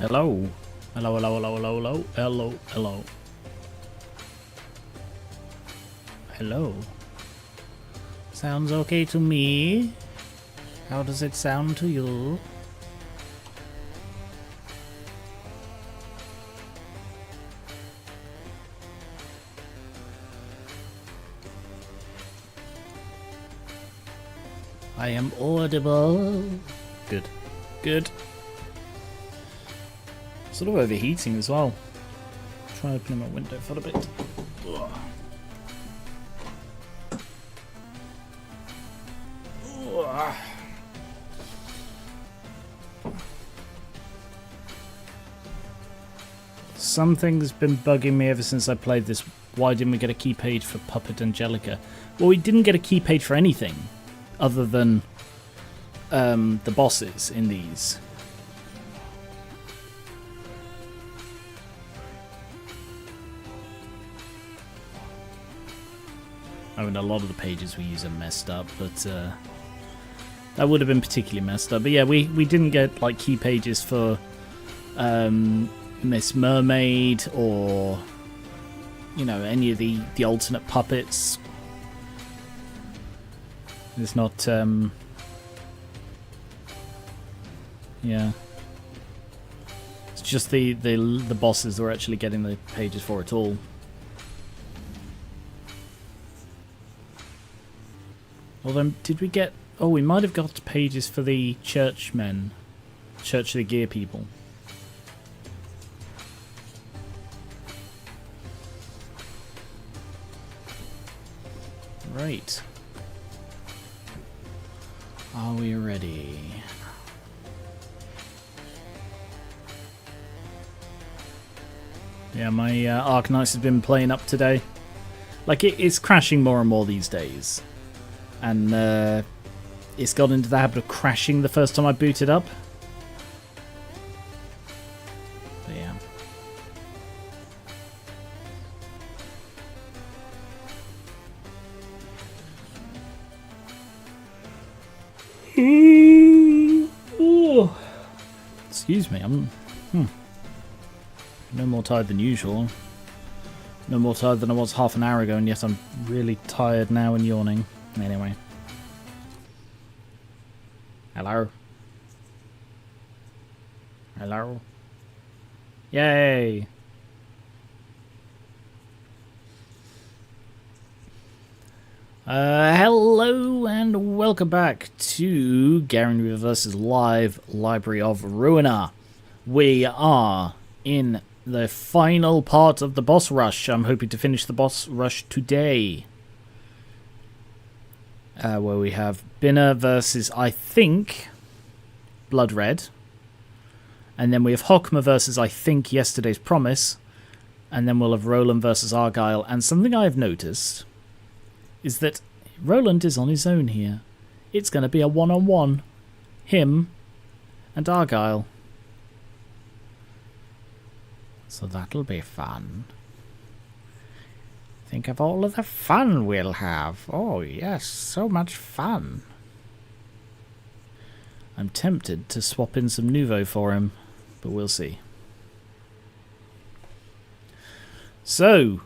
Hello. Hello, hello, hello, hello, hello, hello, hello. Hello. Sounds okay to me. How does it sound to you? I am audible. Good. Good. Sort of overheating as well. Try opening my window for a bit. Ugh. Ugh. Something's been bugging me ever since I played this. Why didn't we get a key page for Puppet Angelica? Well, we didn't get a key page for anything other than the bosses in these. I mean, a lot of the pages we use are messed up, but that would have been particularly messed up. But yeah, we didn't get like key pages for Miss Mermaid or, you know, any of the alternate puppets. It's not yeah, it's just the bosses that we're actually getting the pages for at all. Although, did we get... Oh, we might have got pages for the churchmen. Church of the Gear people. Right. Are we ready? Yeah, my Arcanite has been playing up today. Like, it's crashing more and more these days. And it's got into the habit of crashing the first time I boot it up. But yeah. Oh. Excuse me, I'm no more tired than usual. No more tired than I was half an hour ago, and yet I'm really tired now and yawning. Anyway. Hello. Hello. Yay. Hello and welcome back to Garen Weaver vs. Live Library of Ruina. We are in the final part of the boss rush. I'm hoping to finish the boss rush today. Where we have Binner versus, I think, Blood Red. And then we have Hockma versus, I think, Yesterday's Promise. And then we'll have Roland versus Argyle. And something I've noticed is that Roland is on his own here. It's going to be a one-on-one. Him and Argyle. So that'll be fun. Think of all of the fun we'll have. Oh, yes, so much fun. I'm tempted to swap in some Nouveau for him, but we'll see. So,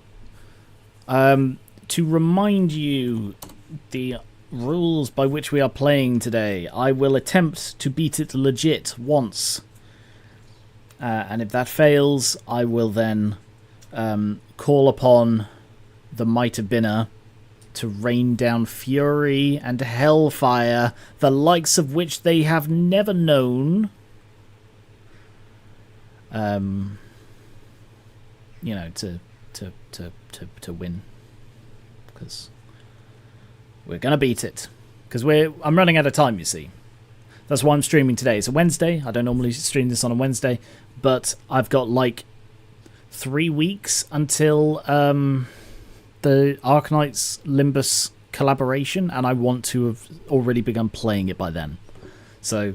to remind you the rules by which we are playing today, I will attempt to beat it legit once. And if that fails, I will then call upon the might of Binner to rain down fury and hellfire, the likes of which they have never known. You know, to win, because we're gonna beat it. Because I'm running out of time, you see. That's why I'm streaming today. It's a Wednesday. I don't normally stream this on a Wednesday, but I've got like 3 weeks until the Arcanite's Limbus collaboration, and I want to have already begun playing it by then. So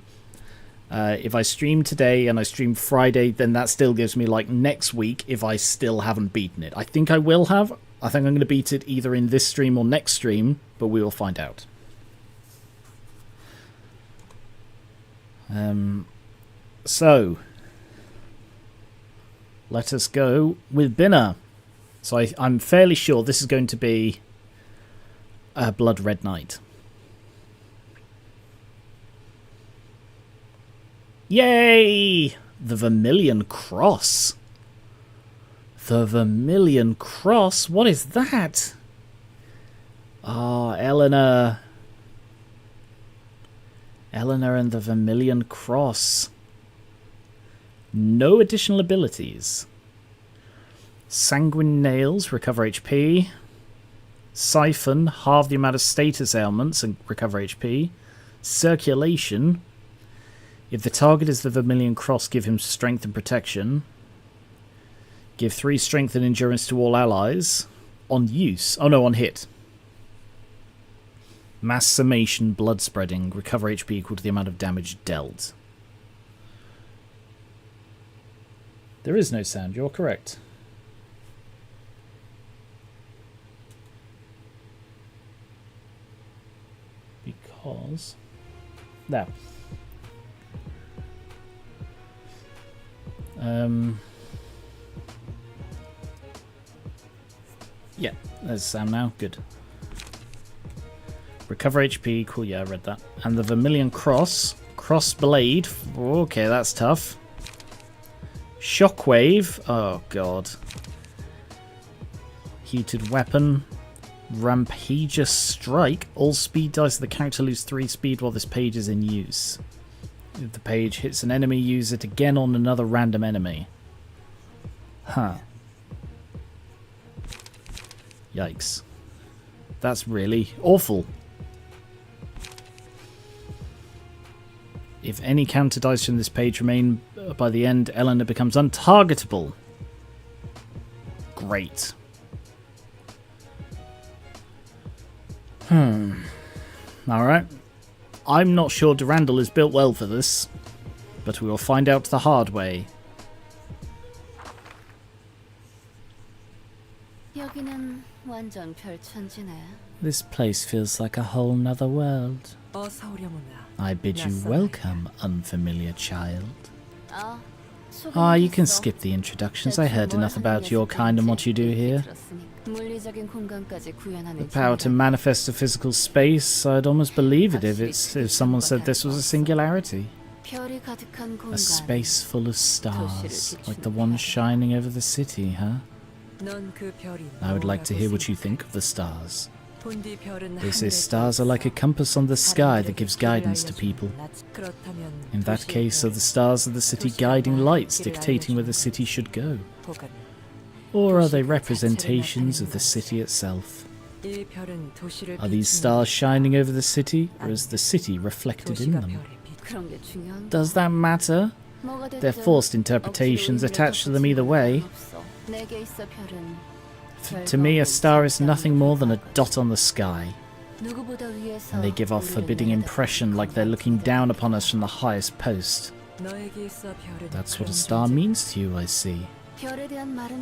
if I stream today and I stream Friday, then that still gives me like next week if I still haven't beaten it. I think I will have. I think I'm going to beat it either in this stream or next stream, but we will find out. So let us go with Binner. So I'm fairly sure this is going to be a Blood Red Knight. Yay! The Vermilion Cross. The Vermilion Cross? What is that? Ah, Eleanor. Eleanor and the Vermilion Cross. No additional abilities. Sanguine Nails, recover HP. Siphon, halve the amount of status ailments and recover HP. Circulation. If the target is the Vermilion Cross, give him strength and protection. Give 3 strength and endurance to all allies. On use. Oh no, on hit. Mass summation, blood spreading. Recover HP equal to the amount of damage dealt. There is no sound, you're correct. Because... Now. Yeah, there's sound now. Good. Recover HP. Cool, yeah, I read that. And the Vermilion Cross. Cross Blade. Okay, that's tough. Shockwave. Oh, God. Heated Weapon. Rampageous Strike. All speed dice of the character lose 3 speed while this page is in use. If the page hits an enemy, use it again on another random enemy. Huh. Yikes. That's really awful. If any counter dice from this page remain by the end, Eleanor becomes untargetable. Great. Alright. I'm not sure Durandal is built well for this, but we will find out the hard way. This place feels like a whole nother world. I bid you welcome, unfamiliar child. Ah, you can skip the introductions. I heard enough about your kind and what you do here. The power to manifest a physical space, I'd almost believe it if someone said this was a singularity. A space full of stars, like the one shining over the city, huh? I would like to hear what you think of the stars. They say stars are like a compass on the sky that gives guidance to people. In that case, are the stars of the city guiding lights dictating where the city should go? Or are they representations of the city itself? Are these stars shining over the city, or is the city reflected in them? Does that matter? They're forced interpretations attached to them either way. To me, a star is nothing more than a dot on the sky. And they give off a forbidding impression like they're looking down upon us from the highest post. That's what a star means to you, I see.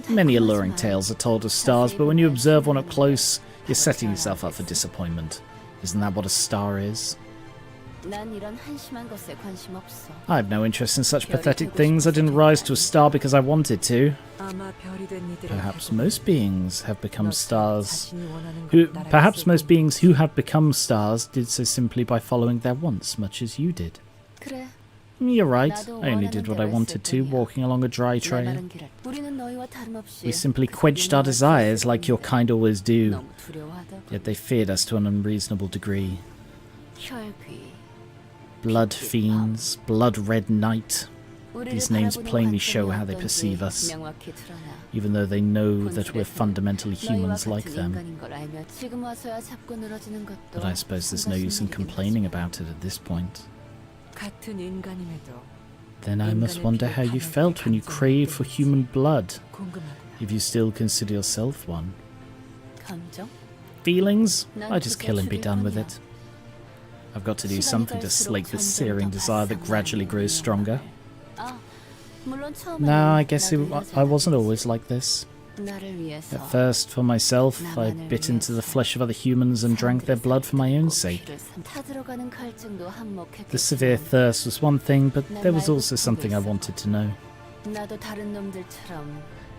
Many alluring tales are told of stars, but when you observe one up close, you're setting yourself up for disappointment. Isn't that what a star is? I have no interest in such pathetic things. I didn't rise to a star because I wanted to. Perhaps most beings have become stars. Perhaps most beings who have become stars did so simply by following their wants, much as you did. You're right. I only did what I wanted to, walking along a dry trail. We simply quenched our desires like your kind always do. Yet they feared us to an unreasonable degree. Blood Fiends, Blood Red Knight. These names plainly show how they perceive us, even though they know that we're fundamentally humans like them. But I suppose there's no use in complaining about it at this point. Then I must wonder how you felt when you craved for human blood, if you still consider yourself one. Feelings? I just kill and be done with it. I've got to do something to slake this searing desire that gradually grows stronger. No, I guess I wasn't always like this. At first, for myself, I bit into the flesh of other humans and drank their blood for my own sake. The severe thirst was one thing, but there was also something I wanted to know.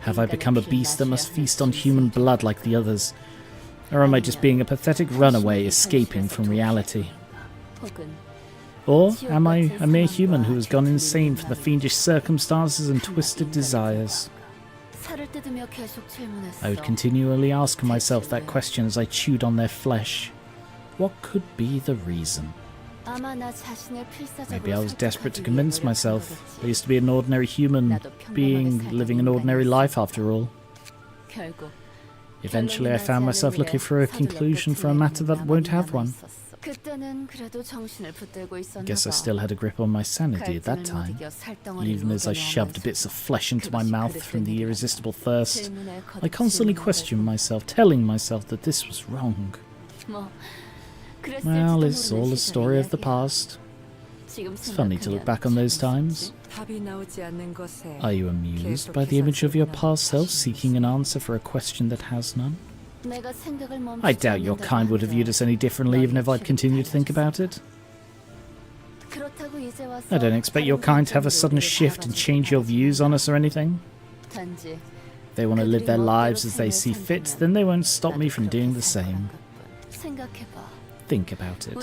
Have I become a beast that must feast on human blood like the others? Or am I just being a pathetic runaway escaping from reality? Or am I a mere human who has gone insane for the fiendish circumstances and twisted desires? I would continually ask myself that question as I chewed on their flesh. What could be the reason? Maybe I was desperate to convince myself. I used to be an ordinary human being, living an ordinary life after all. Eventually I found myself looking for a conclusion for a matter that won't have one. Guess I still had a grip on my sanity at that time, even as I shoved bits of flesh into my mouth from the irresistible thirst. I constantly questioned myself, telling myself that this was wrong. Well, it's all a story of the past. It's funny to look back on those times. Are you amused by the image of your past self seeking an answer for a question that has none? I doubt your kind would have viewed us any differently even if I'd continued to think about it. I don't expect your kind to have a sudden shift and change your views on us or anything. If they want to live their lives as they see fit, then they won't stop me from doing the same. Think about it.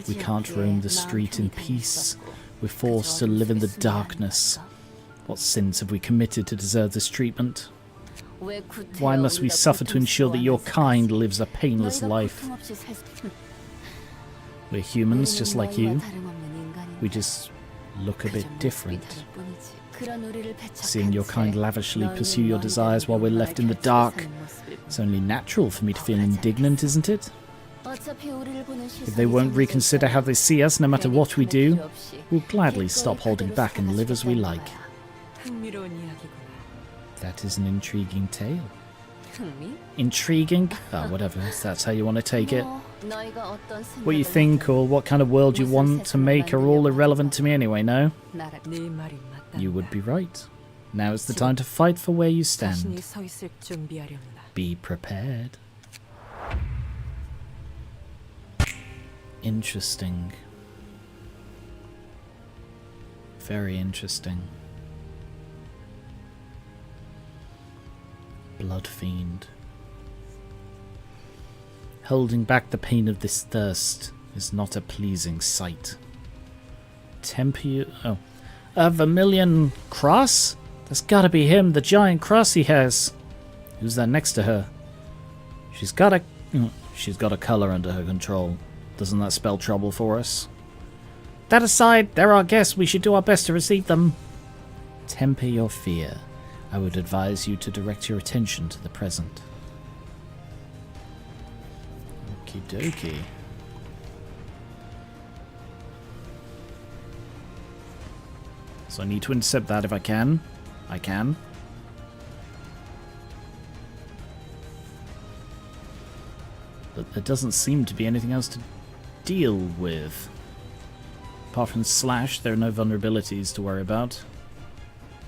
We can't roam the street in peace. We're forced to live in the darkness. What sins have we committed to deserve this treatment? Why must we suffer to ensure that your kind lives a painless life? We're humans just like you. We just look a bit different. Seeing your kind lavishly pursue your desires while we're left in the dark, it's only natural for me to feel indignant, isn't it? If they won't reconsider how they see us, no matter what we do, we'll gladly stop holding back and live as we like. That is an intriguing tale. Intriguing? Oh, whatever, if that's how you want to take it. What you think or what kind of world you want to make are all irrelevant to me anyway, no? You would be right. Now is the time to fight for where you stand. Be prepared. Interesting. Very interesting. Blood fiend. Holding back the pain of this thirst is not a pleasing sight. Oh. A Vermilion cross? That's gotta be him, the giant cross he has. Who's that next to her? She's got a colour under her control. Doesn't that spell trouble for us? That aside, they're our guests. We should do our best to receive them. Temper your fear. I would advise you to direct your attention to the present. Okie dokie. So I need to intercept that if I can. I can. But there doesn't seem to be anything else to deal with. Apart from slash, there are no vulnerabilities to worry about.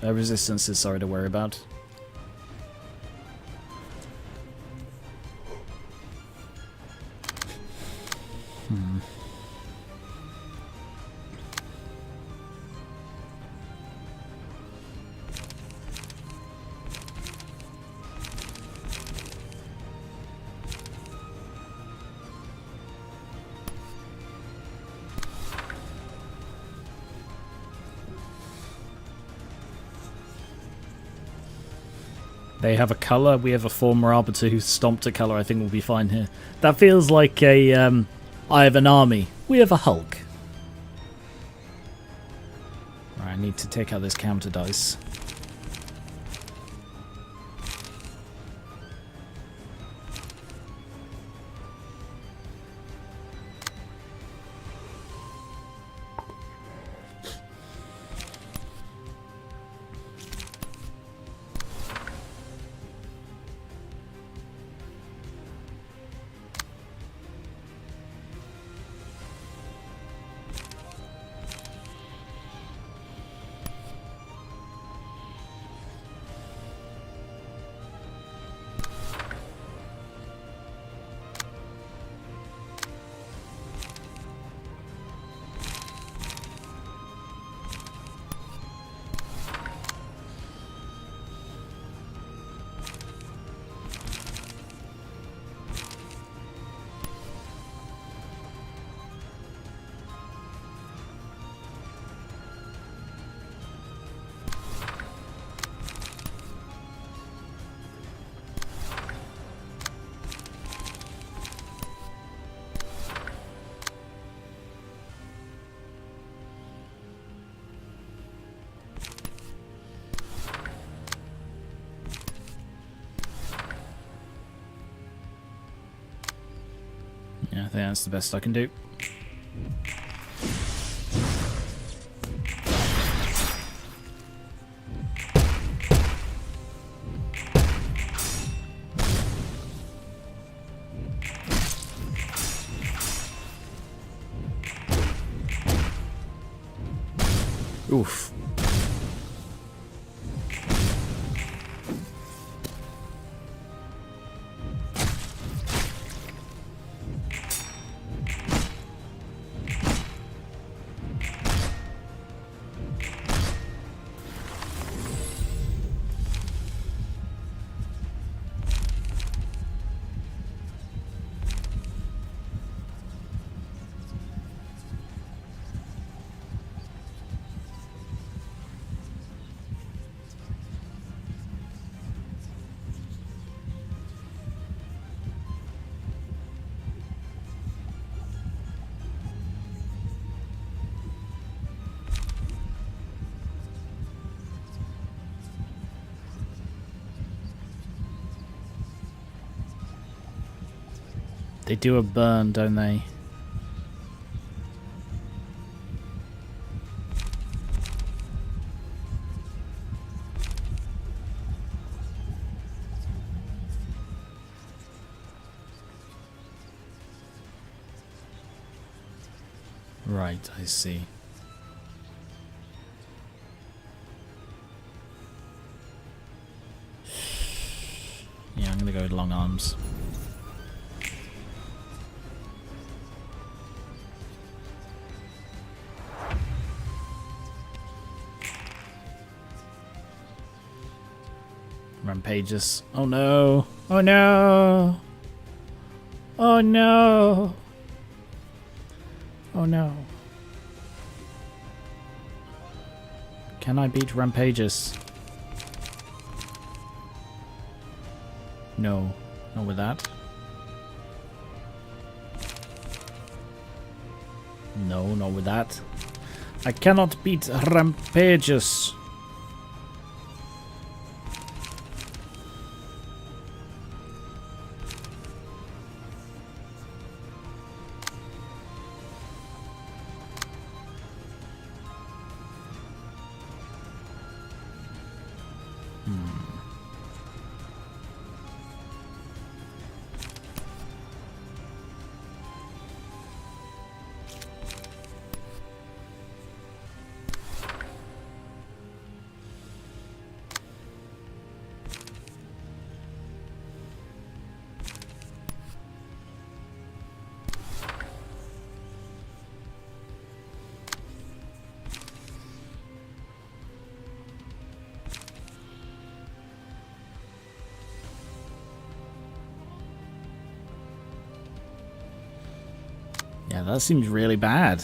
Resistances, sorry, to worry about. They have a colour, we have a former arbiter who stomped a colour. I think we'll be fine here. That feels like a, I have an army. We have a Hulk. Right, I need to take out this counter dice. think that's the best I can do. Oof. They do a burn, don't they? Right, I see. Yeah, I'm gonna go with long arms. Rampages. Oh no! Oh no! Oh no! Oh no. Can I beat Rampages? No. Not with that. No, not with that. I cannot beat Rampages. Yeah, that seems really bad.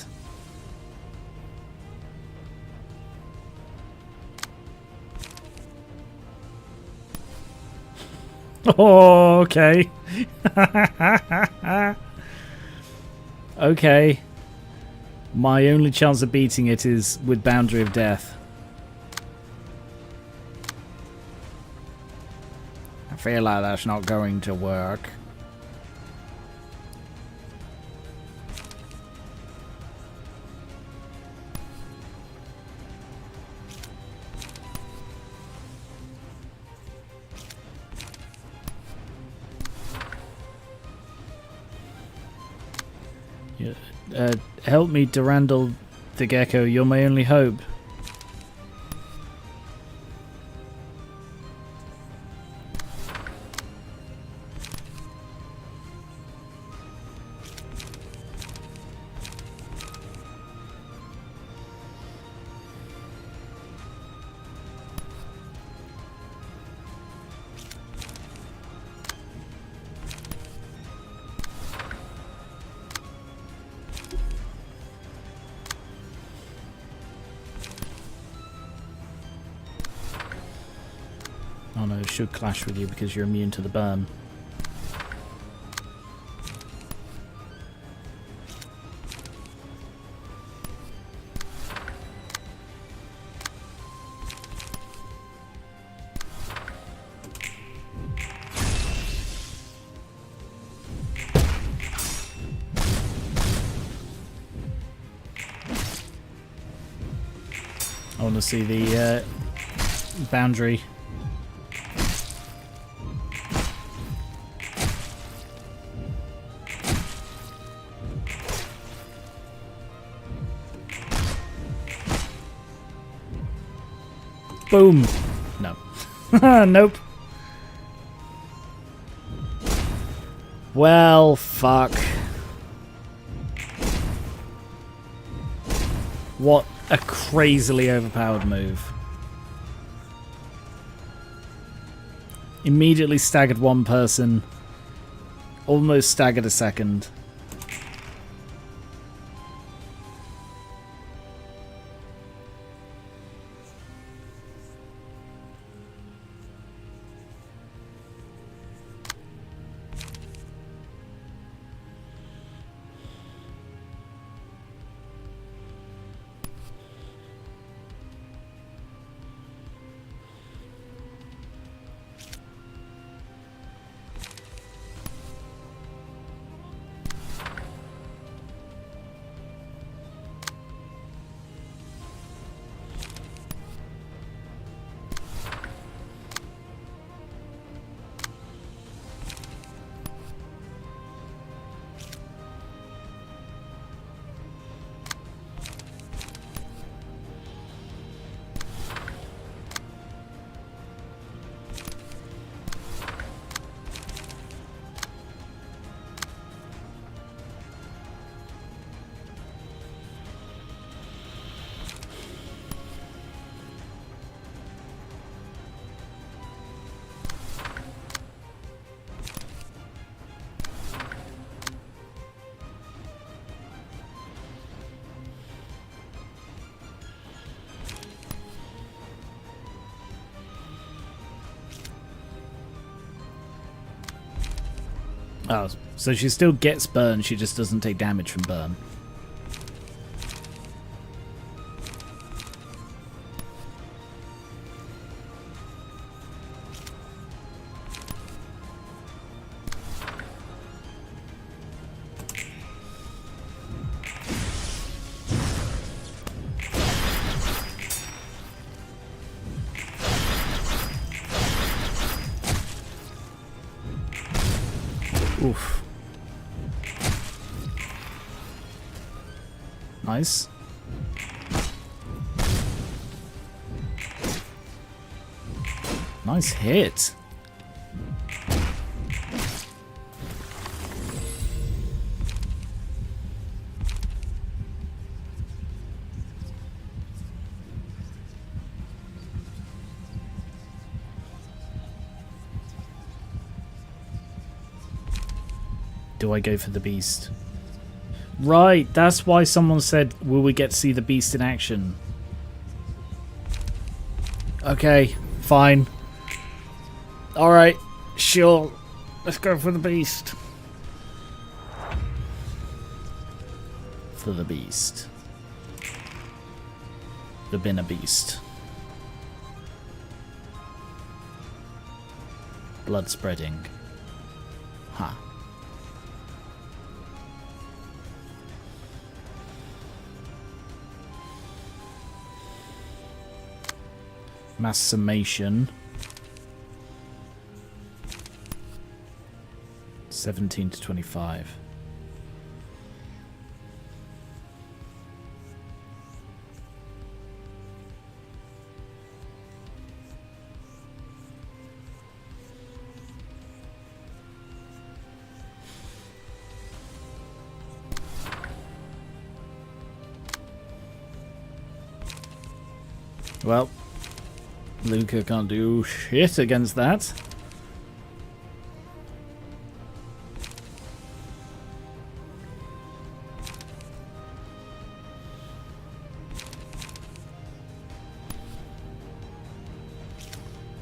Oh, okay. Okay. My only chance of beating it is with Boundary of Death. I feel like that's not going to work. Help me, Durandal the Gecko. You're my only hope. Oh no, it should clash with you because you're immune to the burn. I want to see the boundary. Boom. No. Nope. Well, fuck. What a crazily overpowered move. Immediately staggered one person. Almost staggered a second. Oh, so she still gets burn, she just doesn't take damage from burn. Oof. Nice. Nice hit. Do I go for the beast? Right, that's why someone said, will we get to see the beast in action? Okay, fine. Alright, sure. Let's go for the beast. For the beast. The Binner Beast. Blood spreading. Huh. Mass summation. 17 to 25. Well, Luca can't do shit against that.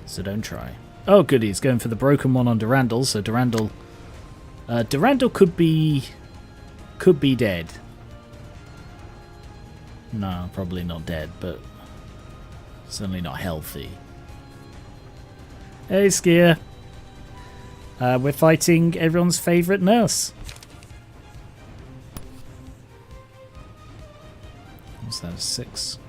So don't try. Oh, good, he's going for the broken one on Durandal, so Durandal could be dead. No, probably not dead, but certainly not healthy. Hey, Skier. We're fighting everyone's favourite nurse. What's that, 6?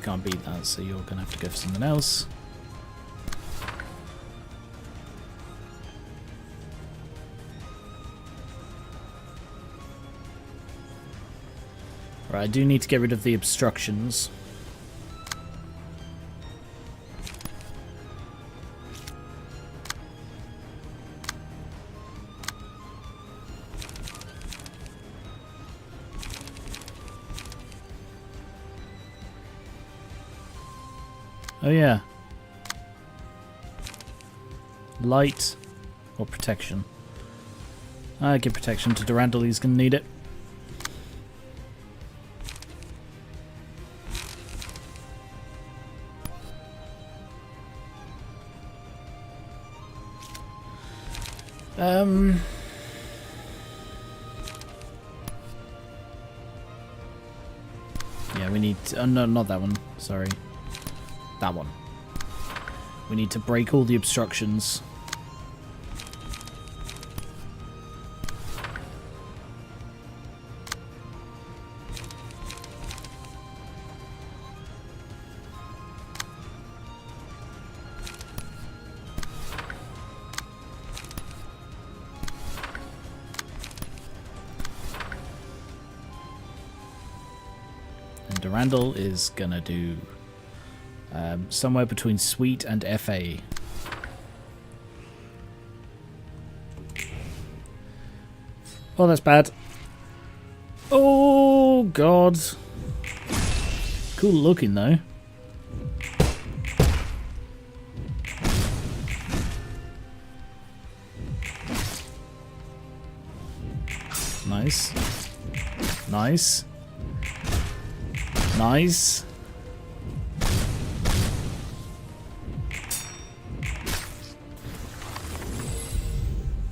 can't beat that, so you're going to have to go for something else. Right, I do need to get rid of the obstructions. Oh yeah. Light or protection? I give protection to Durandal, he's going to need it. Yeah, we need to, no, not that one, sorry. That one. We need to break all the obstructions. And Durandal is gonna do somewhere between Sweet and FA. Oh, that's bad. Oh, God. Cool looking, though. Nice. Nice. Nice.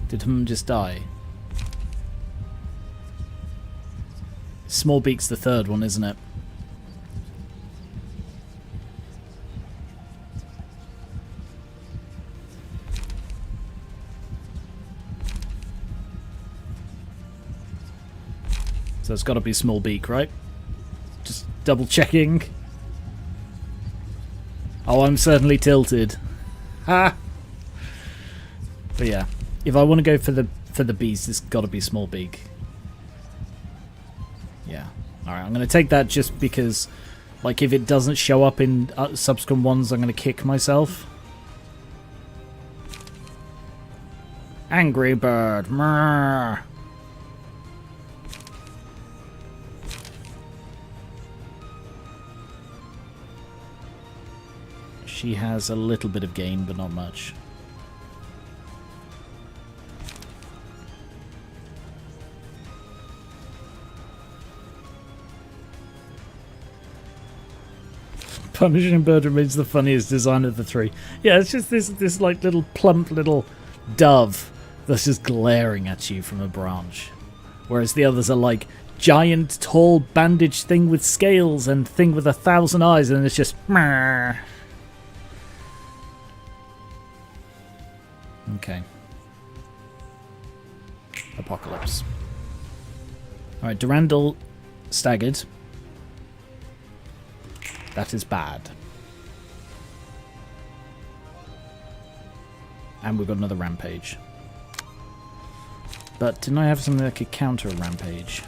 Did him just die? Small Beak's the third one, isn't it? So it's got to be Small Beak, right? Just double checking. Oh, I'm certainly tilted. Ha! But yeah. If I want to go for the beast, it's got to be Small Beak. Yeah. Alright, I'm going to take that just because, like, if it doesn't show up in subsequent ones, I'm going to kick myself. Angry Bird. Mrrr. She has a little bit of gain, but not much. Punishing Bird remains the funniest design of the three. Yeah, it's just this like little plump little dove that's just glaring at you from a branch. Whereas the others are like giant, tall, bandaged thing with scales and thing with 1,000 eyes, and it's just... Okay. Apocalypse. Alright, Durandal staggered. That is bad. And we've got another rampage. But didn't I have something that could counter a rampage?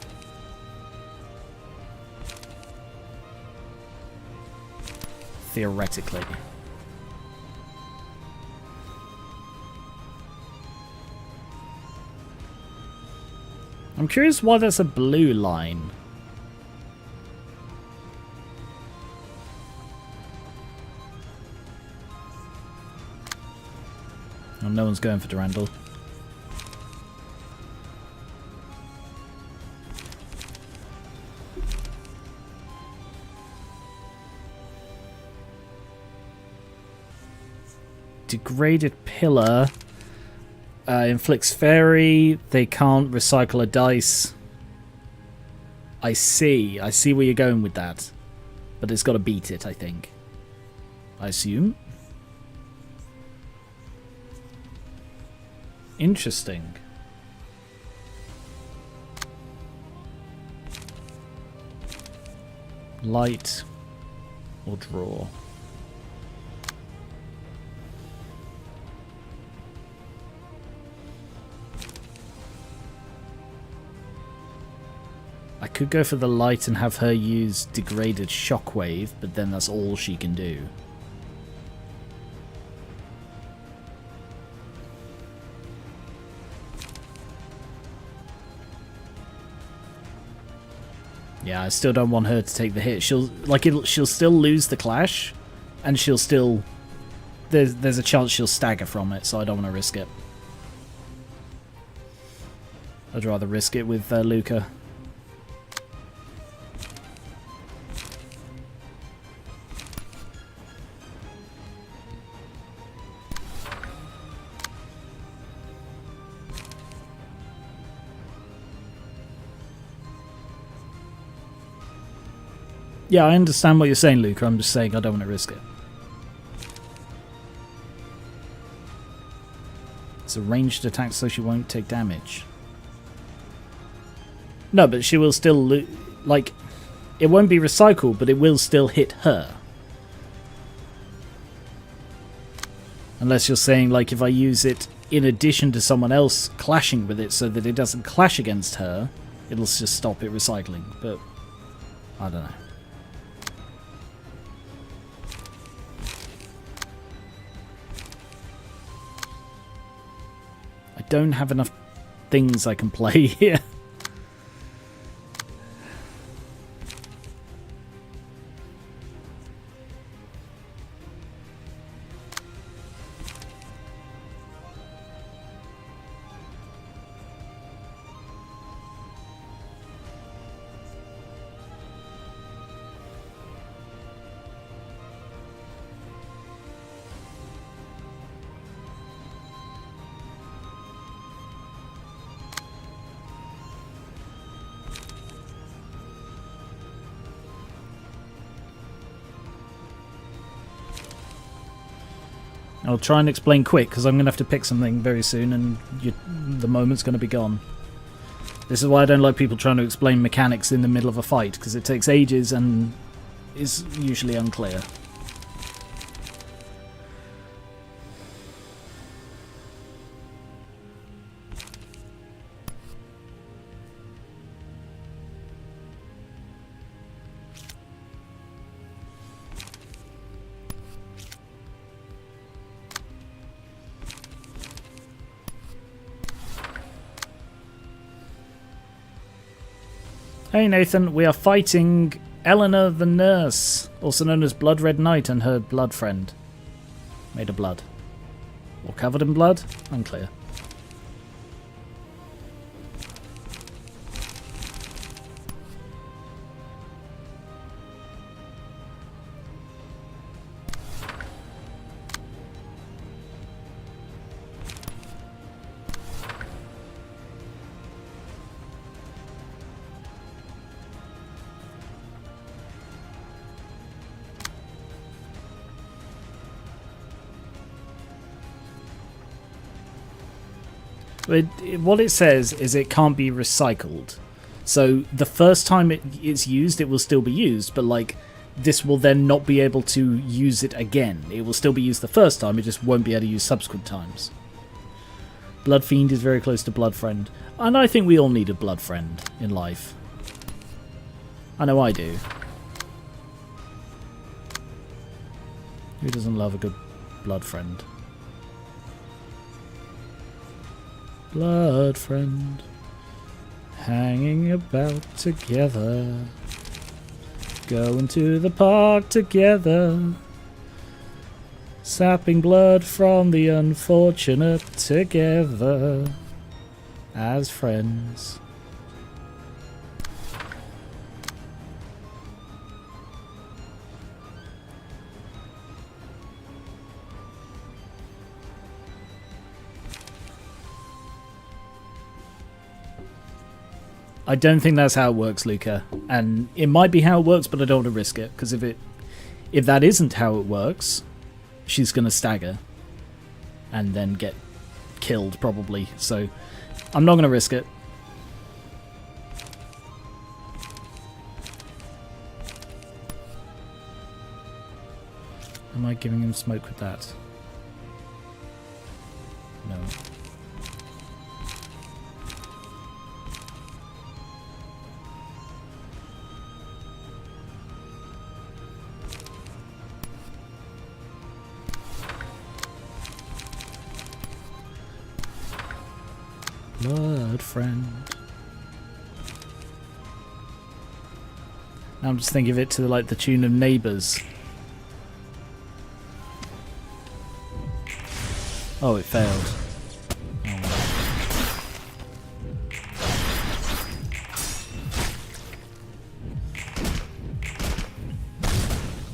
Theoretically. I'm curious why there's a blue line. Oh, no one's going for Durandal. Degraded Pillar inflicts fairy. They can't recycle a dice. I see where you're going with that. But it's got to beat it, I think. I assume. Interesting. Light. Or draw. I could go for the light and have her use degraded shockwave, but then that's all she can do. Yeah, I still don't want her to take the hit. She'll still lose the clash, and she'll still there's a chance she'll stagger from it, so I don't want to risk it. I'd rather risk it with Luca. Yeah, I understand what you're saying, Luca. I'm just saying I don't want to risk it. It's a ranged attack, so she won't take damage. No, but she will still... like, it won't be recycled, but it will still hit her. Unless you're saying, like, if I use it in addition to someone else clashing with it so that it doesn't clash against her, it'll just stop it recycling. But, I don't know. I don't have enough things I can play here. I'll try and explain quick, because I'm going to have to pick something very soon, and the moment's going to be gone. This is why I don't like people trying to explain mechanics in the middle of a fight, because it takes ages and is usually unclear. Hey Nathan, we are fighting Eleanor the Nurse, also known as Blood Red Knight, and her blood friend. Made of blood. Or covered in blood? Unclear. What it says is it can't be recycled. So the first time it's used, it will still be used, but like this will then not be able to use it again. It will still be used the first time, it just won't be able to use subsequent times. Blood Fiend is very close to Blood Friend. And I think we all need a Blood Friend in life. I know I do. Who doesn't love a good Blood Friend? Blood friend, hanging about together, going to the park together, sapping blood from the unfortunate together, as friends. I don't think that's how it works, Luca. And it might be how it works, but I don't want to risk it. Because if that isn't how it works, she's going to stagger. And then get killed, probably. So, I'm not going to risk it. Am I giving him smoke with that? No. Blood friend. Now I'm just thinking of it to like the tune of Neighbours. Oh, it failed.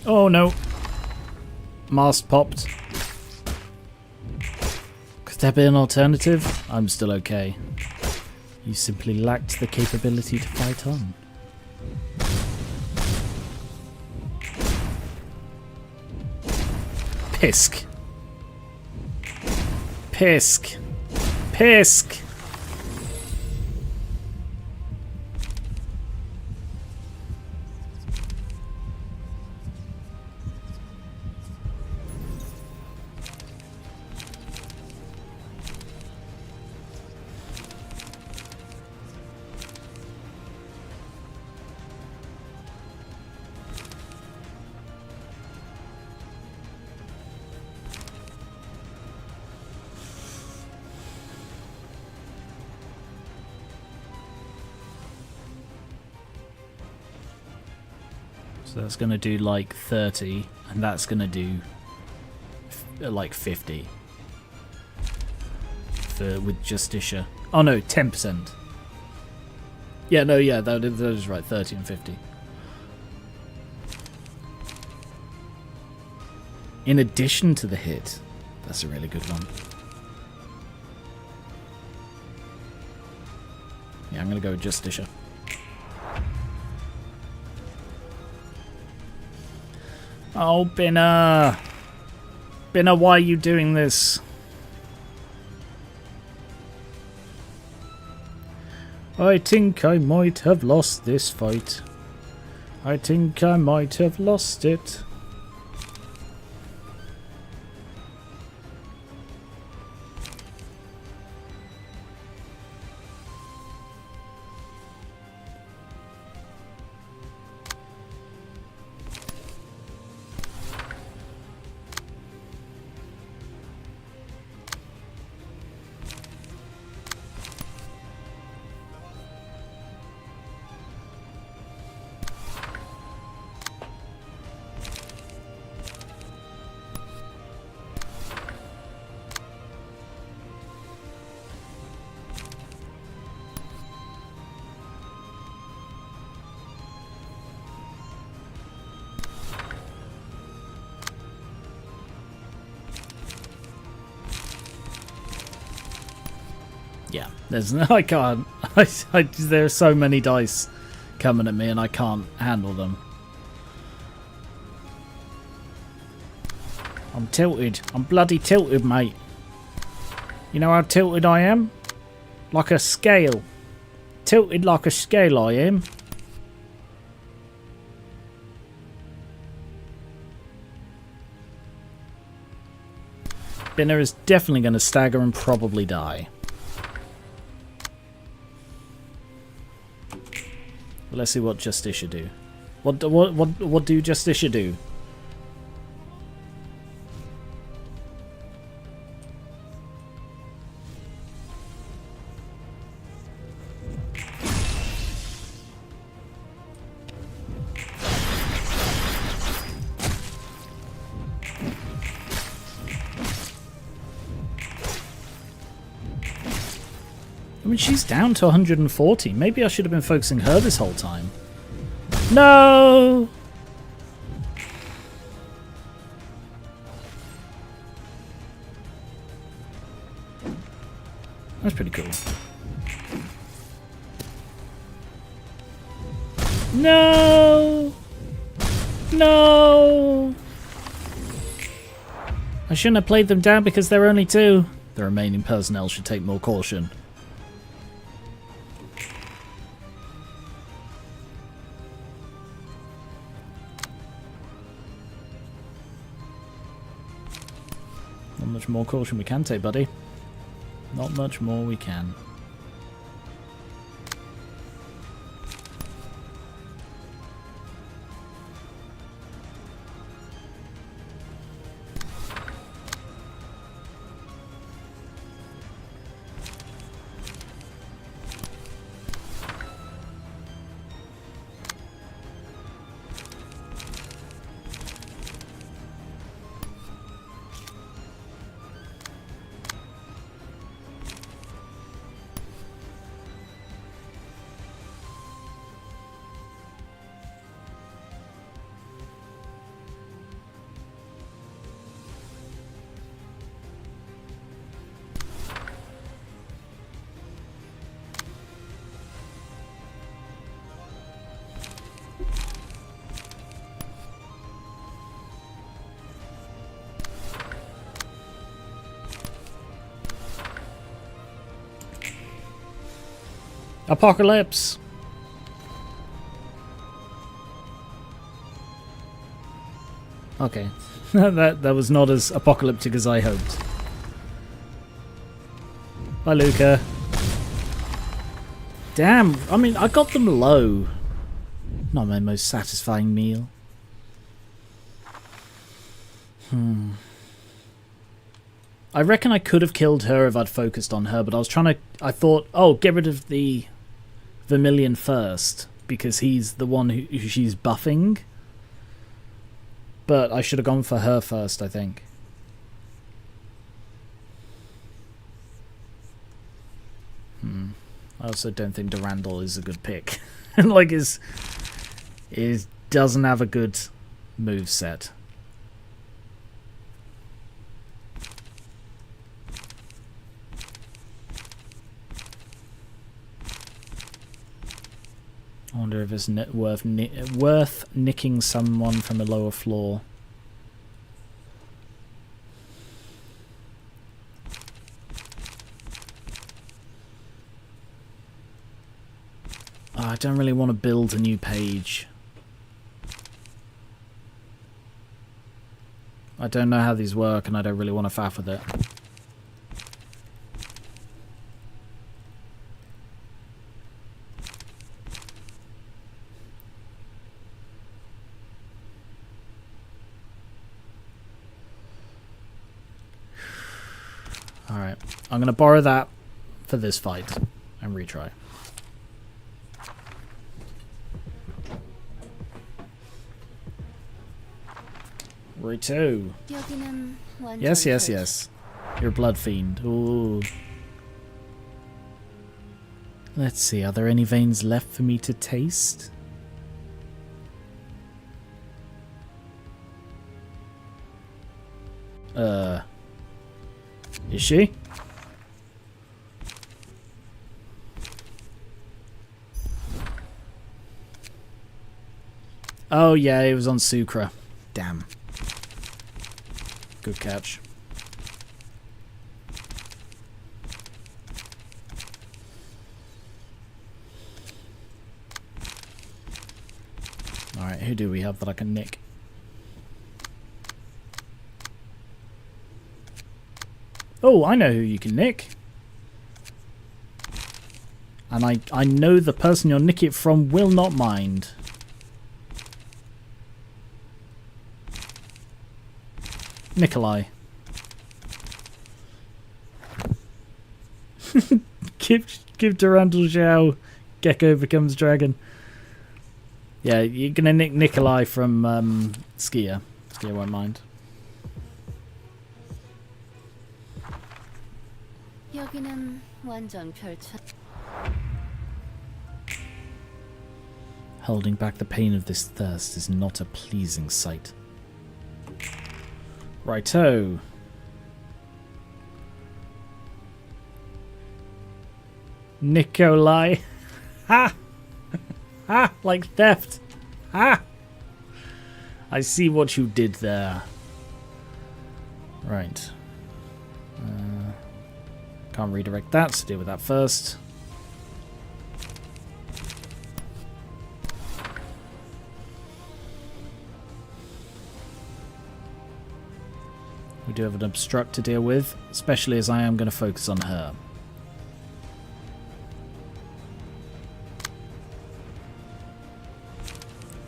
Oh no. Mast popped. Could there be an alternative? I'm still okay. You simply lacked the capability to fight on. Pisk. Pisk. Pisk. So that's going to do like 30, and that's going to do like 50 with Justicia. Oh no, 10%. Yeah, no, yeah, that is right, 30 and 50. In addition to the hit, that's a really good one. Yeah, I'm going to go with Justicia. Oh, Binner! Binner, why are you doing this? I think I might have lost this fight. I think I might have lost it. Yeah, there's no, I can't. There are so many dice coming at me and I can't handle them. I'm tilted. I'm bloody tilted, mate. You know how tilted I am? Like a scale. Tilted like a scale I am. Binner is definitely going to stagger and probably die. Let's see what Justicia do. What do Justicia do? I mean, she's down to 140. Maybe I should have been focusing her this whole time. No! That's pretty cool. No! No! I shouldn't have played them down because they're only two. The remaining personnel should take more caution. Not much more caution we can take, buddy. Not much more we can. Apocalypse! Okay. that was not as apocalyptic as I hoped. Bye, Luca. Damn, I mean, I got them low. Not my most satisfying meal. I reckon I could have killed her if I'd focused on her, but I was trying to... I thought, oh, get rid of the Vermilion first, because he's the one who she's buffing. But I should have gone for her first, I think. I also don't think Durandal is a good pick. Like, is doesn't have a good move set. I wonder if it's worth nicking someone from a lower floor. Oh, I don't really want to build a new page. I don't know how these work and I don't really want to faff with it. Alright, I'm going to borrow that for this fight and retry. Righto. Yes, yes, yes. You're a blood fiend. Ooh. Let's see, are there any veins left for me to taste? Is she? Oh yeah, it was on Sucra. Damn. Good catch. Alright, who do we have that I can nick? Oh, I know who you can nick. And I know the person you'll nick it from will not mind. Nikolai. give Durandal Zhao. Gecko becomes dragon. Yeah, you're gonna nick Nikolai from Skier. Skier won't mind. Holding back the pain of this thirst is not a pleasing sight. Righto. Nikolai. Ha! Ha! Like theft. Ha! I see what you did there. Right. Can't redirect that, so deal with that first. We do have an obstruct to deal with, especially as I am going to focus on her.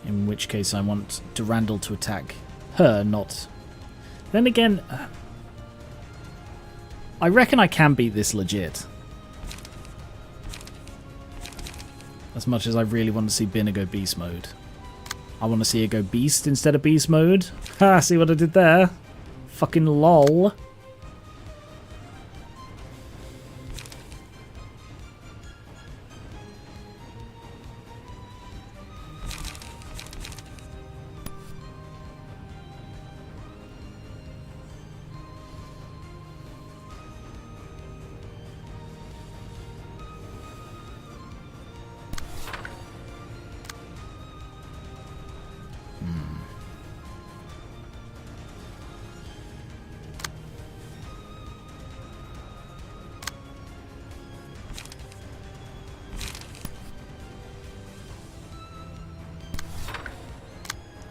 In which case I want Durandal to attack her, not... Then again, I reckon I can beat this legit. As much as I really want to see Binna go beast mode. I want to see her go beast instead of beast mode. Ha, see what I did there? Fucking lol.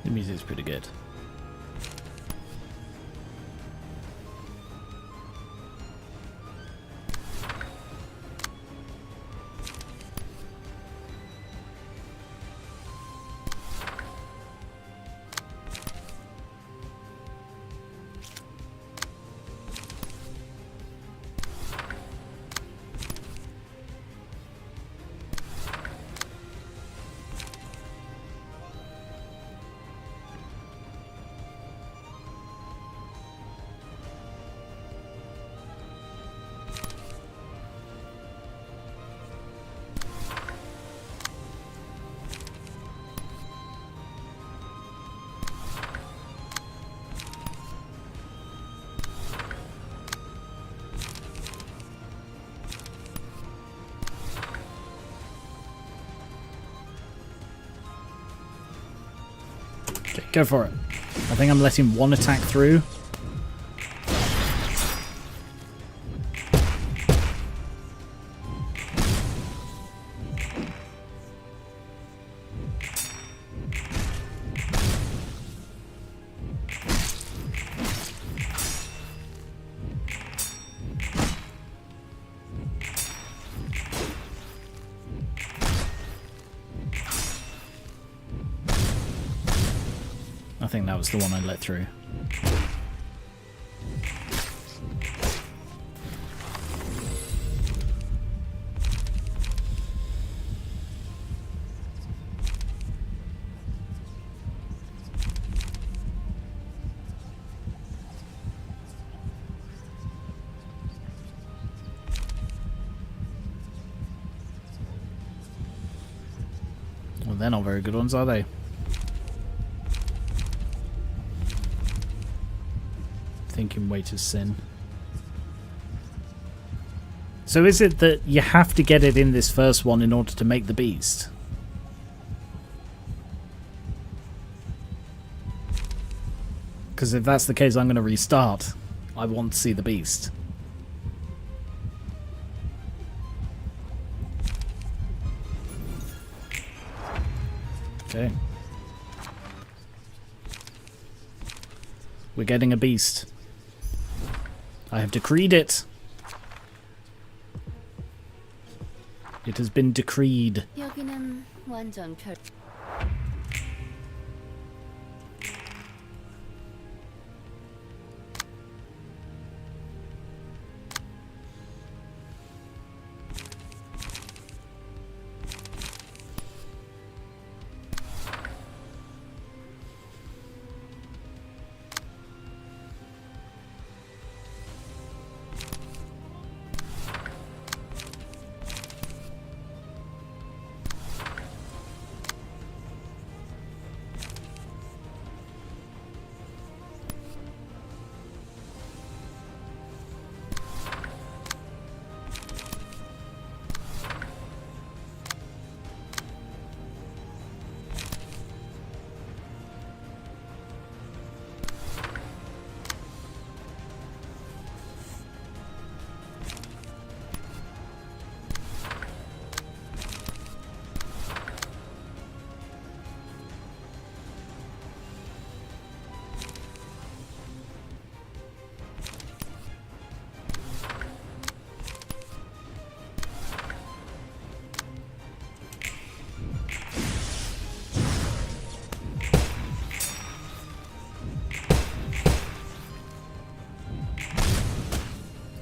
The music's pretty good. Okay, go for it. I think I'm letting one attack through. I think that was the one I let through. Well, they're not very good ones, are they? Thinking weight of sin. So is it that you have to get it in this first one in order to make the beast? Because if that's the case, I'm going to restart. I want to see the beast. Okay. We're getting a beast. I have decreed it. It has been decreed. 여기는 완전 별.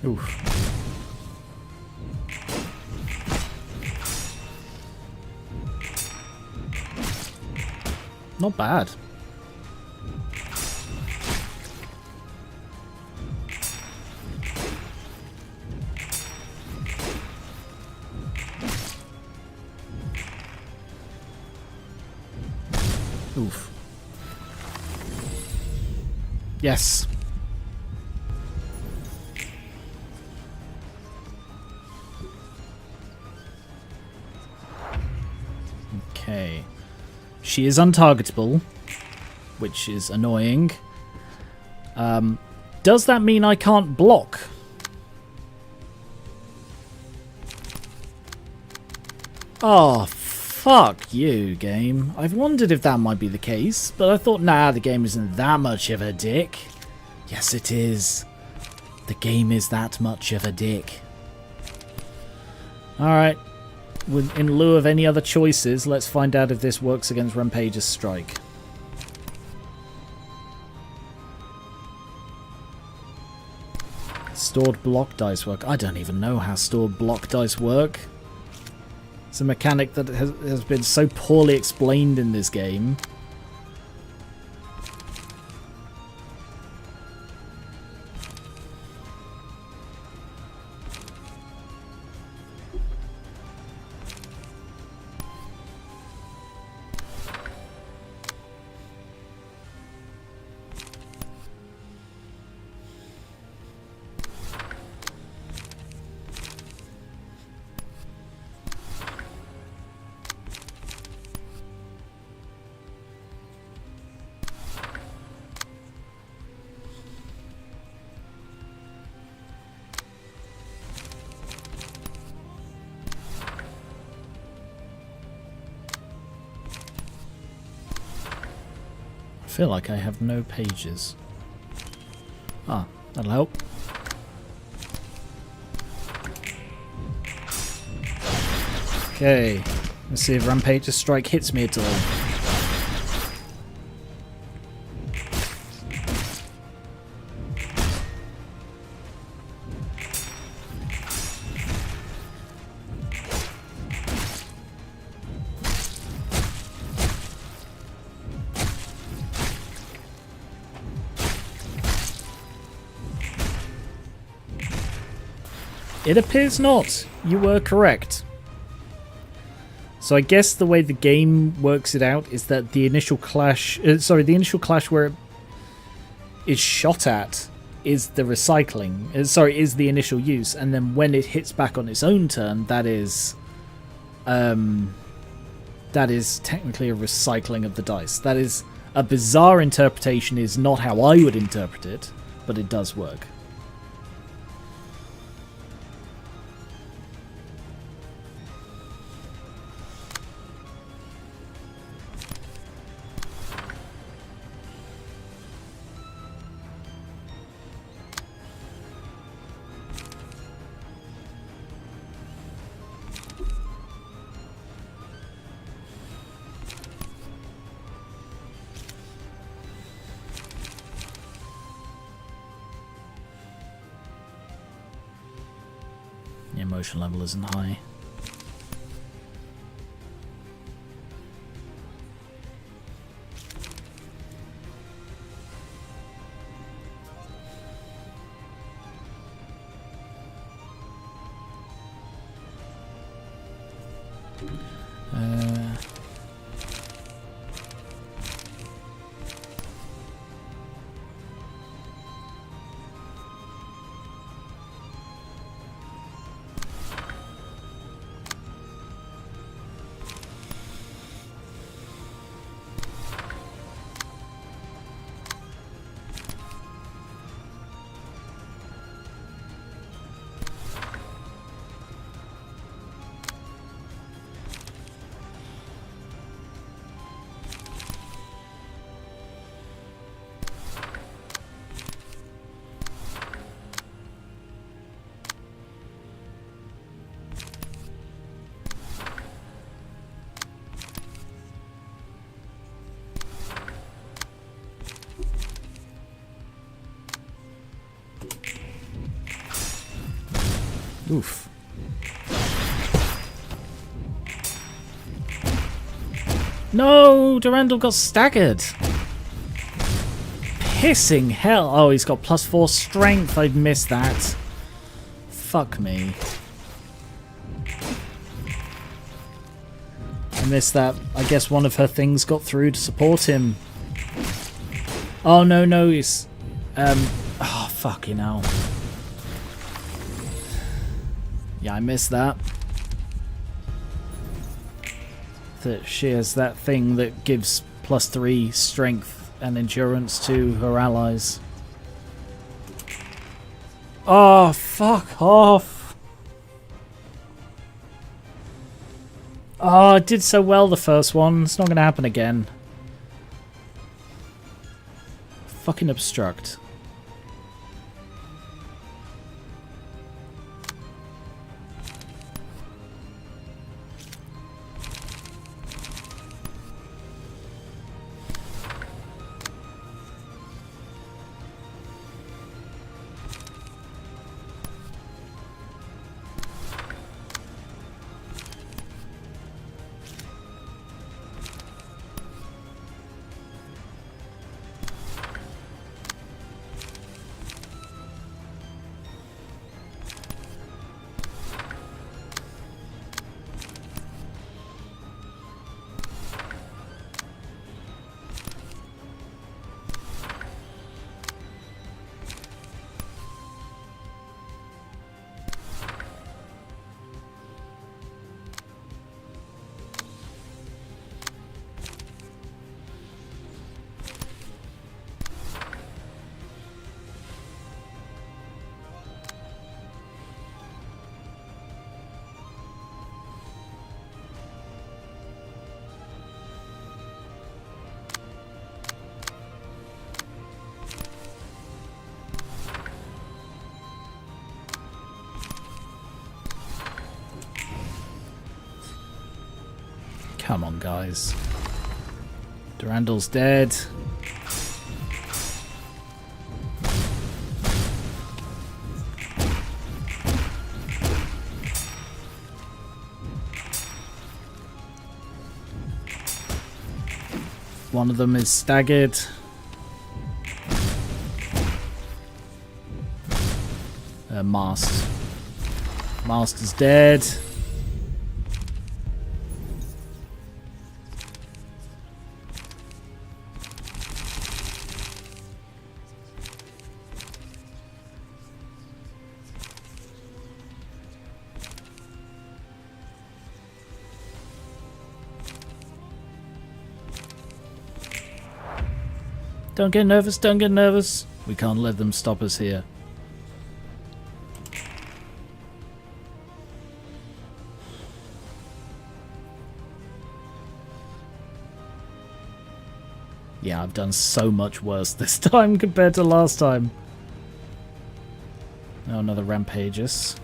Oof. Not bad. Oof. Yes. Okay. She is untargetable, which is annoying. Does that mean I can't block? Oh, fuck you, game. I've wondered if that might be the case, but I thought, nah, the game isn't that much of a dick. Yes, it is. The game is that much of a dick. Alright. In lieu of any other choices, let's find out if this works against Rampage's strike. Stored block dice work. I don't even know how stored block dice work. It's a mechanic that has been so poorly explained in this game. I feel like I have no pages. Ah, that'll help. Okay, let's see if Rampage's strike hits me at all. It appears not. You were correct. So I guess the way the game works it out is that the initial clash... the initial clash where it is shot at is the recycling. Is the initial use. And then when it hits back on its own turn, that is technically a recycling of the dice. That is a bizarre interpretation, is not how I would interpret it, but it does work. The emotion level isn't high. Oof. No, Durandal got staggered. Pissing hell. Oh, he's got +4 strength. I've missed that. Fuck me. I missed that. I guess one of her things got through to support him. Oh, no, he's... Oh, fucking hell. Yeah, I missed that. That she has that thing that gives +3 strength and endurance to her allies. Oh, fuck off. Oh, I did so well the first one. It's not going to happen again. Fucking obstruct. Come on, guys. Durandal's dead. One of them is staggered. Mast. Mast is dead. Don't get nervous, don't get nervous. We can't let them stop us here. Yeah, I've done so much worse this time compared to last time. Oh, another Rampagus.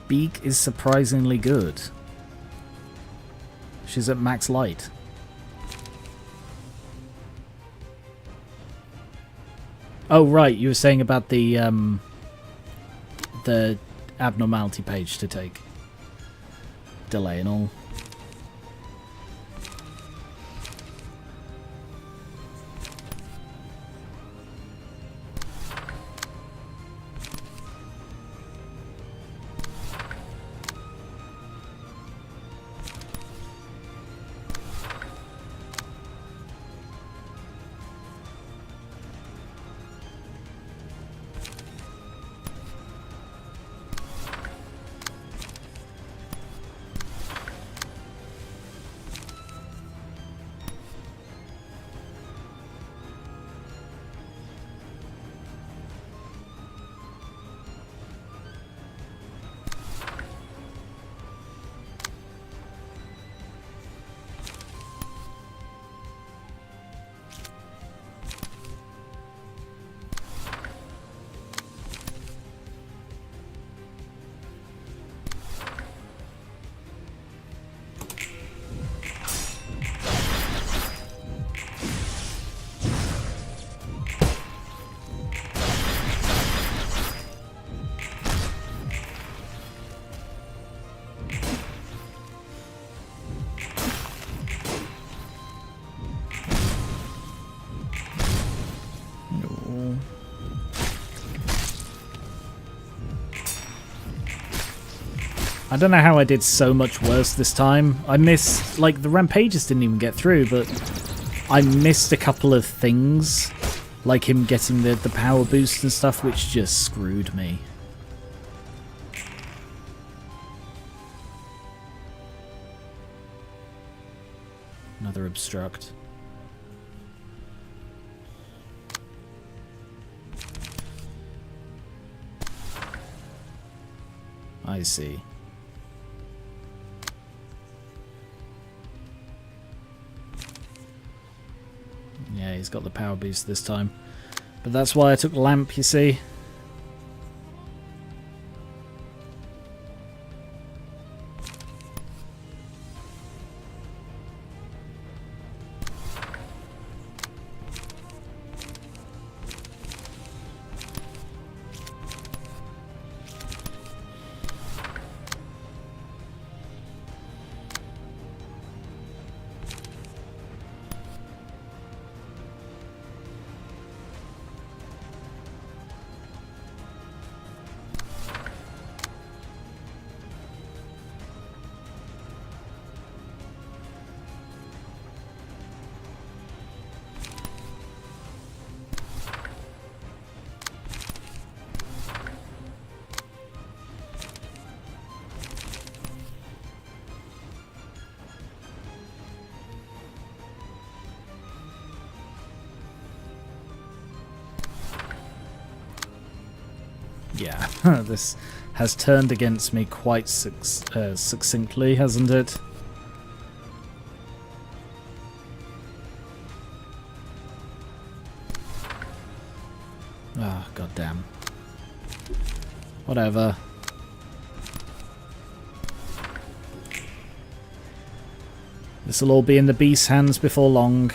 Beak is surprisingly good. She's at max light. Oh, right, you were saying about the abnormality page to take. Delay and all. I don't know how I did so much worse this time. I missed, like, the rampages didn't even get through, but I missed a couple of things, like him getting the power boost and stuff, which just screwed me. Another obstruct. I see. Yeah, he's got the power boost this time. But that's why I took Lamp, you see. Yeah, this has turned against me quite succinctly, hasn't it? Ah, goddamn. Whatever. This'll all be in the beast's hands before long.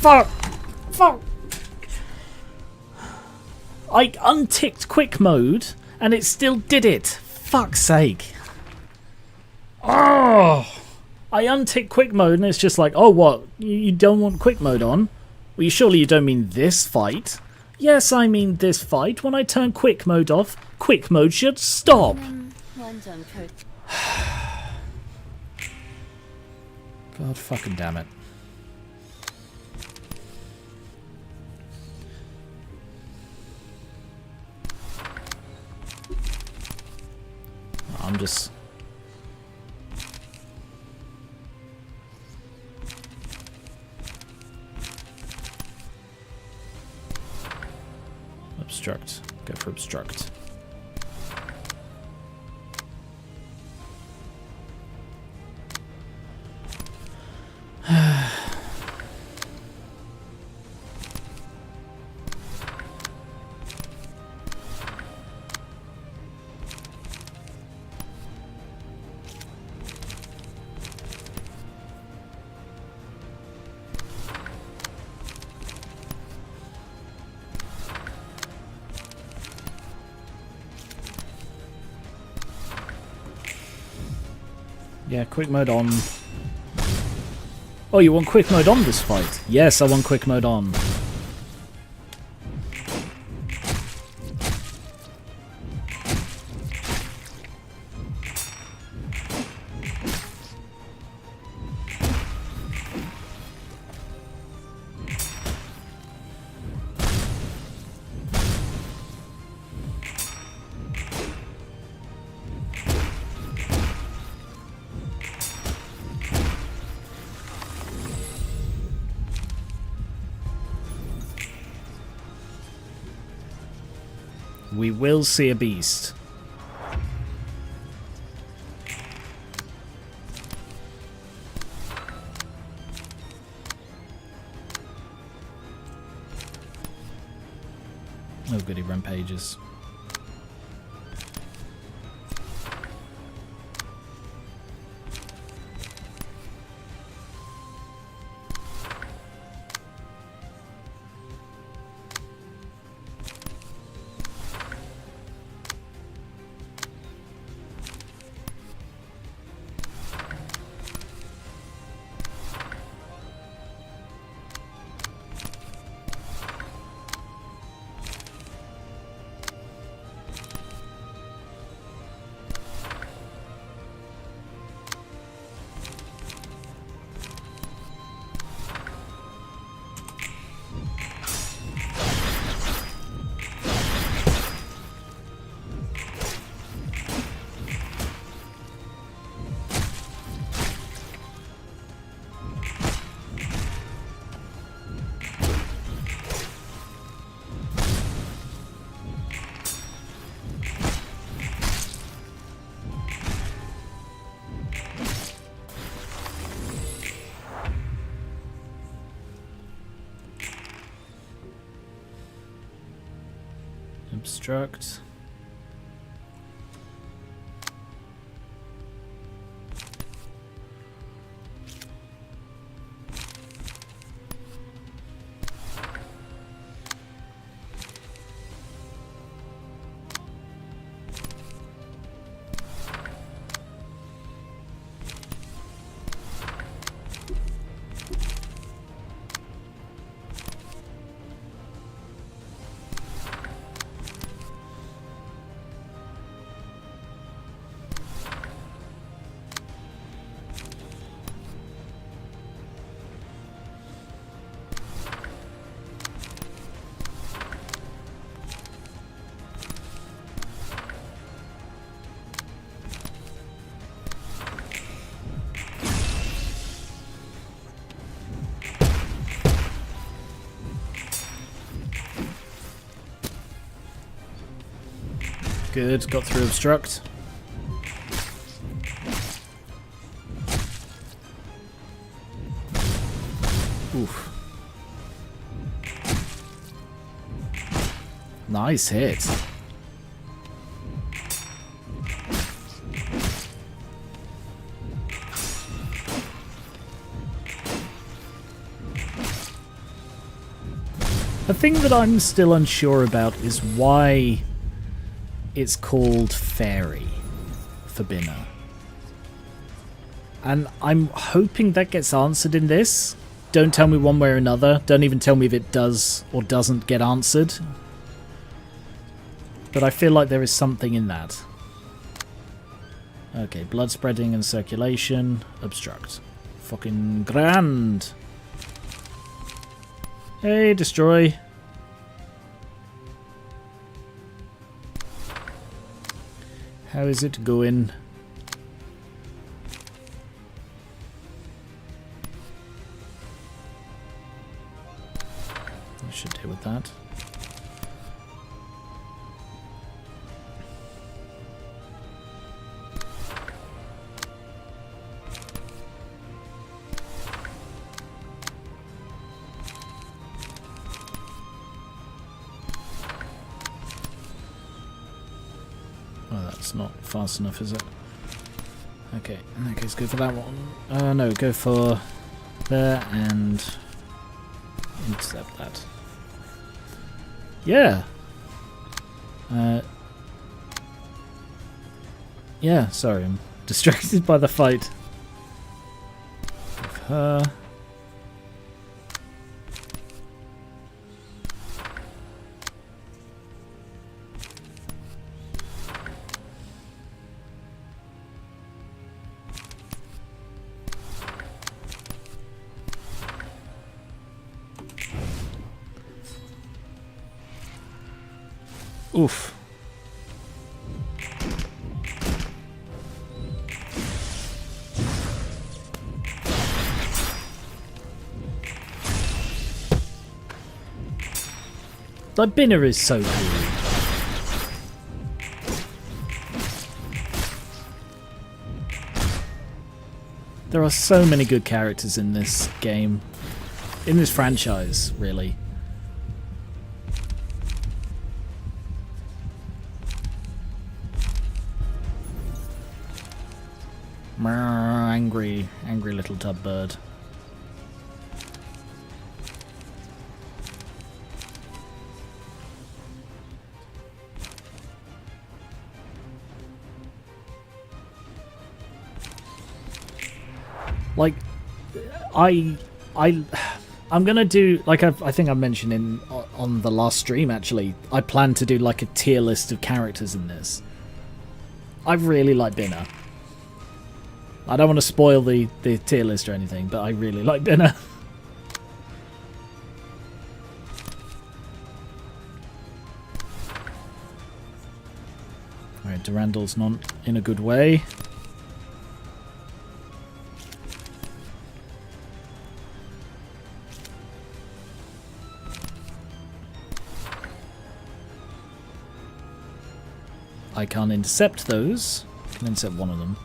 Fuck! Fuck! I unticked quick mode and it still did it. Fuck's sake. Oh! I unticked quick mode and it's just like, oh what? You don't want quick mode on? Well, surely you don't mean this fight? Yes, I mean this fight. When I turn quick mode off, quick mode should stop. God fucking damn it. I'm just... Obstruct. Go for obstruct. Yeah, quick mode on. Oh, you want quick mode on this fight? Yes, I want quick mode on. We will see a beast. Oh goody, rampages. Obstruct. Good, got through obstruct. Oof. Nice hit. The thing that I'm still unsure about is why it's called Fairy for Binner. And I'm hoping that gets answered in this. Don't tell me one way or another. Don't even tell me if it does or doesn't get answered. But I feel like there is something in that. Okay, blood spreading and circulation. Obstruct. Fucking grand. Hey, destroy. How is it going? I should deal with that. Not fast enough, is it? Okay, in that case, go for that one. No, go for there and intercept that. Yeah. Yeah, sorry, I'm distracted by the fight. Of her. Oof. Like, Binner is so cool. There are so many good characters in this game. In this franchise, really. Angry little tub bird. Like, I'm gonna do, like, I think I mentioned on the last stream, actually, I plan to do like a tier list of characters in this. I really like Binner. I don't want to spoil the tier list or anything, but I really like Binner. Alright, Durandal's not in a good way. I can't intercept those. I can intercept one of them.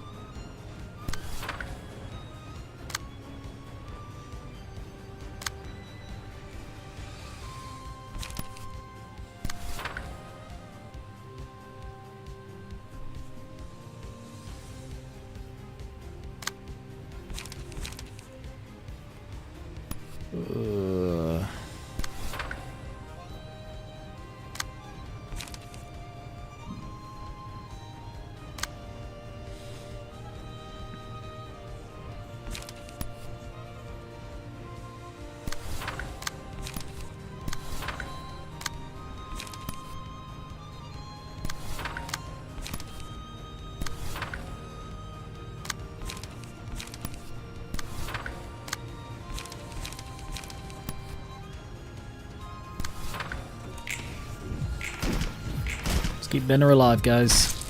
Keep Benner alive, guys.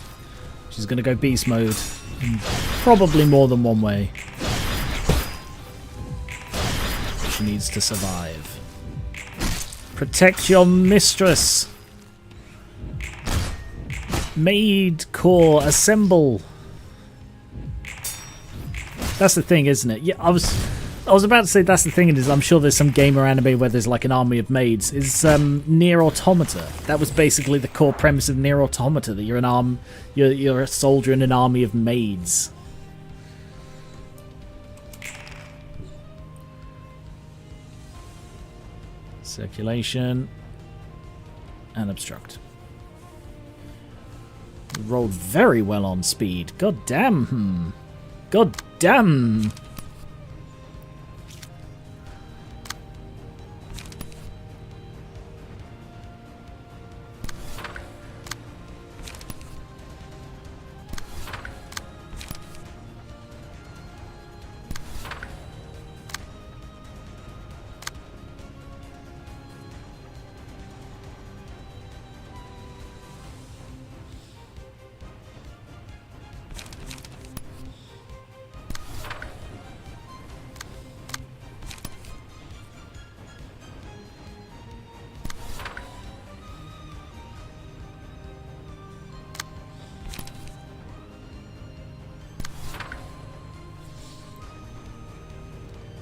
She's gonna go beast mode. In probably more than one way. She needs to survive. Protect your mistress. Maid Corps, assemble. That's the thing, isn't it? Yeah, I was about to say that's the thing, is I'm sure there's some gamer anime where there's like an army of maids. Is Nier Automata. That was basically the core premise of Nier Automata, that you're a soldier in an army of maids. Circulation and obstruct. Rolled very well on speed. God damn. God damn.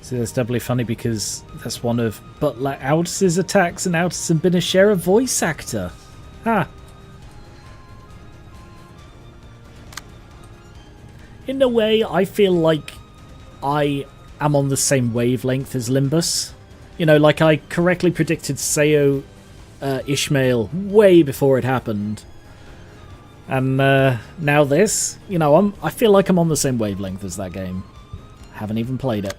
See, that's doubly funny because that's one of Butler Aldous' attacks, and Aldous has been a share voice actor. Ha! In a way, I feel like I am on the same wavelength as Limbus. You know, like I correctly predicted Sayo Ishmael way before it happened. And now this, you know, I feel like I'm on the same wavelength as that game. Haven't even played it.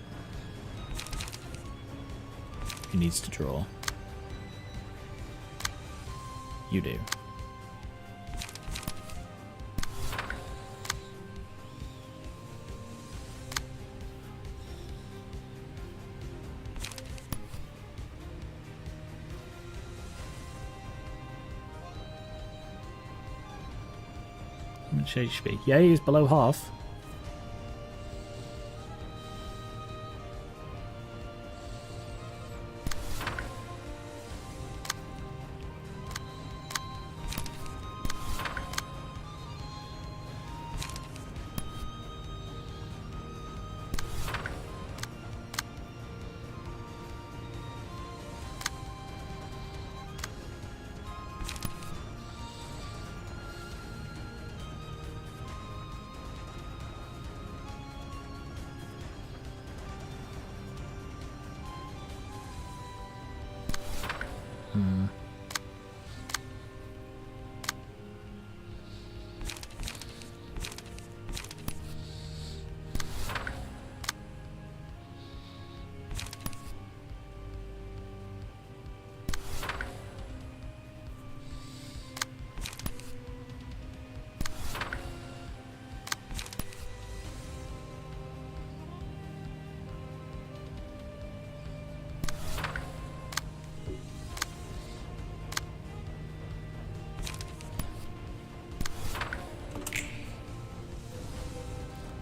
Who needs to draw? You do. How much HP? Yeah, he's below half.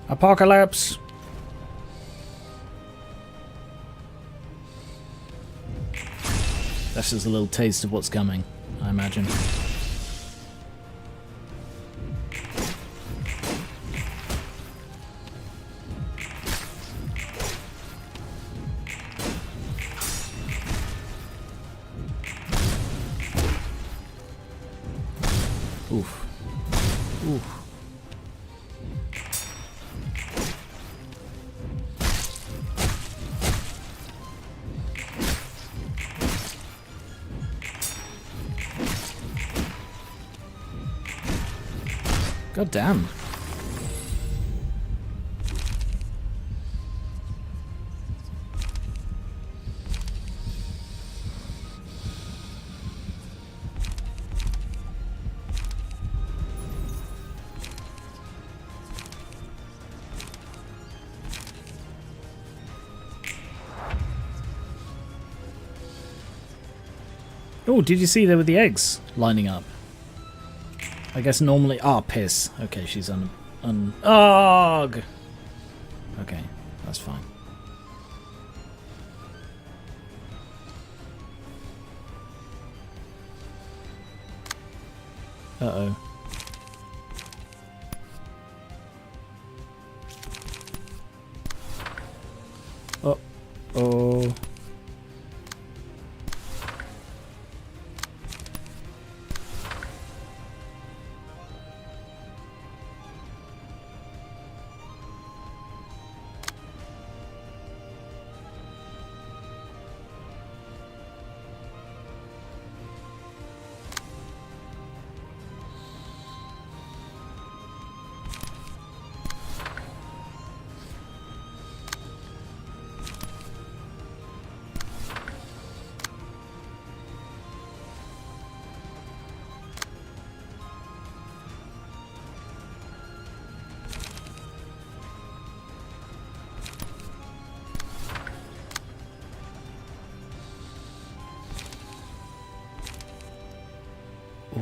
Apocalypse! That's just a little taste of what's coming, I imagine. Oof. Oof. God damn. Oh, did you see there were the eggs lining up? I guess normally... Ah, piss. Okay, she's Ugh! Okay, that's fine. Uh-oh. Uh-oh.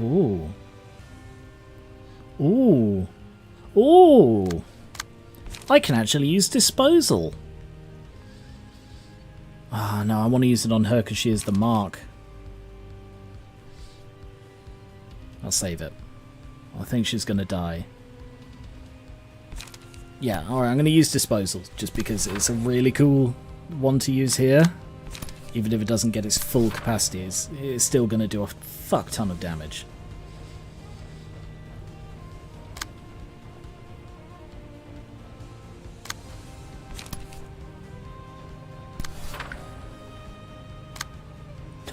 Ooh. Ooh. Ooh. I can actually use disposal. Ah, no, I want to use it on her because she is the mark. I'll save it. I think she's going to die. Yeah, alright, I'm going to use disposal just because it's a really cool one to use here. Even if it doesn't get its full capacity, it's still going to do a fuck ton of damage.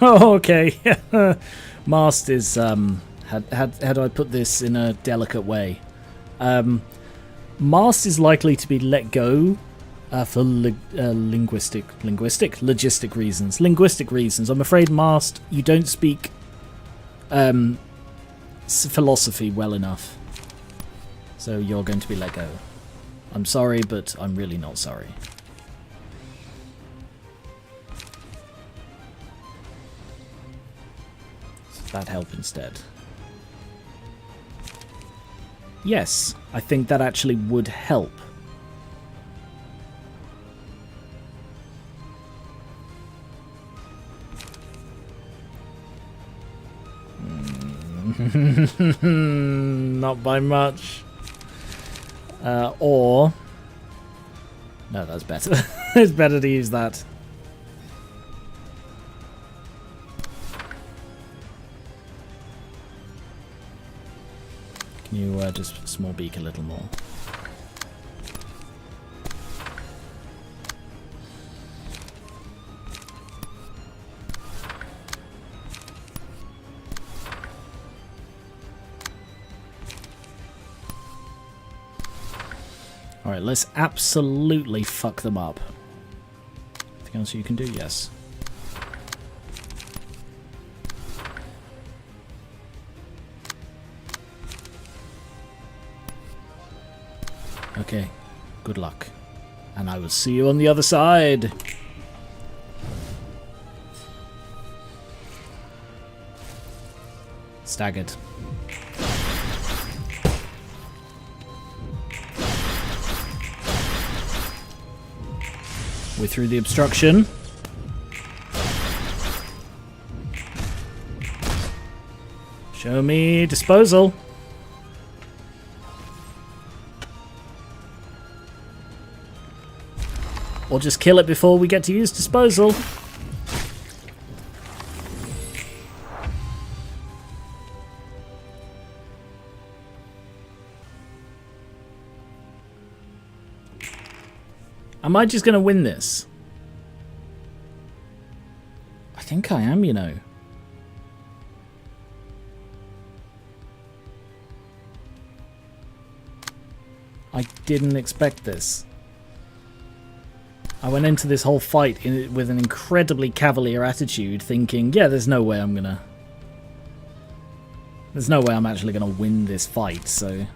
Oh, okay. Mast is how do I put this in a delicate way? Mast is likely to be let go for logistic reasons. I'm afraid, Mast, you don't speak philosophy well enough, so you're going to be let go. I'm sorry, but I'm really not sorry. That help instead. Yes, I think that actually would help. Not by much. Or... No, that's better. It's better to use that. Can you just small beak a little more? Alright, let's absolutely fuck them up. Anything else you can do? Yes. Okay, good luck. And I will see you on the other side. Staggered. We're through the obstruction. Show me disposal. Or just kill it before we get to use disposal. Am I just going to win this? I think I am, you know. didn't expect this. I went into this whole fight with an incredibly cavalier attitude, thinking, yeah, there's no way I'm actually gonna win this fight, so...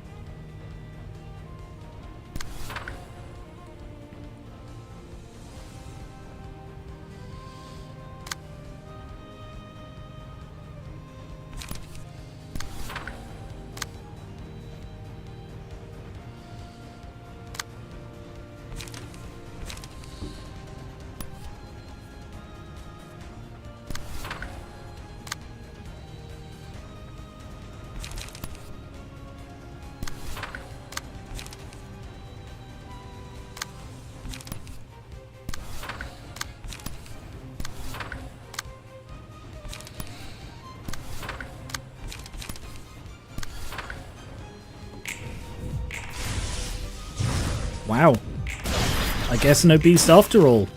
Wow. I guess no beast after all.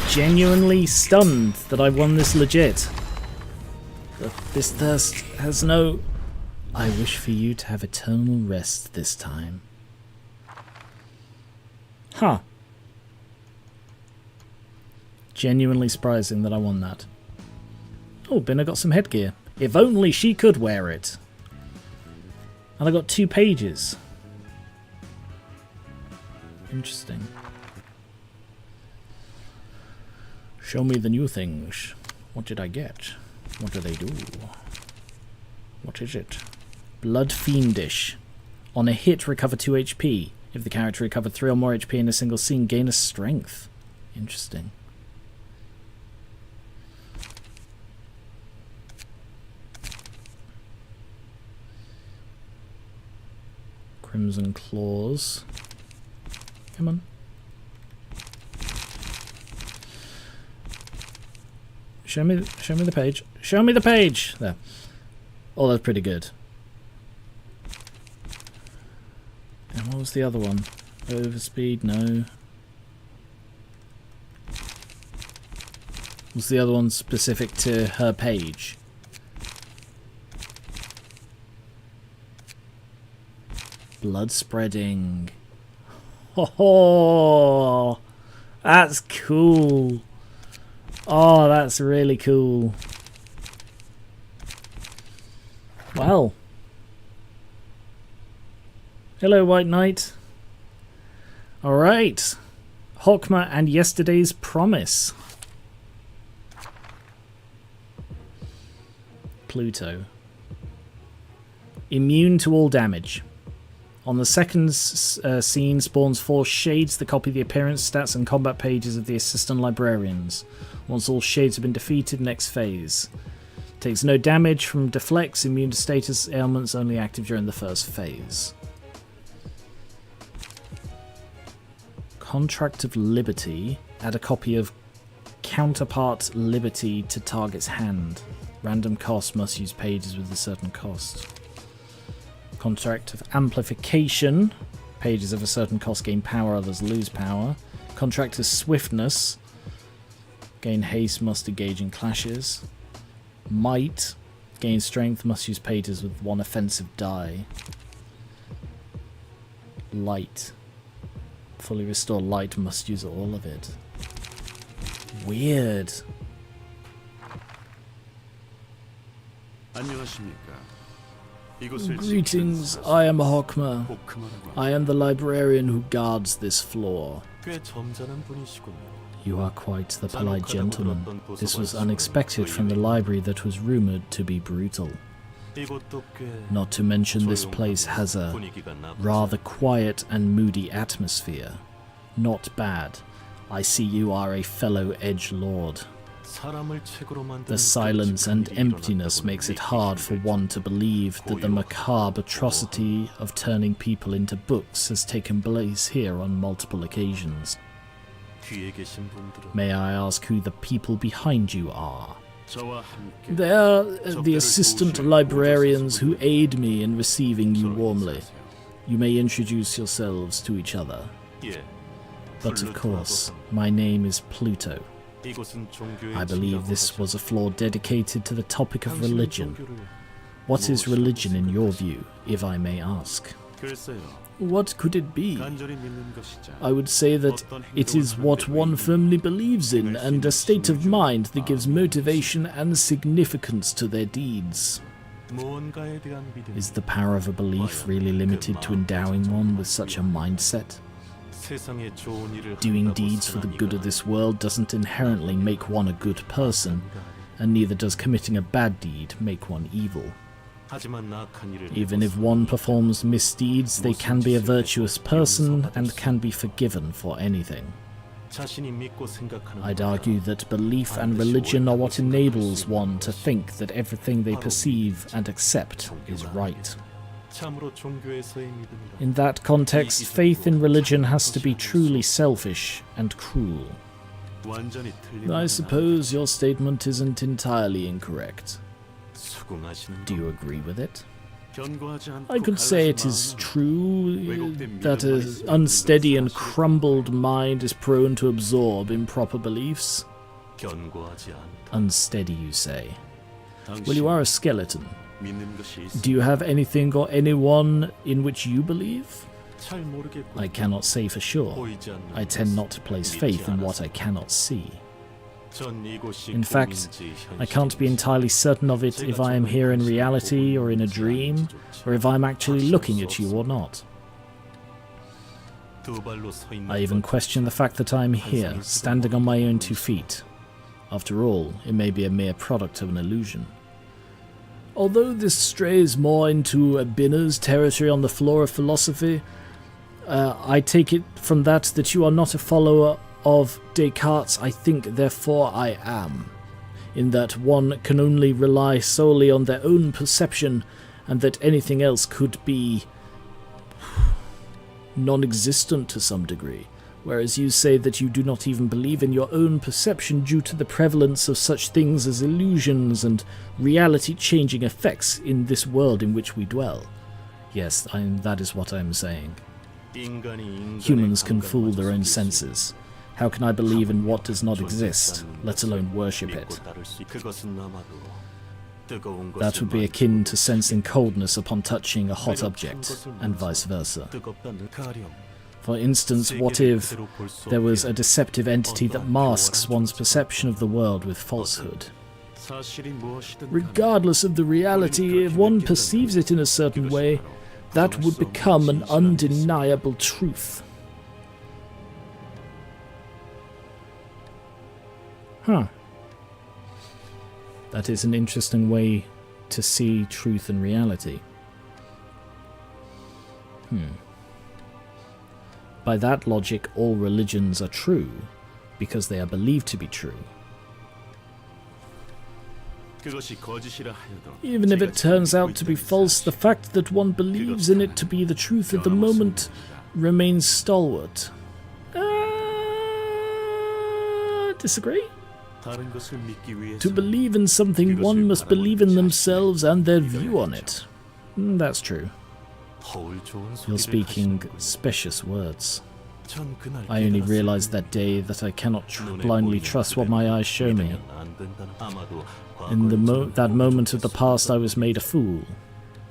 Genuinely stunned that I won this legit. But this thirst has no... I wish for you to have eternal rest this time. Huh. Genuinely surprising that I won that. Oh, Binna got some headgear. If only she could wear it. And I got 2 pages. Interesting. Show me the new things. What did I get? What do they do? What is it? Blood Fiendish. On a hit, recover 2 HP. If the character recovered 3 or more HP in a single scene, gain a strength. Interesting. Crimson Claws. Come on. Show me the page. Show me the page. There. Oh, that's pretty good. And what was the other one? Overspeed? No. Was the other one specific to her page? Blood spreading. Oh, that's cool. Oh, that's really cool. Well. Hello, White Knight. Alright. Hokma and Yesterday's Promise. Pluto. Immune to all damage. On the second scene spawns 4 shades that copy the appearance, stats and combat pages of the assistant librarians. Once all shades have been defeated, next phase. Takes no damage from deflects, immune to status ailments, only active during the first phase. Contract of Liberty. Add a copy of Counterpart Liberty to target's hand. Random cost, must use pages with a certain cost. Contract of Amplification. Pages of a certain cost gain power, others lose power. Contract of Swiftness. Gain haste, must engage in clashes. Might. Gain strength, must use pages with 1 offensive die. Light. Fully restore light, must use all of it. Weird. Greetings, I am Hokma. I am the librarian who guards this floor. You are quite the polite gentleman. This was unexpected from the library that was rumoured to be brutal. Not to mention this place has a rather quiet and moody atmosphere. Not bad. I see you are a fellow edgelord. The silence and emptiness makes it hard for one to believe that the macabre atrocity of turning people into books has taken place here on multiple occasions. May I ask who the people behind you are? They are the assistant librarians who aid me in receiving you warmly. You may introduce yourselves to each other. But of course, my name is Pluto. I believe this was a floor dedicated to the topic of religion. What is religion in your view, if I may ask? What could it be? I would say that it is what one firmly believes in, and a state of mind that gives motivation and significance to their deeds. Is the power of a belief really limited to endowing one with such a mindset? Doing deeds for the good of this world doesn't inherently make one a good person, and neither does committing a bad deed make one evil. Even if one performs misdeeds, they can be a virtuous person and can be forgiven for anything. I'd argue that belief and religion are what enables one to think that everything they perceive and accept is right. In that context, faith in religion has to be truly selfish and cruel. I suppose your statement isn't entirely incorrect. Do you agree with it? I could say it is true that an unsteady and crumbled mind is prone to absorb improper beliefs. Unsteady, you say? Well, you are a skeleton. Do you have anything or anyone in which you believe? I cannot say for sure. I tend not to place faith in what I cannot see. In fact, I can't be entirely certain of it if I am here in reality or in a dream, or if I'm actually looking at you or not. I even question the fact that I'm here, standing on my own 2 feet. After all, it may be a mere product of an illusion. Although this strays more into a beginner's territory on the floor of philosophy, I take it from that you are not a follower of Descartes' I think, therefore I am, in that one can only rely solely on their own perception, and that anything else could be non-existent to some degree, whereas you say that you do not even believe in your own perception due to the prevalence of such things as illusions and reality-changing effects in this world in which we dwell. Yes, that is what I am saying. Humans can fool their own senses. How can I believe in what does not exist, let alone worship it? That would be akin to sensing coldness upon touching a hot object, and vice versa. For instance, what if there was a deceptive entity that masks one's perception of the world with falsehood? Regardless of the reality, if one perceives it in a certain way, that would become an undeniable truth. Huh. That is an interesting way to see truth and reality. By that logic, all religions are true, because they are believed to be true. Even if it turns out to be false, the fact that one believes in it to be the truth at the moment remains stalwart. Disagree? To believe in something, one must believe in themselves and their view on it. That's true. You're speaking specious words. I only realized that day that I cannot blindly trust what my eyes show me. In that moment of the past, I was made a fool.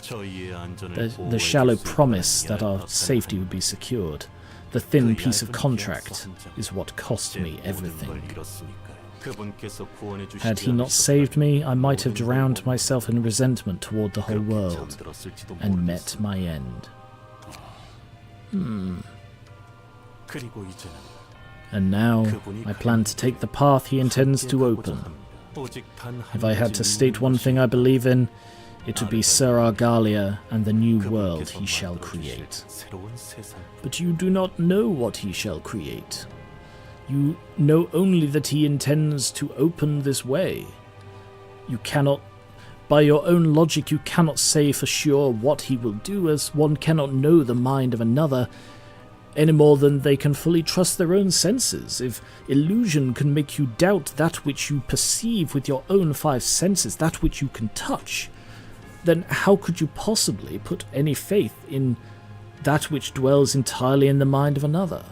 The shallow promise that our safety would be secured, the thin piece of contract, is what cost me everything. Had he not saved me, I might have drowned myself in resentment toward the whole world, and met my end. And now, I plan to take the path he intends to open. If I had to state one thing I believe in, it would be Sir Argyle and the new world he shall create. But you do not know what he shall create. You know only that he intends to open this way. You cannot, by your own logic, you cannot say for sure what he will do, as one cannot know the mind of another, any more than they can fully trust their own senses. If illusion can make you doubt that which you perceive with your own 5 senses, that which you can touch, then how could you possibly put any faith in that which dwells entirely in the mind of another?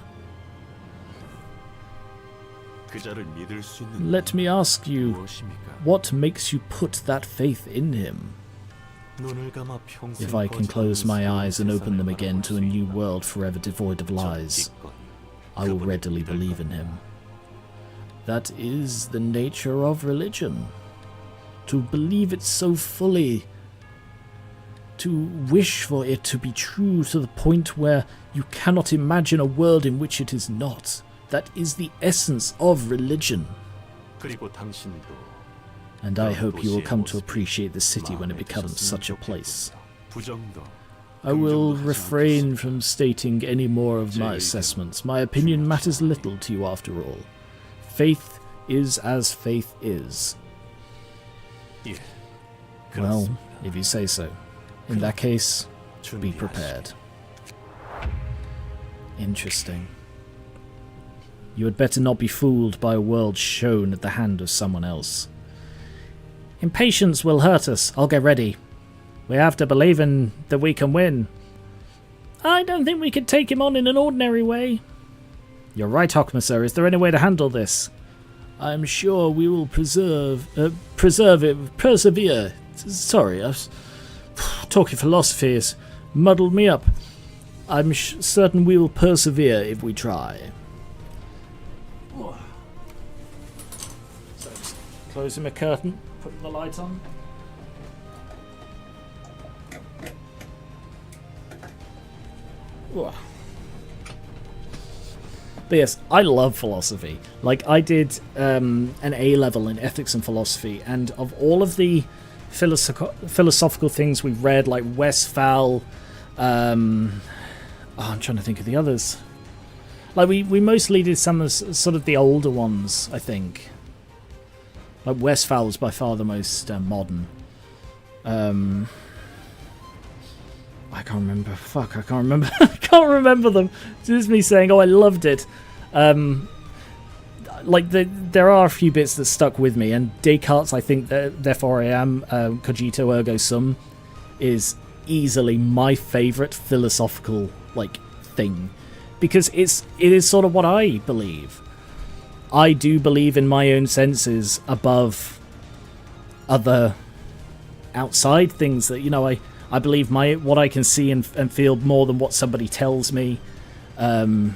Let me ask you, what makes you put that faith in him? If I can close my eyes and open them again to a new world forever devoid of lies, I will readily believe in him. That is the nature of religion. To believe it so fully, to wish for it to be true to the point where you cannot imagine a world in which it is not. That is the essence of religion. And I hope you will come to appreciate the city when it becomes such a place. I will refrain from stating any more of my assessments. My opinion matters little to you after all. Faith is as faith is. Well, if you say so. In that case, be prepared. Interesting. You had better not be fooled by a world shown at the hand of someone else. Impatience will hurt us. I'll get ready. We have to believe in that we can win. I don't think we could take him on in an ordinary way. You're right, Hockmasser. Is there any way to handle this? I'm sure we will persevere. Sorry, talking philosophy has muddled me up. I'm certain we will persevere if we try. So just closing my curtain, putting the light on. But yes, I love philosophy. Like, I did an A-level in ethics and philosophy, and of all of the philosophical things we've read, like Westphal, I'm trying to think of the others. Like, we mostly did some of sort of the older ones, I think. Like, Westphal was by far the most modern. I can't remember. Fuck, I can't remember. I can't remember them. This is me saying, oh, I loved it. Like, there are a few bits that stuck with me, and Descartes, I think, therefore I am, cogito ergo sum, is easily my favourite philosophical, like, thing. Because it is sort of what I believe. I do believe in my own senses above other outside things that, you know, I believe what I can see and feel more than what somebody tells me. And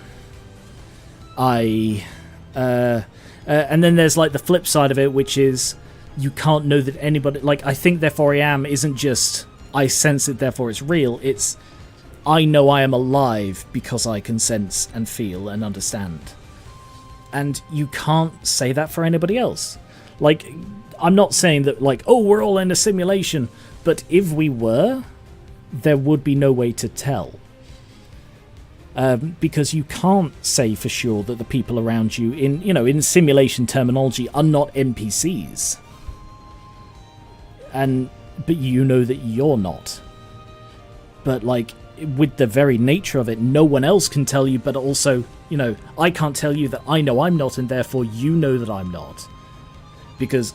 then there's like the flip side of it, which is you can't know that anybody, like, I think therefore I am isn't just I sense it therefore it's real. It's I know I am alive because I can sense and feel and understand. And you can't say that for anybody else. Like, I'm not saying that, like, oh, we're all in a simulation. But if we were, there would be no way to tell. Because you can't say for sure that the people around you, in simulation terminology, are not NPCs. But you know that you're not. But, like, with the very nature of it, no one else can tell you, but also, I can't tell you that I know I'm not, and therefore you know that I'm not. Because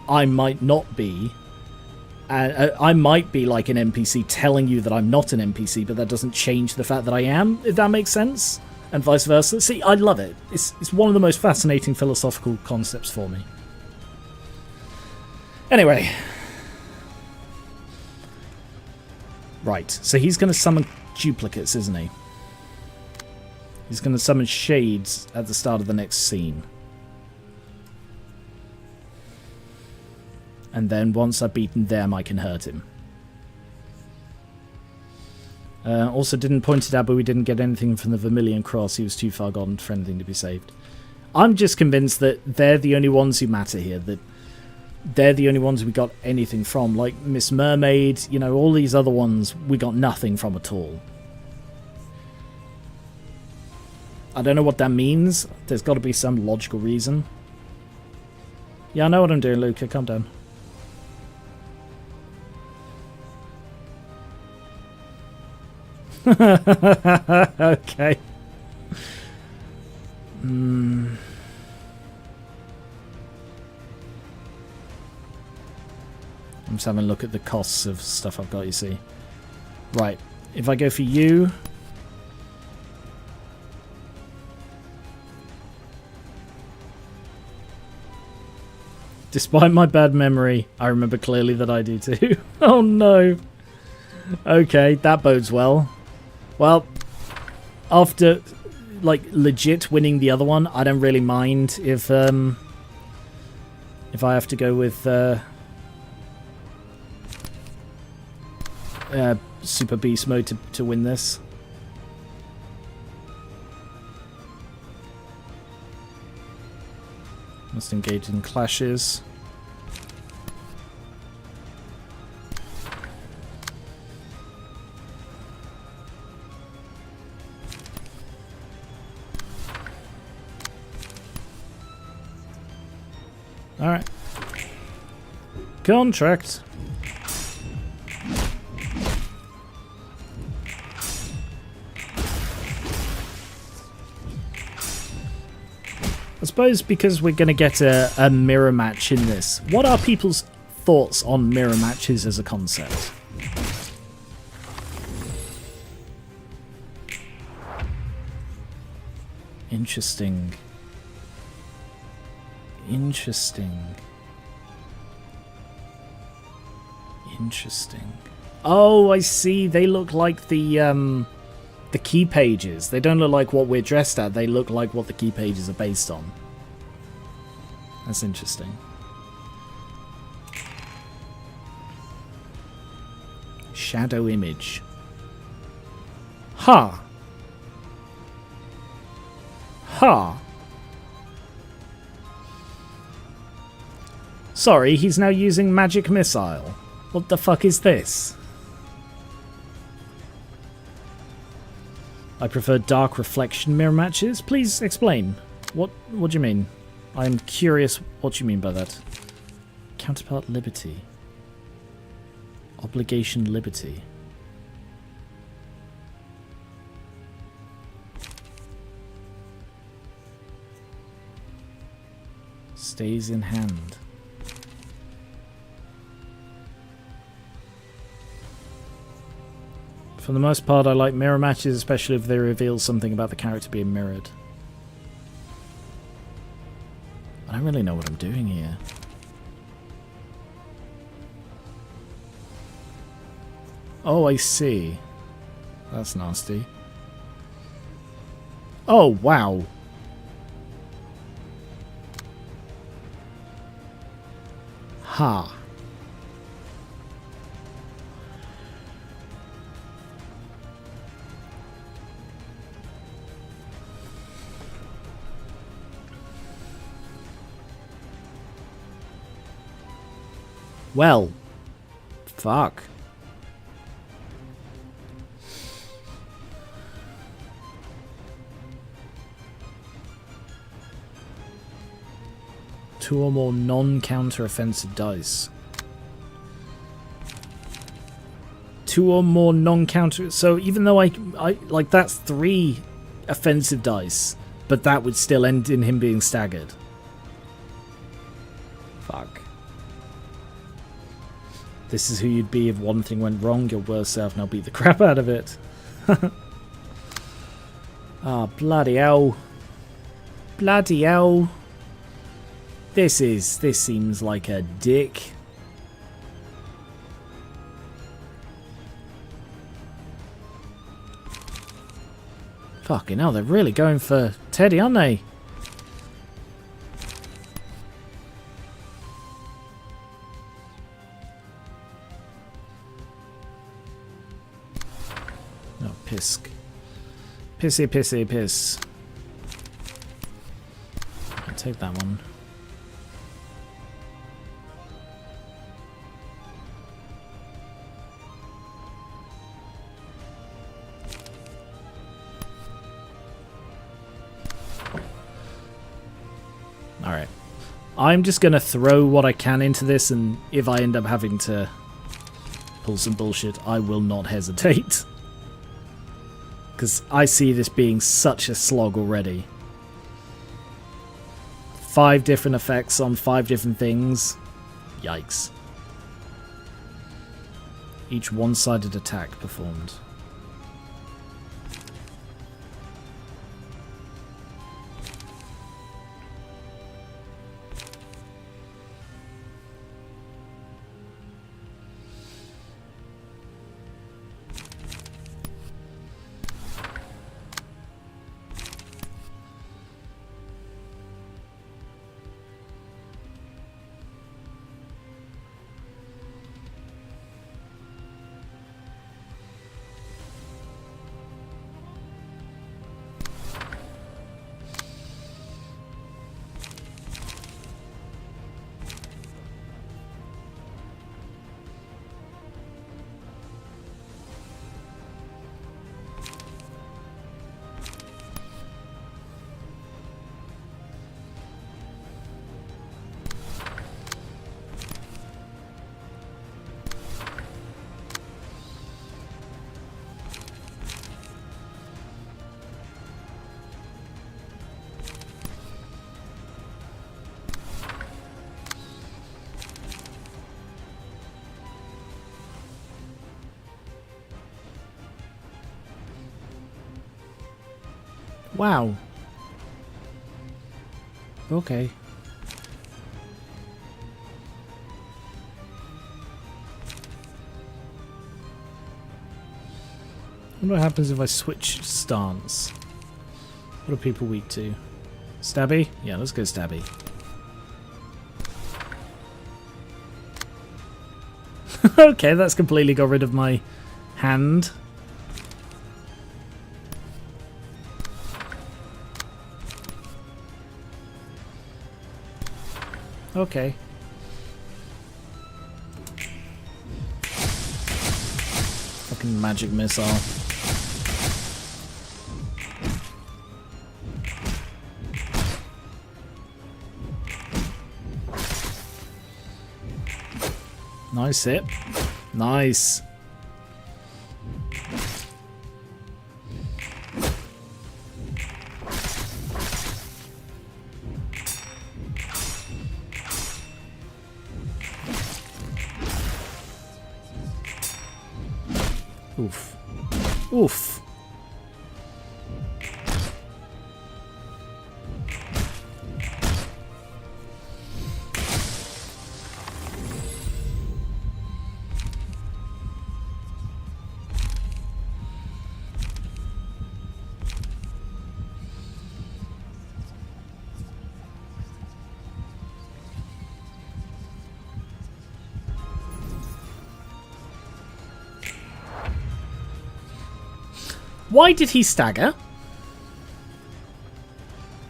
I might not be... I might be like an NPC telling you that I'm not an NPC, but that doesn't change the fact that I am, if that makes sense, and vice versa. See, I love it. It's one of the most fascinating philosophical concepts for me. Anyway. Right, so he's going to summon duplicates, isn't he? He's going to summon shades at the start of the next scene. And then once I've beaten them, I can hurt him. Also didn't point it out, but we didn't get anything from the Vermilion Cross. He was too far gone for anything to be saved. I'm just convinced that they're the only ones who matter here. That they're the only ones we got anything from. Like Miss Mermaid, all these other ones we got nothing from at all. I don't know what that means. There's got to be some logical reason. Yeah, I know what I'm doing, Luca. Calm down. Okay. I'm just having a look at the costs of stuff I've got, you see. Right. If I go for you... Despite my bad memory, I remember clearly that I do too. Oh no. Okay, that bodes well. Well, after like legit winning the other one, I don't really mind if I have to go with Super Beast mode to win this. Must engage in clashes. Alright. Contract. I suppose because we're going to get a mirror match in this, what are people's thoughts on mirror matches as a concept? Interesting. Interesting. Interesting. Oh, I see. They look like the key pages. They don't look like what we're dressed at. They look like what the key pages are based on. That's interesting. Shadow image. Ha! Ha! Sorry, he's now using magic missile. What the fuck is this? I prefer dark reflection mirror matches. Please explain. What do you mean? I'm curious what you mean by that. Counterpart liberty. Obligation liberty. Stays in hand. For the most part, I like mirror matches, especially if they reveal something about the character being mirrored. I don't really know what I'm doing here. Oh, I see. That's nasty. Oh, wow. Ha. Well, fuck. Two or more non-counter offensive dice. Two or more non-counter. So even though I like that's 3 offensive dice, but that would still end in him being staggered. Fuck. This is who you'd be if one thing went wrong. Your worst self. Now beat the crap out of it. Ah, bloody hell. Bloody hell. This seems like a dick. Fucking hell, they're really going for Teddy, aren't they? Oh, pisk. Pissy, pissy, piss. I'll take that one. Alright. I'm just going to throw what I can into this, and if I end up having to pull some bullshit, I will not hesitate. Because I see this being such a slog already. 5 different effects on 5 different things. Yikes. Each one-sided attack performed. Wow. Okay. I wonder what happens if I switch stance. What are people weak to? Stabby? Yeah, let's go stabby. Okay, that's completely got rid of my hand. Okay. Fucking magic missile. Nice hit. Nice. Oof. Oof. Why did he stagger?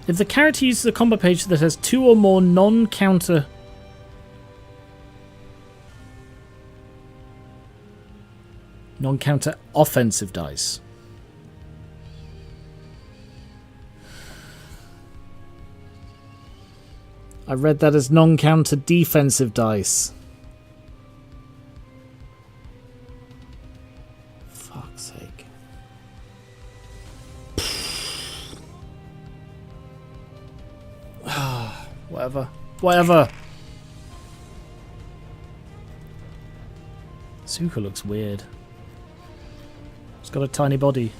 If the character uses a combo page that has 2 or more non-counter... non-counter offensive dice. I read that as non-counter defensive dice. Fuck's sake. Whatever. Whatever. Suka looks weird. It's got a tiny body.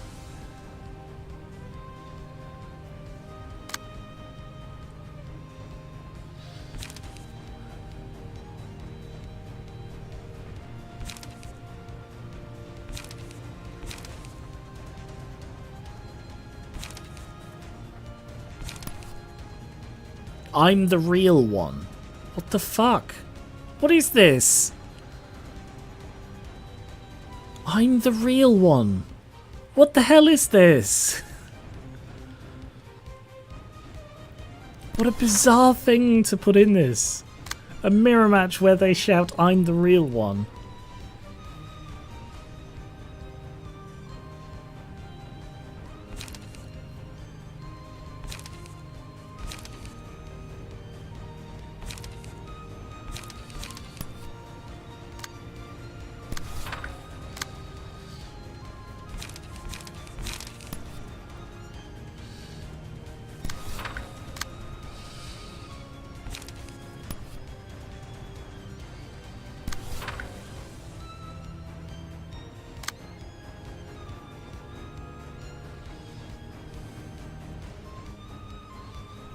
I'm the real one. What the fuck? What is this? I'm the real one. What the hell is this? What a bizarre thing to put in this. A mirror match where they shout, I'm the real one.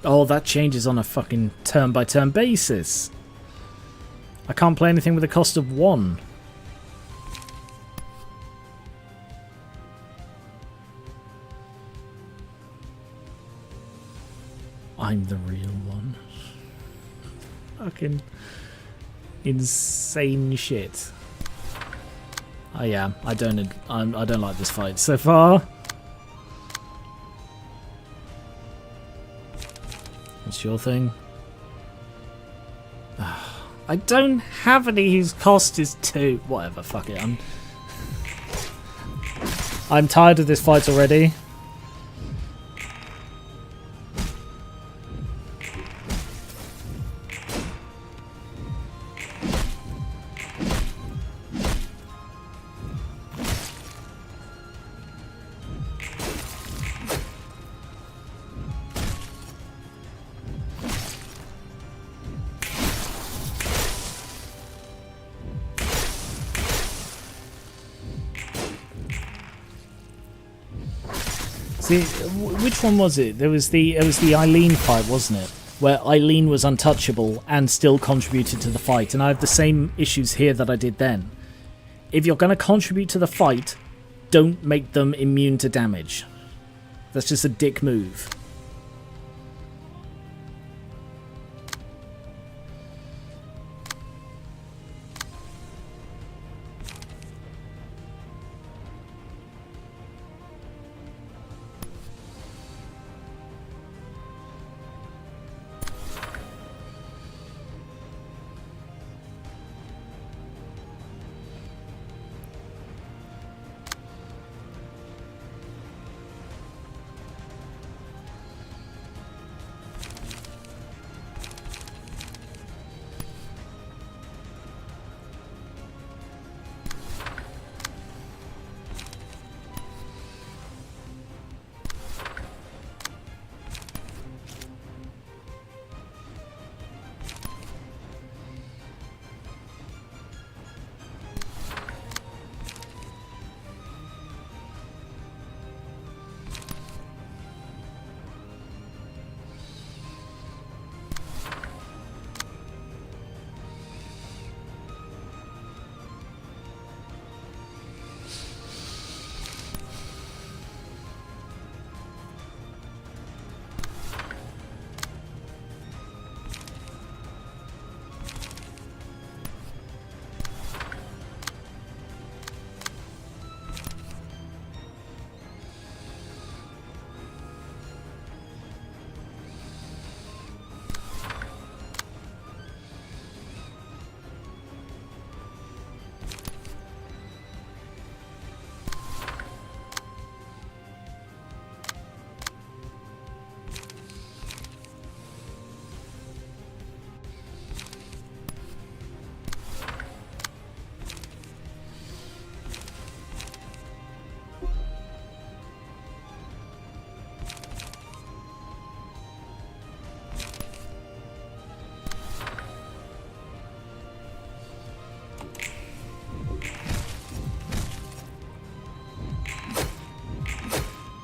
Oh, that changes on a fucking turn-by-turn basis. I can't play anything with a cost of 1. I'm the real one. Fucking insane shit. Oh yeah, I don't like this fight so far. What's your thing? I don't have any whose cost is 2. Whatever, fuck it. I'm tired of this fight already. See, which one was it? It was the Eileen fight, wasn't it? Where Eileen was untouchable and still contributed to the fight. And I have the same issues here that I did then. If you're going to contribute to the fight, don't make them immune to damage. That's just a dick move.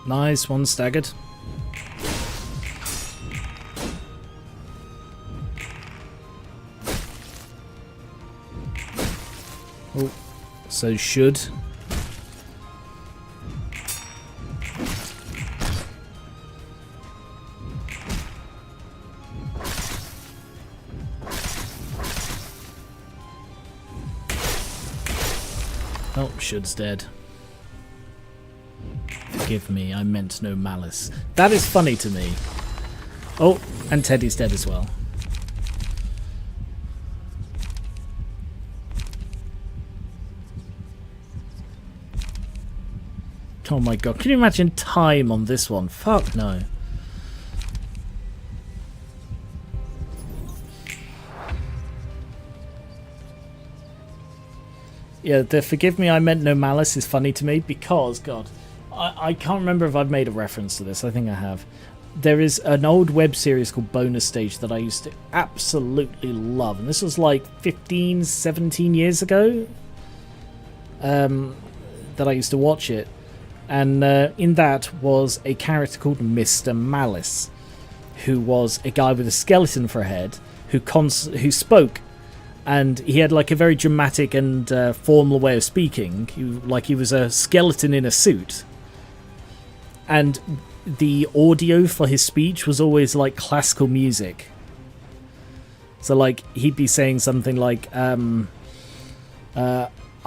Nice, one staggered. Oh, so should. Oh, should's dead. Forgive me, I meant no malice. That is funny to me. Oh, and Teddy's dead as well. Oh my god, can you imagine time on this one? Fuck no. Yeah, the forgive me, I meant no malice is funny to me because, God, I can't remember if I've made a reference to this. I think I have. There is an old web series called Bonus Stage that I used to absolutely love. And this was like 15, 17 years ago that I used to watch it. And in that was a character called Mr. Malice, who was a guy with a skeleton for a head who spoke. And he had like a very dramatic and formal way of speaking. He was a skeleton in a suit. And the audio for his speech was always like classical music. So like he'd be saying something like, I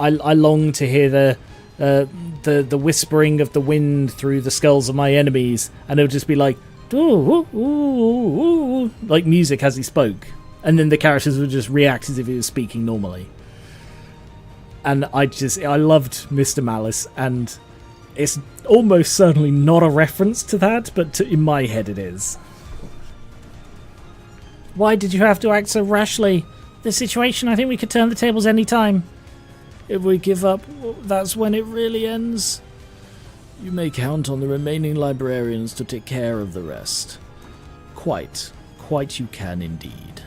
long to hear the whispering of the wind through the skulls of my enemies, and it would just be like, ooh, ooh, ooh, ooh, like music as he spoke, and then the characters would just react as if he was speaking normally. And I loved Mr. Malice, and it's almost certainly not a reference to that, but in my head it is. Why did you have to act so rashly? The situation, I think we could turn the tables any time. If we give up, that's when it really ends. You may count on the remaining librarians to take care of the rest. Quite you can indeed.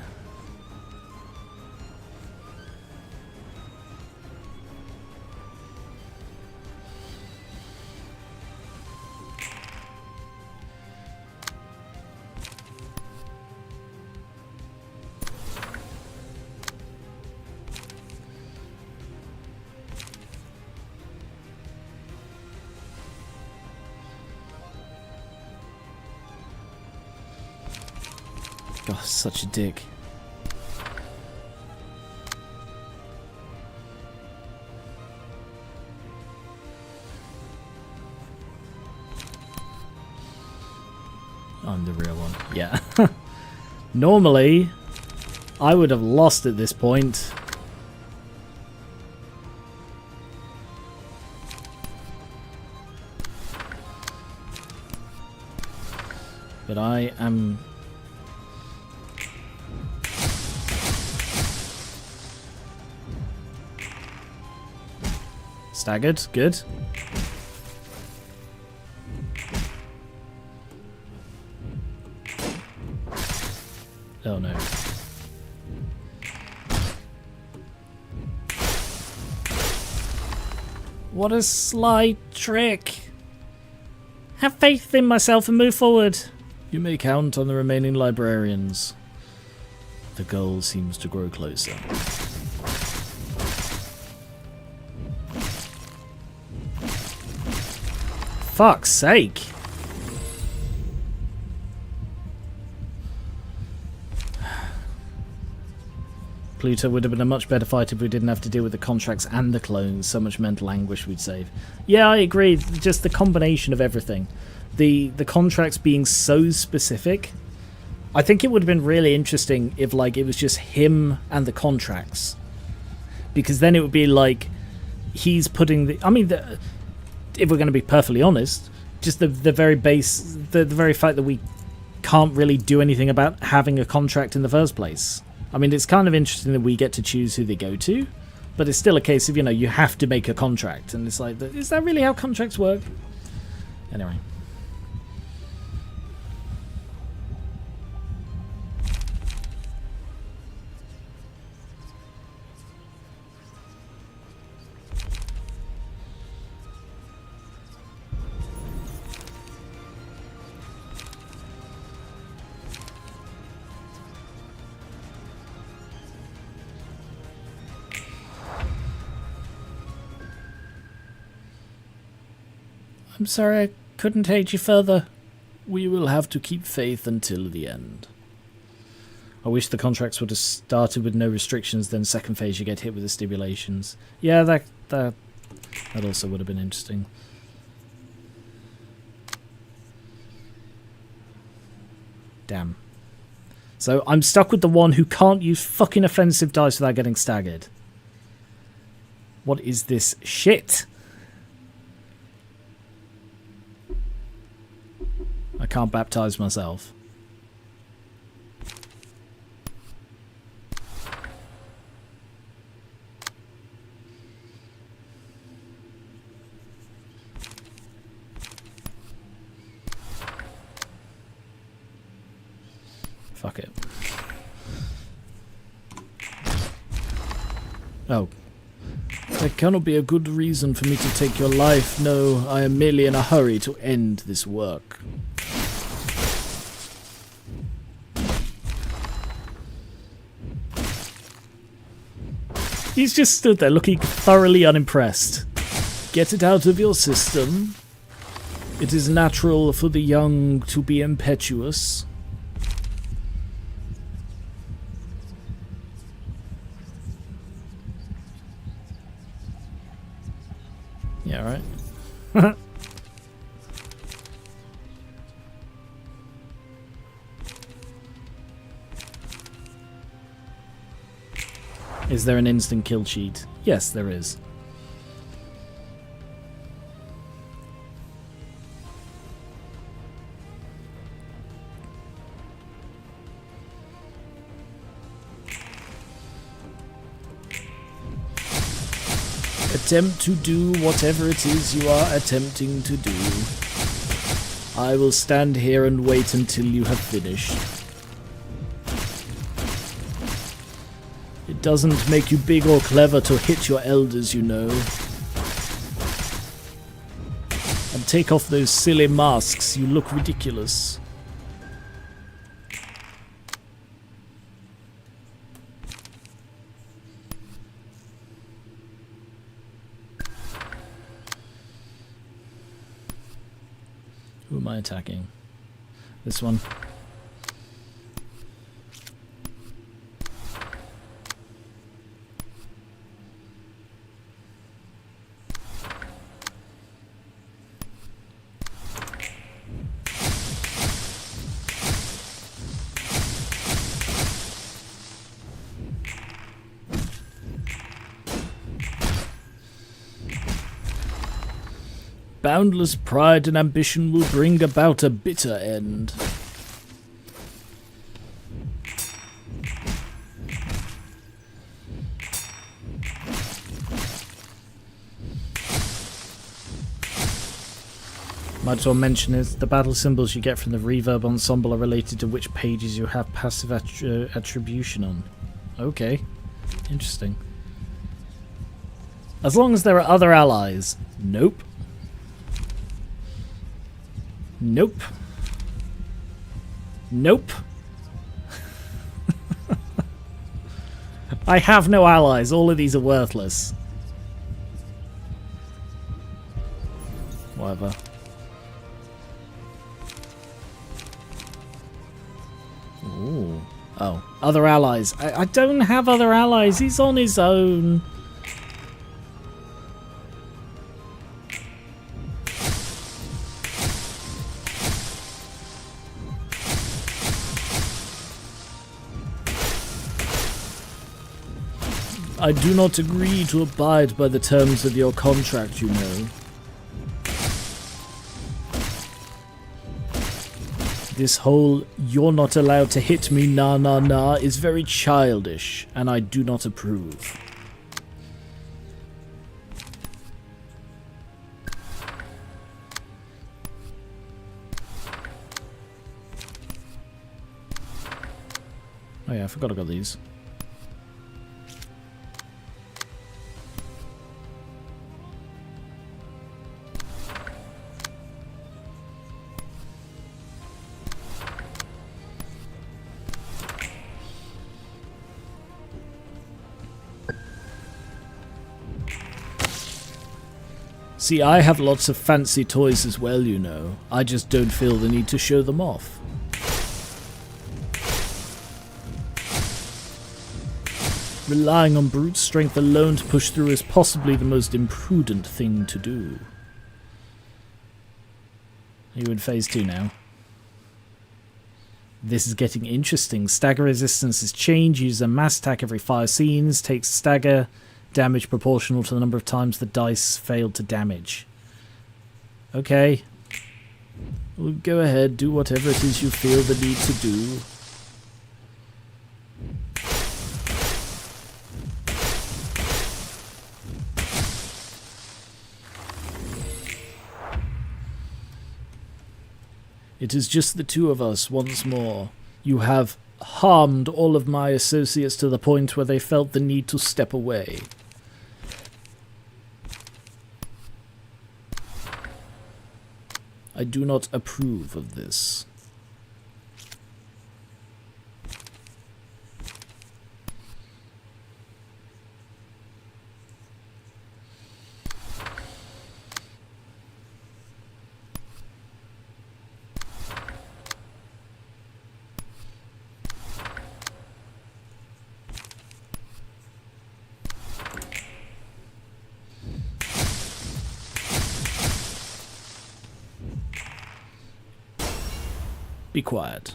Oh, such a dick. I'm the real one. Yeah. Normally, I would have lost at this point. But I am... Staggered, good. Oh no. What a sly trick. Have faith in myself and move forward. You may count on the remaining librarians. The goal seems to grow closer. Fuck's sake. Pluto would have been a much better fight if we didn't have to deal with the contracts and the clones. So much mental anguish we'd save. Yeah, I agree. Just the combination of everything. The contracts being so specific. I think it would have been really interesting if like it was just him and the contracts. Because then it would be like he's putting the... I mean, if we're going to be perfectly honest, just the very base... The very fact that we can't really do anything about having a contract in the first place. I mean, it's kind of interesting that we get to choose who they go to, but it's still a case of, you know, you have to make a contract, and it's like, is that really how contracts work? Anyway. I'm sorry I couldn't aid you further. We will have to keep faith until the end. I wish the contracts would have started with no restrictions, then second phase you get hit with the stipulations. Yeah, that also would have been interesting. Damn. So I'm stuck with the one who can't use fucking offensive dice without getting staggered. What is this shit? I can't baptize myself. Fuck it. Oh. There cannot be a good reason for me to take your life. No, I am merely in a hurry to end this work. He's just stood there looking thoroughly unimpressed. Get it out of your system. It is natural for the young to be impetuous. Yeah, right. Is there an instant kill cheat? Yes, there is. Attempt to do whatever it is you are attempting to do. I will stand here and wait until you have finished. It doesn't make you big or clever to hit your elders, you know. And take off those silly masks, you look ridiculous. Who am I attacking? This one. Boundless pride and ambition will bring about a bitter end. Might as well mention is the battle symbols you get from the reverb ensemble are related to which pages you have passive attribution on. Okay, interesting. As long as there are other allies. Nope. Nope. Nope. I have no allies. All of these are worthless. Whatever. Ooh. Oh, other allies. I don't have other allies. He's on his own. I do not agree to abide by the terms of your contract, you know. This whole "you're not allowed to hit me, nah nah nah" is very childish, and I do not approve. Oh yeah, I forgot I got these. See, I have lots of fancy toys as well, you know. I just don't feel the need to show them off. Relying on brute strength alone to push through is possibly the most imprudent thing to do. Are you in phase 2 now? This is getting interesting. Stagger resistance is changed. Use a mass attack every 5 scenes. Takes stagger damage proportional to the number of times the dice failed to damage. Okay. Well, go ahead. Do whatever it is you feel the need to do. It is just the two of us once more. You have harmed all of my associates to the point where they felt the need to step away. I do not approve of this. Be quiet.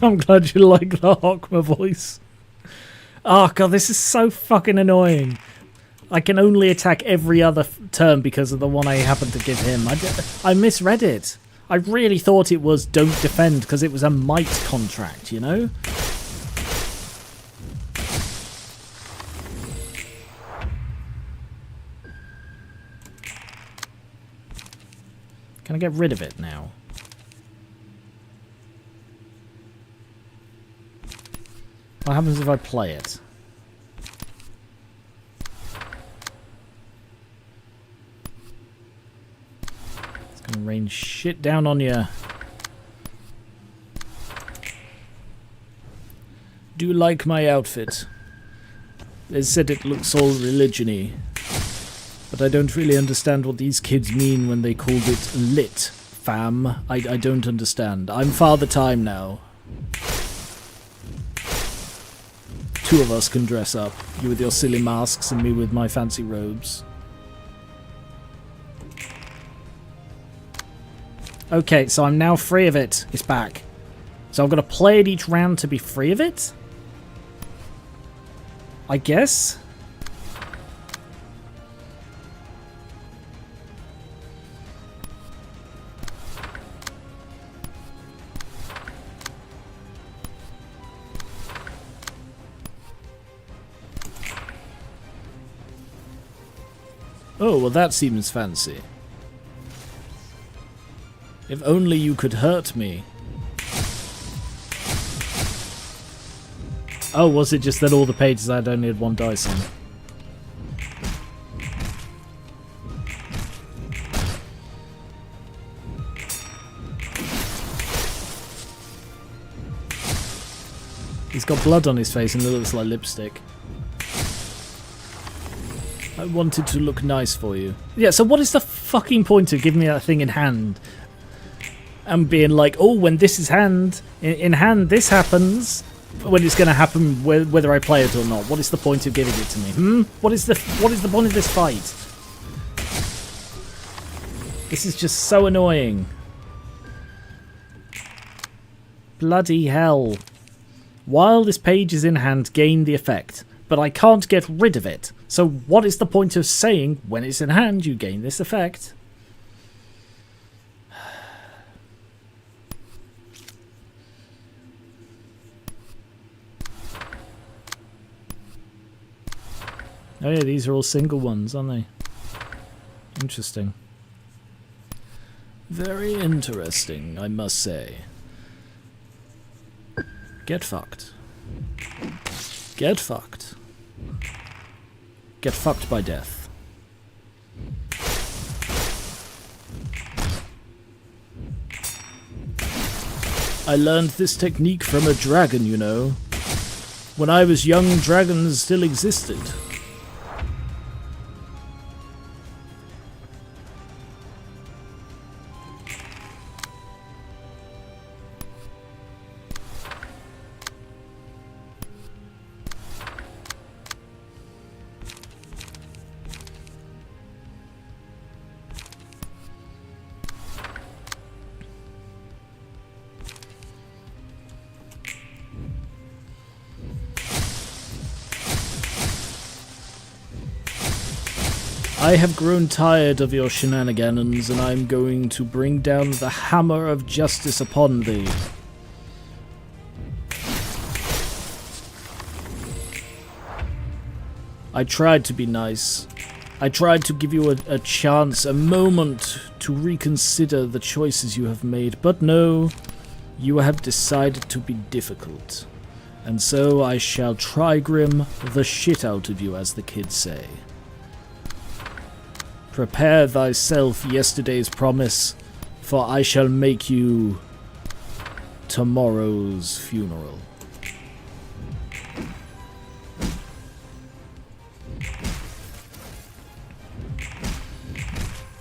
I'm glad you like the Hokma voice. Oh god, this is so fucking annoying. I can only attack every other turn because of the one I happened to give him. I misread it. I really thought it was don't defend because it was a might contract, you know? Can I get rid of it now? What happens if I play it? Gonna rain shit down on you. Do you like my outfit? They said it looks all religion-y, but I don't really understand what these kids mean when they called it lit, fam. I don't understand. I'm Father Time now. two of us can dress up. You with your silly masks and me with my fancy robes. Okay, so I'm now free of it. It's back. So I've got to play it each round to be free of it? I guess? Oh, well that seems fancy. If only you could hurt me. Oh, was it just that all the pages I had only had one dice on? He's got blood on his face and it looks like lipstick. I wanted to look nice for you. Yeah, so what is the fucking point of giving me that thing in hand? And being like, oh, when this is in hand, this happens. When it's going to happen, whether I play it or not. What is the point of giving it to me? What is the point of this fight? This is just so annoying. Bloody hell. While this page is in hand, gain the effect. But I can't get rid of it. So what is the point of saying, when it's in hand, you gain this effect? Oh yeah, these are all single ones, aren't they? Interesting. Very interesting, I must say. Get fucked. Get fucked. Get fucked by death. I learned this technique from a dragon, you know. When I was young, dragons still existed. I have grown tired of your shenanigans, and I'm going to bring down the hammer of justice upon thee. I tried to be nice. I tried to give you a chance, a moment to reconsider the choices you have made, but no, you have decided to be difficult. And so I shall try-grim the shit out of you, as the kids say. Prepare thyself, yesterday's promise, for I shall make you tomorrow's funeral.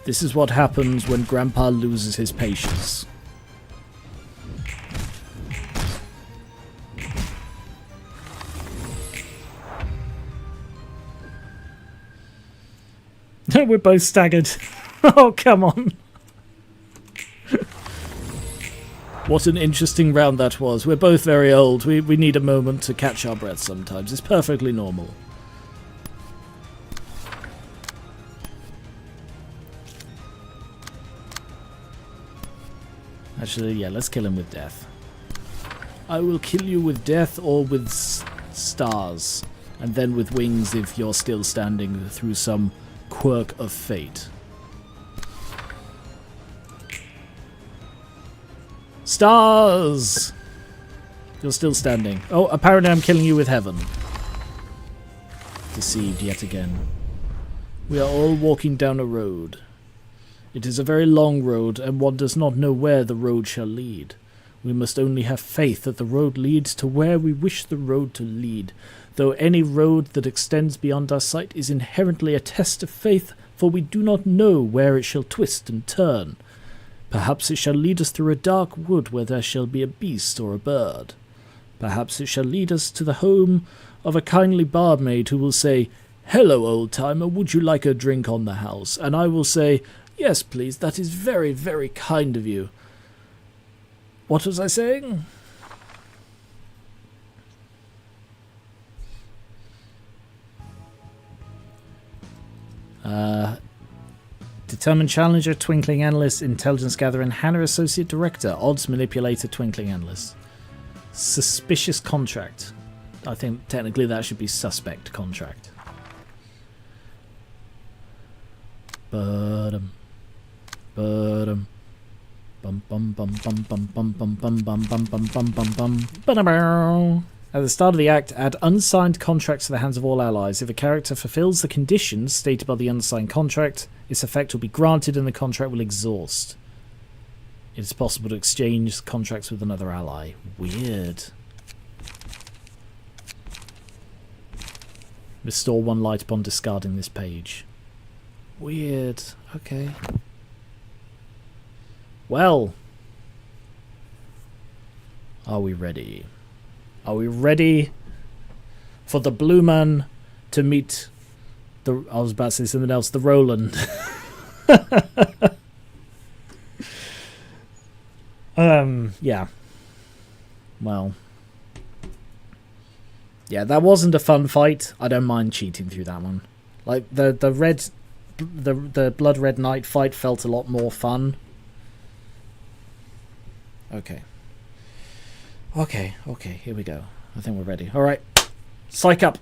This is what happens when Grandpa loses his patience. We're both staggered. Oh, come on. What an interesting round that was. We're both very old. We need a moment to catch our breath sometimes. It's perfectly normal. Actually, yeah, let's kill him with death. I will kill you with death or with stars. And then with wings if you're still standing through some quirk of fate. Stars! You're still standing. Oh, apparently I'm killing you with heaven. Deceived yet again. We are all walking down a road. It is a very long road, and one does not know where the road shall lead. We must only have faith that the road leads to where we wish the road to lead, though any road that extends beyond our sight is inherently a test of faith, for we do not know where it shall twist and turn. Perhaps it shall lead us through a dark wood where there shall be a beast or a bird. Perhaps it shall lead us to the home of a kindly barmaid who will say, "Hello, old-timer, would you like a drink on the house?" And I will say, "Yes, please, that is very, very kind of you." What was I saying? Determined Challenger, Twinkling Analyst, Intelligence Gatherer, and Hannah Associate Director, Odds Manipulator, Twinkling Analyst. Suspicious Contract. I think technically that should be Suspect Contract. Bum bum bum bum bum bum bum bum bum bum bum bum bum bum bum. At the start of the act, add unsigned contracts to the hands of all allies. If a character fulfills the conditions stated by the unsigned contract, its effect will be granted and the contract will exhaust. It is possible to exchange contracts with another ally. Weird. Restore 1 light upon discarding this page. Weird. Okay. Well. Are we ready? Are we ready for the blue man to meet the... I was about to say something else. The Roland. Yeah. Well. Yeah, that wasn't a fun fight. I don't mind cheating through that one. Like, the Blood Red Knight fight felt a lot more fun. Okay. Okay, here we go. I think we're ready. Alright. Psych up.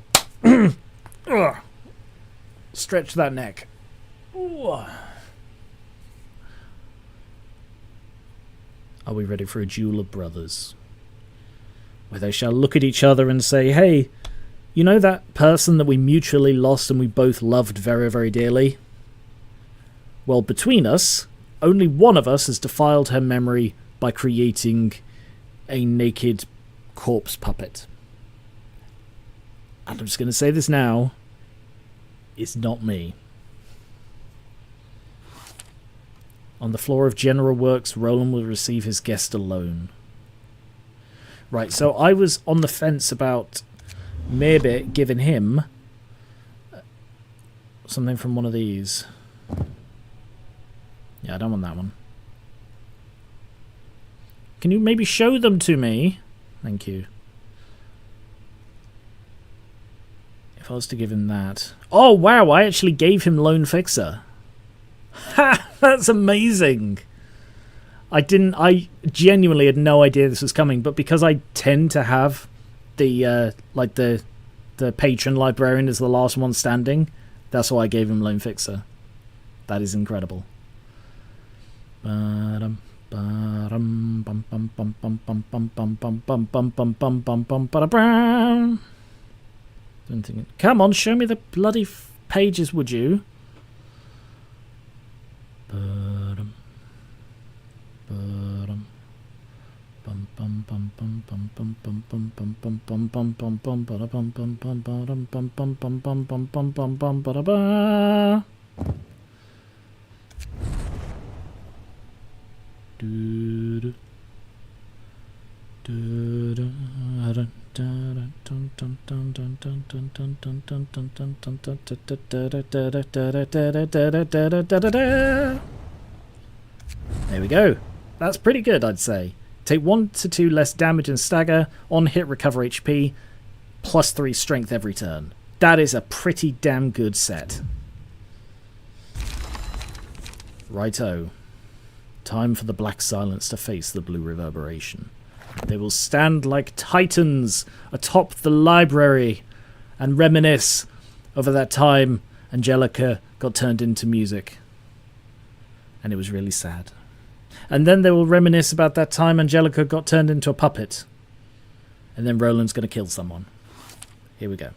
Stretch that neck. Ooh. Are we ready for a duel of brothers? Where they shall look at each other and say, "Hey, you know that person that we mutually lost and we both loved very, very dearly? Well, between us, only one of us has defiled her memory by creating a naked corpse puppet. And I'm just going to say this now. It's not me." On the floor of General Works, Roland will receive his guest alone. Right, so I was on the fence about maybe giving him something from one of these. Yeah, I don't want that one. Can you maybe show them to me? Thank you. If I was to give him that... Oh, wow, I actually gave him Lone Fixer. Ha! That's amazing! I genuinely had no idea this was coming, but because I tend to have the, the patron librarian as the last one standing, that's why I gave him Lone Fixer. That is incredible. Come on, show me the bloody pages, would you? There we go. That's pretty good, I'd say. Take 1 to 2 less damage and stagger. On hit, recover HP. Plus 3 strength every turn. That is a pretty damn good set. Righto. Time for the Black Silence to face the Blue Reverberation. They will stand like titans atop the library and reminisce over that time Angelica got turned into music. And it was really sad. And then they will reminisce about that time Angelica got turned into a puppet. And then Roland's going to kill someone. Here we go.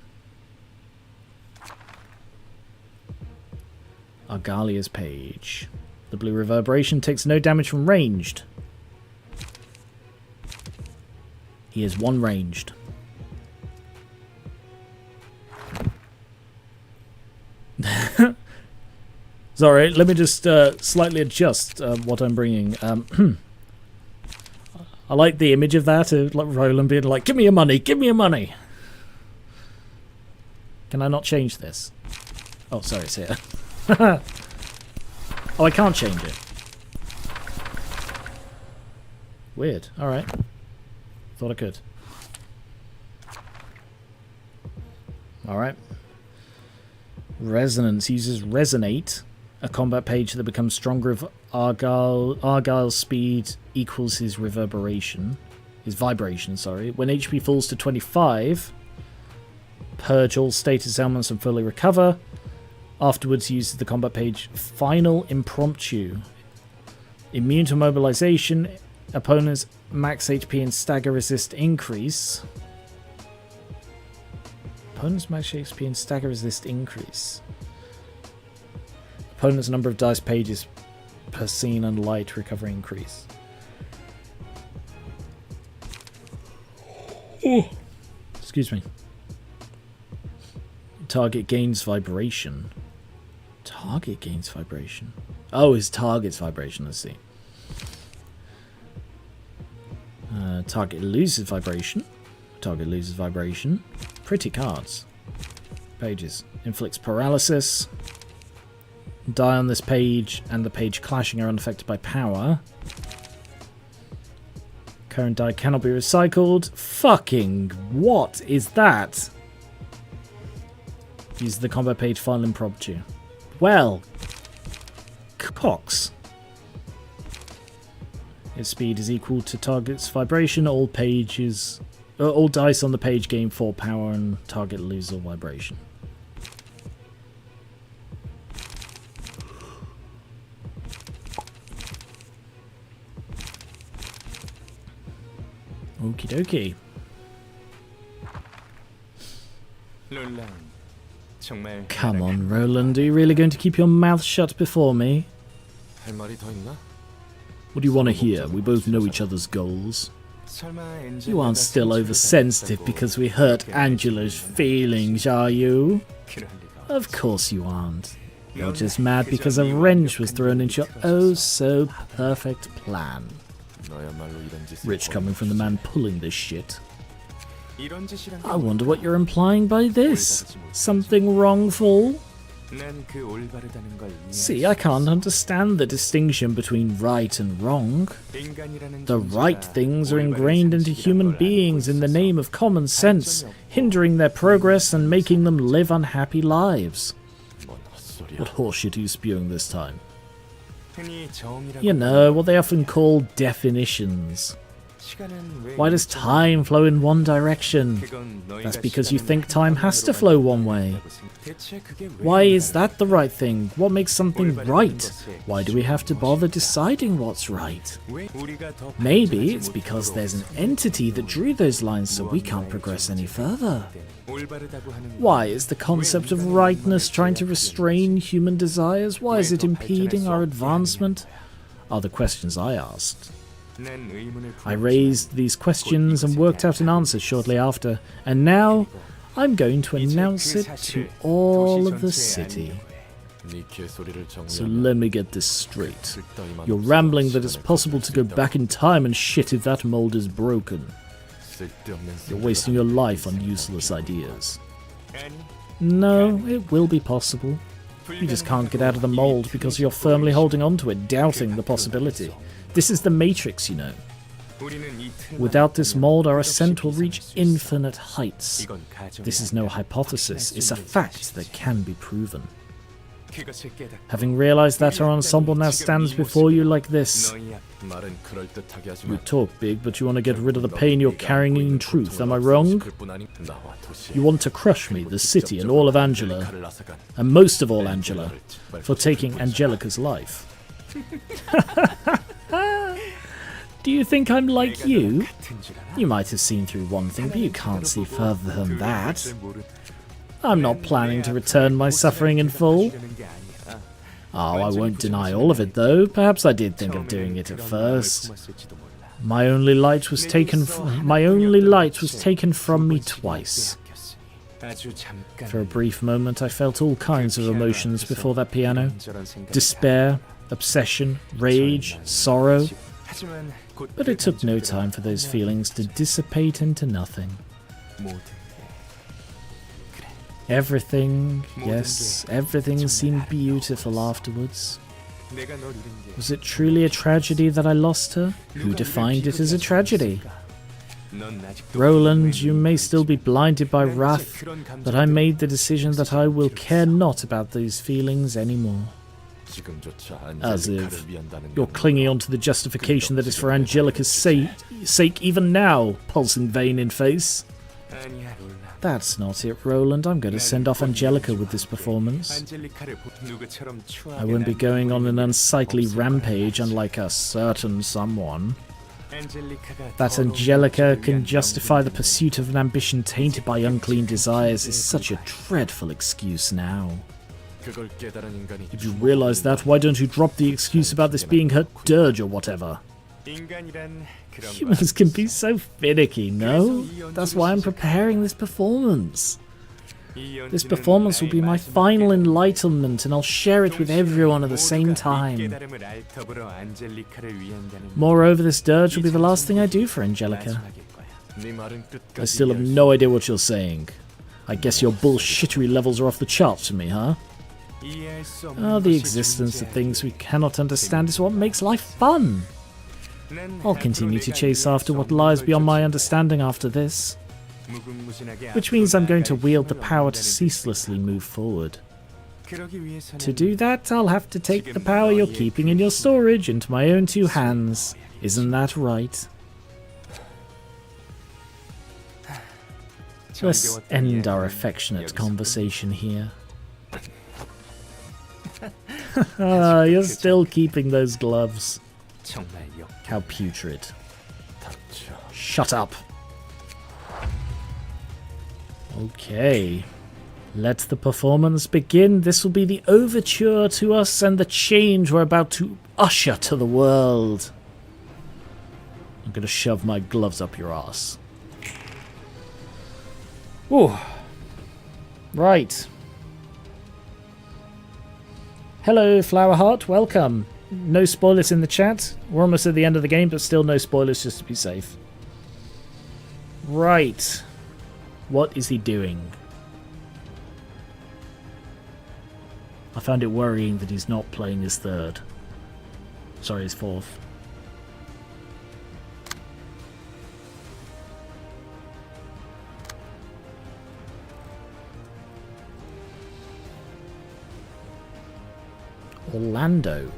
Argyle's page. The Blue Reverberation takes no damage from ranged. He is 1 ranged. Sorry, let me just slightly adjust what I'm bringing. I like the image of that, like Roland being like, "Give me your money, give me your money." Can I not change this? Oh, sorry, it's here. Oh, I can't change it. Weird. Alright. Thought I could. Alright. Resonance uses Resonate, a combat page that becomes stronger if Argyle's speed equals his vibration, sorry. When HP falls to 25, purge all status elements and fully recover. Afterwards uses the combat page Final Impromptu. Immune to mobilization. Opponent's max HP and stagger resist increase. Opponent's max HP and stagger resist increase. Opponent's number of dice pages per scene and light recovery increase. Oh. Excuse me. Target gains vibration. Target gains vibration. Oh, his target's vibration, let's see. Target loses vibration. Target loses vibration. Pretty cards. Pages. Inflicts paralysis. Die on this page and the page clashing are unaffected by power. Current die cannot be recycled. Fucking what is that? Use the combat page Final Impromptu. Well, Cox. Its speed is equal to target's vibration. All pages, all dice on the page gain 4 power and target lose all vibration. Okie dokie. Come on, Roland. Are you really going to keep your mouth shut before me? What do you want to hear? We both know each other's goals. You aren't still oversensitive because we hurt Angela's feelings, are you? Of course you aren't. You're just mad because a wrench was thrown into your oh-so-perfect plan. Rich coming from the man pulling this shit. I wonder what you're implying by this. Something wrongful? See, I can't understand the distinction between right and wrong. The right things are ingrained into human beings in the name of common sense, hindering their progress and making them live unhappy lives. What horseshit are you spewing this time? You know, what they often call definitions. Why does time flow in one direction? That's because you think time has to flow one way. Why is that the right thing? What makes something right? Why do we have to bother deciding what's right? Maybe it's because there's an entity that drew those lines so we can't progress any further. Why is the concept of rightness trying to restrain human desires? Why is it impeding our advancement? Are the questions I asked. I raised these questions and worked out an answer shortly after, and now I'm going to announce it to all of the city. So let me get this straight. You're rambling that it's possible to go back in time and shit if that mold is broken. You're wasting your life on useless ideas. No, it will be possible. You just can't get out of the mold because you're firmly holding on to it, doubting the possibility. This is the Matrix, you know. Without this mold, our ascent will reach infinite heights. This is no hypothesis, it's a fact that can be proven. Having realized that, our ensemble now stands before you like this. You talk big, but you want to get rid of the pain you're carrying in truth, am I wrong? You want to crush me, the city, and all of Angela, and most of all Angela, for taking Angelica's life. Do you think I'm like you? You might have seen through one thing, but you can't see further than that. I'm not planning to return my suffering in full. Oh, I won't deny all of it, though. Perhaps I did think of doing it at first. My only light was taken from me twice. For a brief moment, I felt all kinds of emotions before that piano. Despair, obsession, rage, sorrow. But it took no time for those feelings to dissipate into nothing. Everything, yes, everything seemed beautiful afterwards. Was it truly a tragedy that I lost her? Who defined it as a tragedy? Roland, you may still be blinded by wrath, but I made the decision that I will care not about these feelings anymore. As if you're clinging on to the justification that is for Angelica's sake even now, pulsing vein in face. That's not it, Roland. I'm going to send off Angelica with this performance. I won't be going on an unsightly rampage unlike a certain someone. That Angelica can justify the pursuit of an ambition tainted by unclean desires is such a dreadful excuse now. If you realize that, why don't you drop the excuse about this being her dirge or whatever? Humans can be so finicky, no? That's why I'm preparing this performance. This performance will be my final enlightenment, and I'll share it with everyone at the same time. Moreover, this dirge will be the last thing I do for Angelica. I still have no idea what you're saying. I guess your bullshittery levels are off the charts for me, huh? Oh, the existence of things we cannot understand is what makes life fun. I'll continue to chase after what lies beyond my understanding after this. Which means I'm going to wield the power to ceaselessly move forward. To do that, I'll have to take the power you're keeping in your storage into my own two hands. Isn't that right? Let's end our affectionate conversation here. You're still keeping those gloves. How putrid. Shut up. Okay. Let the performance begin. This will be the overture to us and the change we're about to usher to the world. I'm going to shove my gloves up your ass. Ooh. Right. Hello, Flowerheart. Welcome. No spoilers in the chat. We're almost at the end of the game, but still no spoilers just to be safe. Right. What is he doing? I found it worrying that he's not playing his third. Sorry, his fourth. Orlando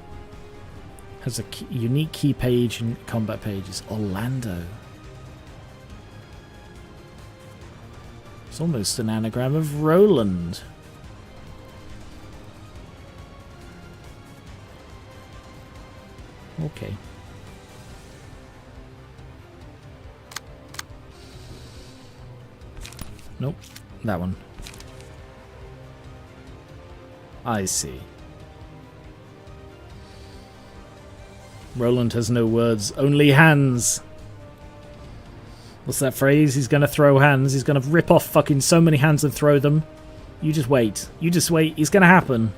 has a unique key page and combat pages. Orlando. It's almost an anagram of Roland. Okay. Nope, that one. I see. Roland has no words, only hands. What's that phrase? He's gonna throw hands. He's gonna rip off fucking so many hands and throw them. You just wait. You just wait. It's gonna happen.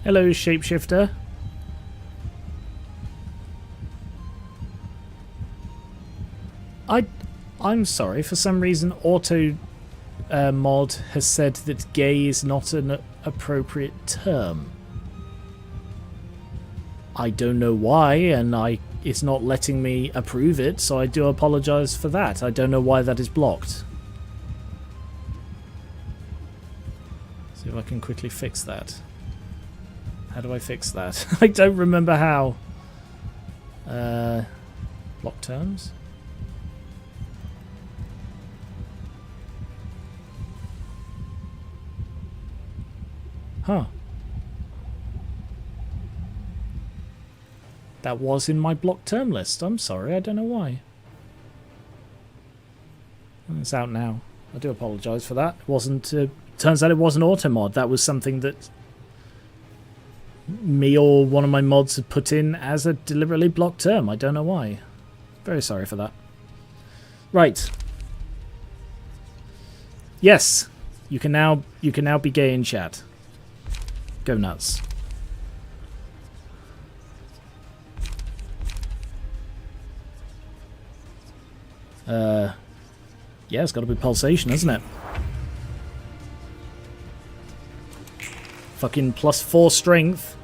Hello, shapeshifter. I'm sorry. For some reason, Auto Mod has said that gay is not an appropriate term. I don't know why, and it's not letting me approve it, so I do apologize for that. I don't know why that is blocked. See if I can quickly fix that. How do I fix that? I don't remember how. Block terms? Huh. That was in my block term list. I'm sorry, I don't know why. It's out now. I do apologise for that. It wasn't. Turns out it wasn't auto mod. That was something that me or one of my mods had put in as a deliberately blocked term. I don't know why. Very sorry for that. Right. Yes, you can now be gay in chat. Go nuts. Yeah, it's got to be pulsation, hasn't it? Fucking +4 strength.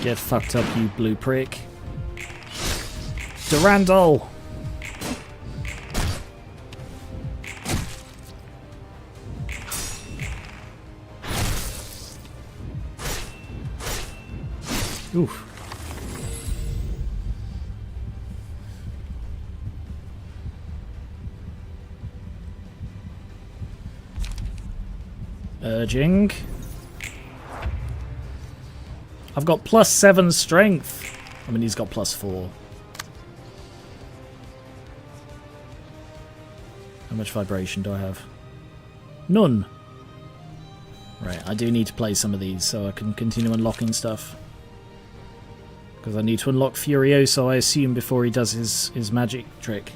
Get fucked up, you blue prick. Durandal! Oof. Urging. I've got +7 strength. I mean, he's got +4. How much vibration do I have? None. Right, I do need to play some of these so I can continue unlocking stuff. Because I need to unlock Furioso, I assume, before he does his magic trick.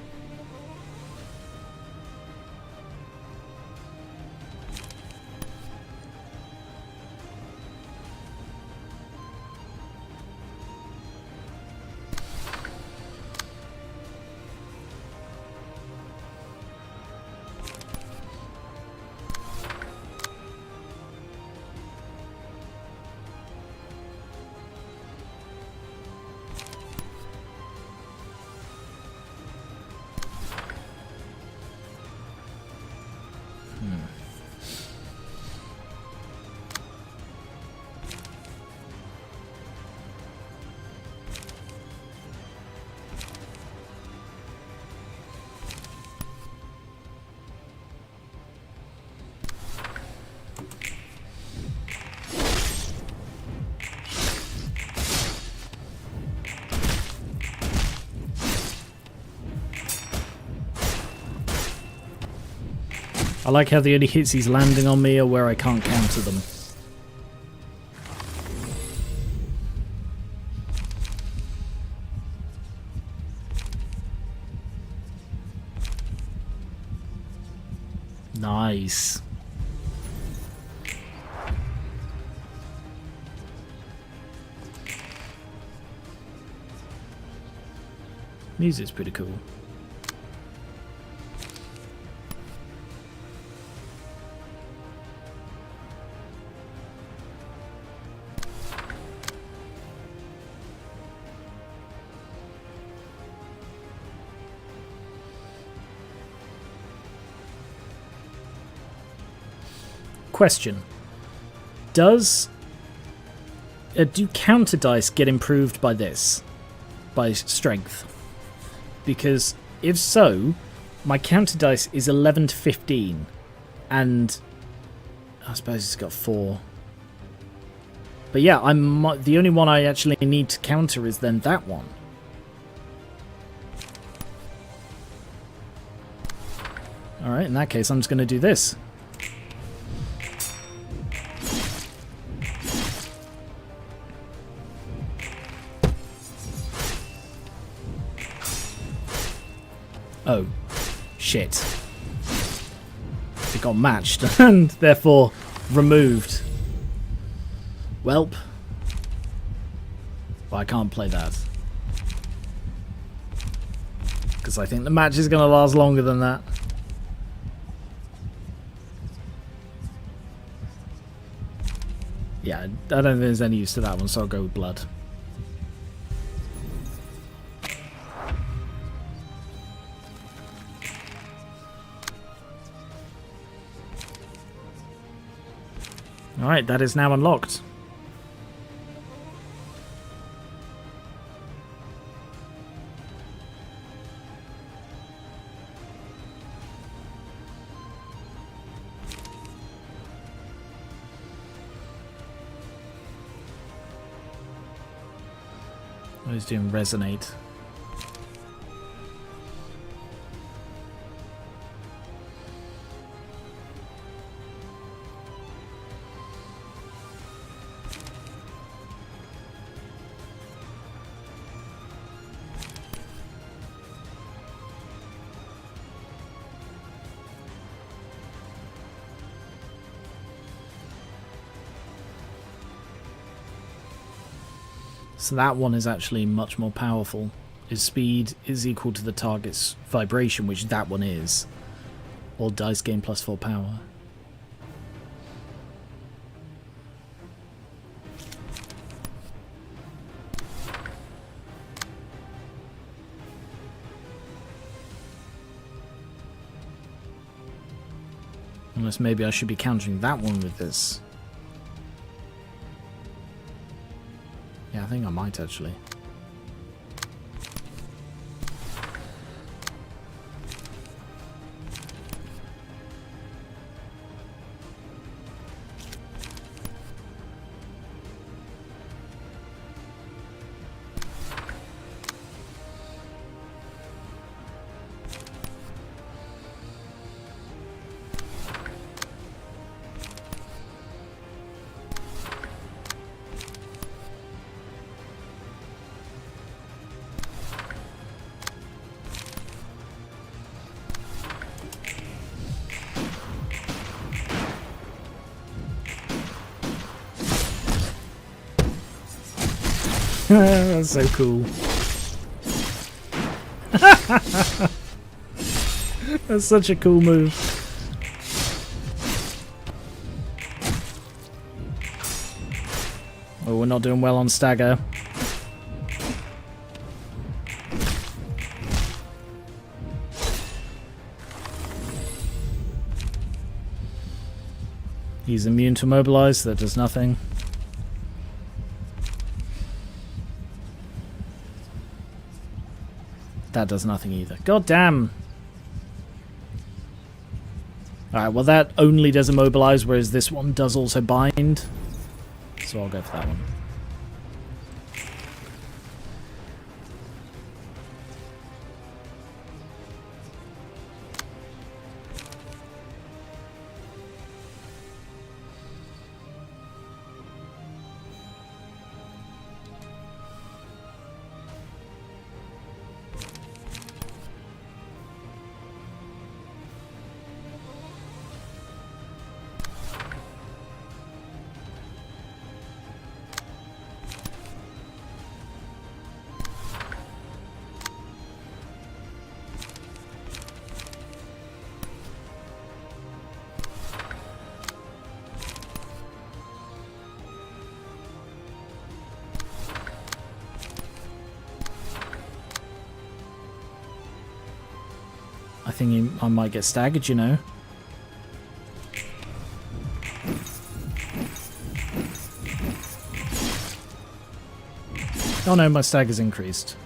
I like how the only hits he's landing on me are where I can't counter them. Nice. Music's pretty cool. Question. Do counter dice get improved by this? By strength? Because if so, my counter dice is 11 to 15. And I suppose it's got 4. But yeah, the only one I actually need to counter is then that one. Alright, in that case I'm just going to do this. Oh, shit. It got matched and therefore removed. Welp. Well, I can't play that. Because I think the match is going to last longer than that. Yeah, I don't think there's any use to that one, so I'll go with blood. Alright, that is now unlocked. Oh, he's doing resonate. So that one is actually much more powerful. His speed is equal to the target's vibration, which that one is. All dice gain +4 power. Unless maybe I should be countering that one with this. Yeah, I think I might actually. That's so cool. That's such a cool move. Oh, we're not doing well on stagger. He's immune to immobilize, so that does nothing. That does nothing either. God damn! Alright, well that only does immobilize, whereas this one does also bind. So I'll go for that one. I think I might get staggered, you know. Oh no, my stagger's increased.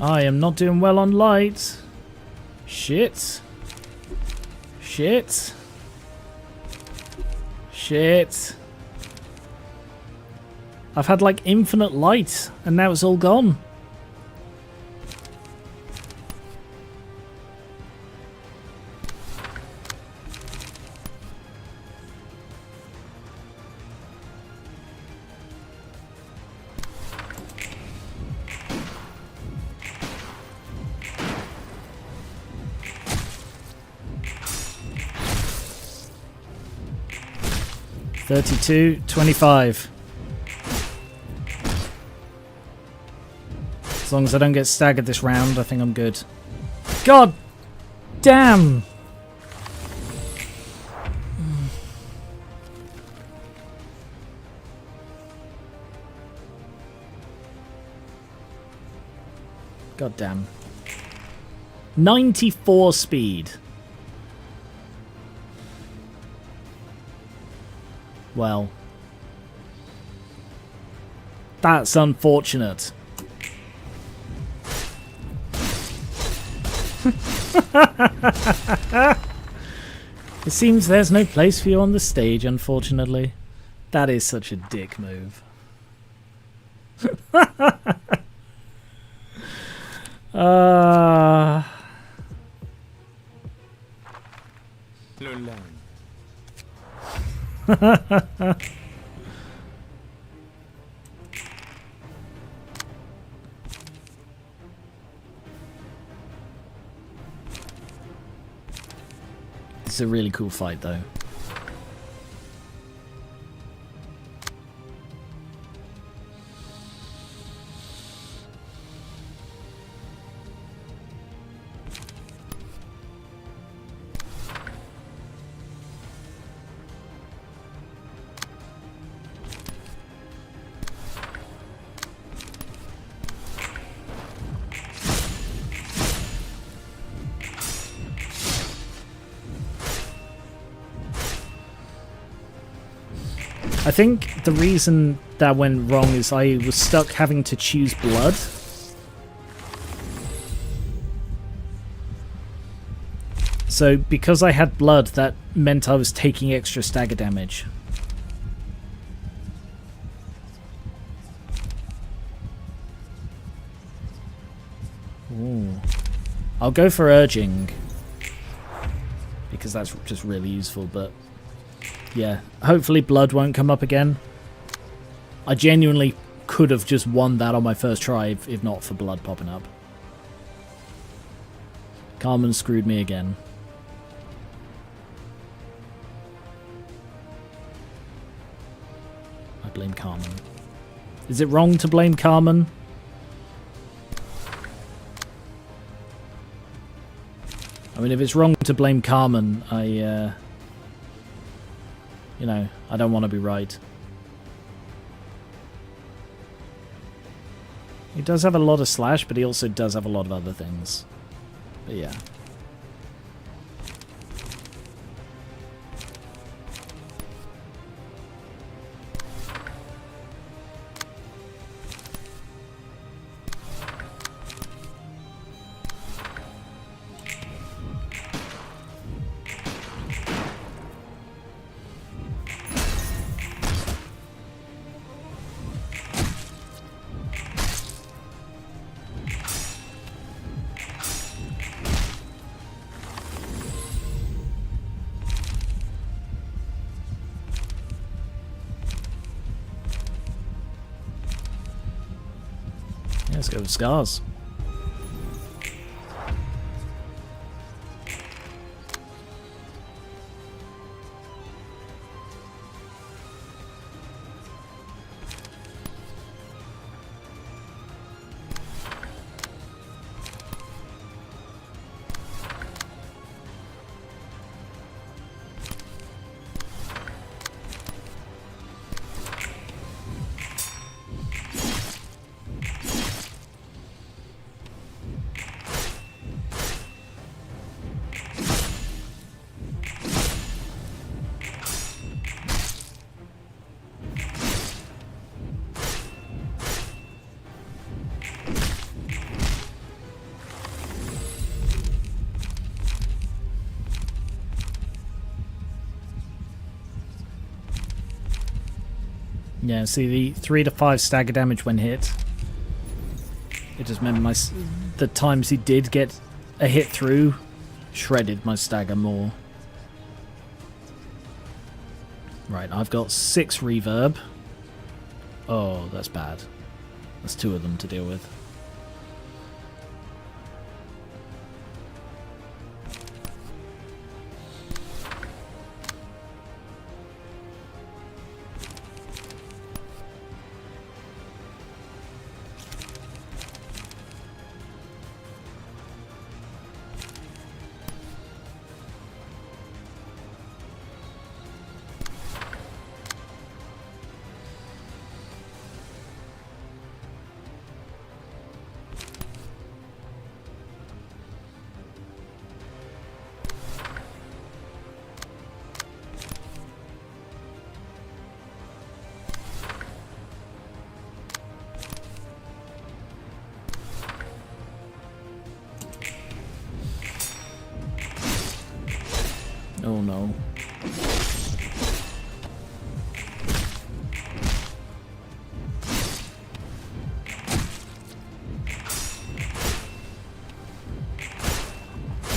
I am not doing well on light. Shit. Shit. Shit. I've had like infinite light and now it's all gone. $32.25. As long as I don't get staggered this round, I think I'm good. God damn! God damn. 94 speed. Well, that's unfortunate. It seems there's no place for you on the stage, unfortunately. That is such a dick move. It's a really cool fight, though. I think the reason that went wrong is I was stuck having to choose blood. So because I had blood, that meant I was taking extra stagger damage. Ooh. I'll go for urging, because that's just really useful, but yeah, hopefully blood won't come up again. I genuinely could have just won that on my first try if not for blood popping up. Carmen screwed me again. I blame Carmen. Is it wrong to blame Carmen? I mean, if it's wrong to blame Carmen, you know, I don't want to be right. He does have a lot of slash, but he also does have a lot of other things. But yeah. Let's go with scars. Yeah, see the 3 to 5 stagger damage when hit. It just meant the times he did get a hit through shredded my stagger more. Right, I've got 6 reverb. Oh, that's bad. That's 2 of them to deal with. Oh no.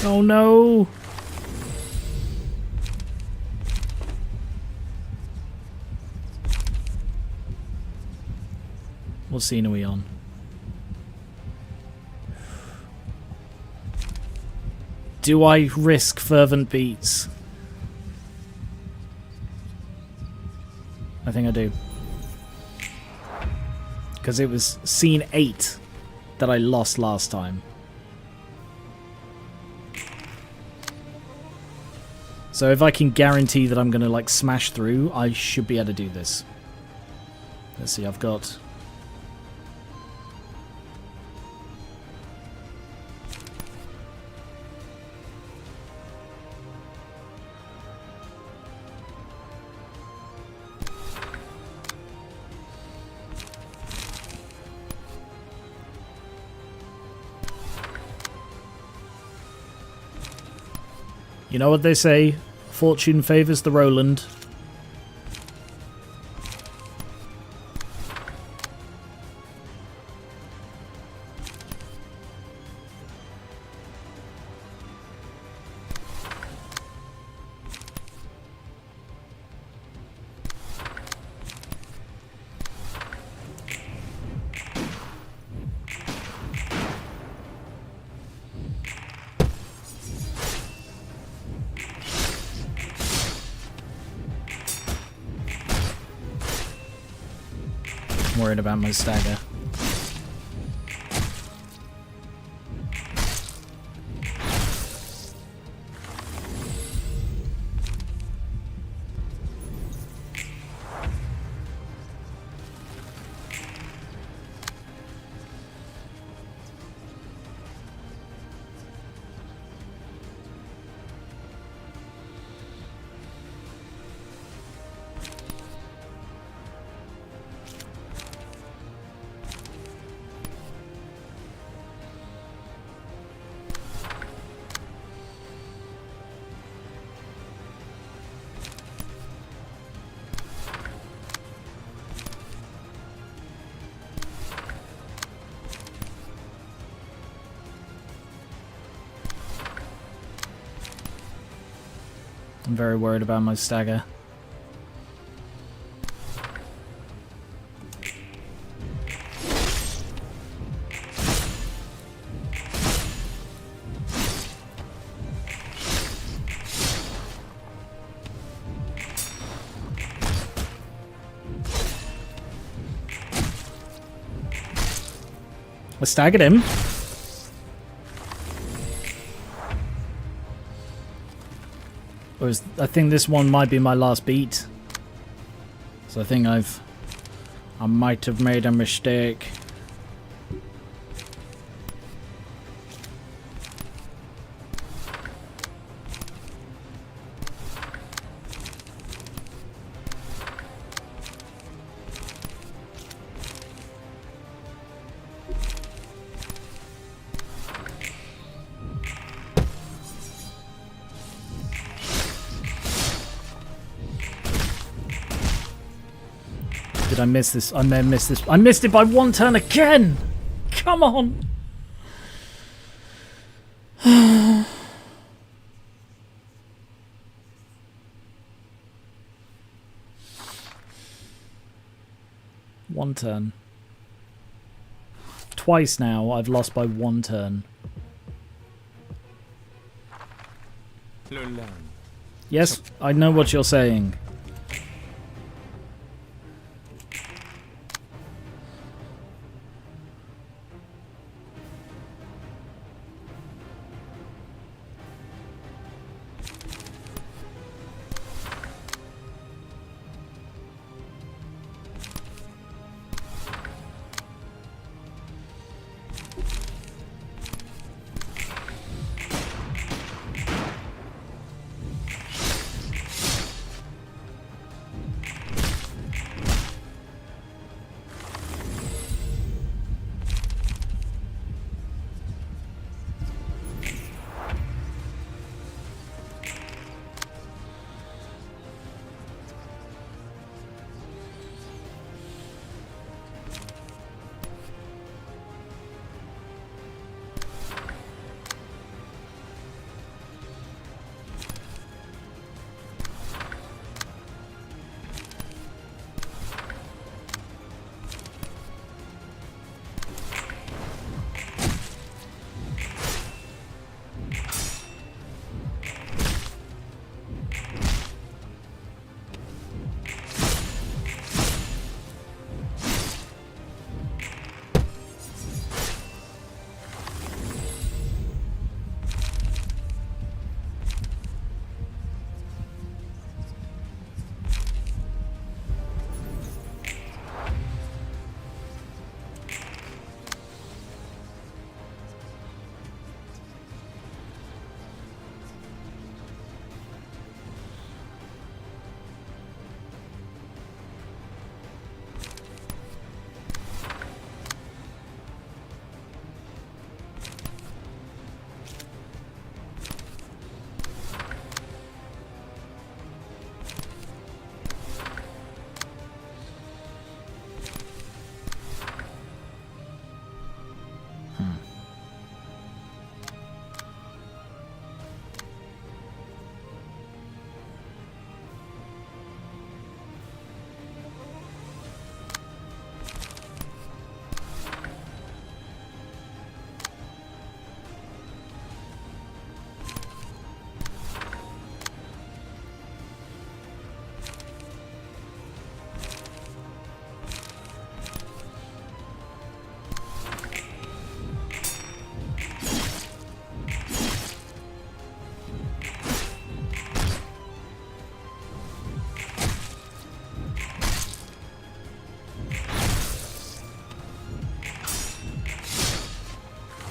Oh no! What scene are we on? Do I risk fervent beats? I think I do. Because it was scene 8 that I lost last time. So if I can guarantee that I'm going to like smash through, I should be able to do this. Let's see, I've got... You know what they say? Fortune favors the Roland. I'm worried about my stagger. I'm very worried about my stagger. I staggered him. I think this one might be my last beat. So I think I might have made a mistake. Did I miss this? I may have missed this. I missed it by 1 turn again! Come on! One turn. Twice now I've lost by 1 turn. Yes, I know what you're saying.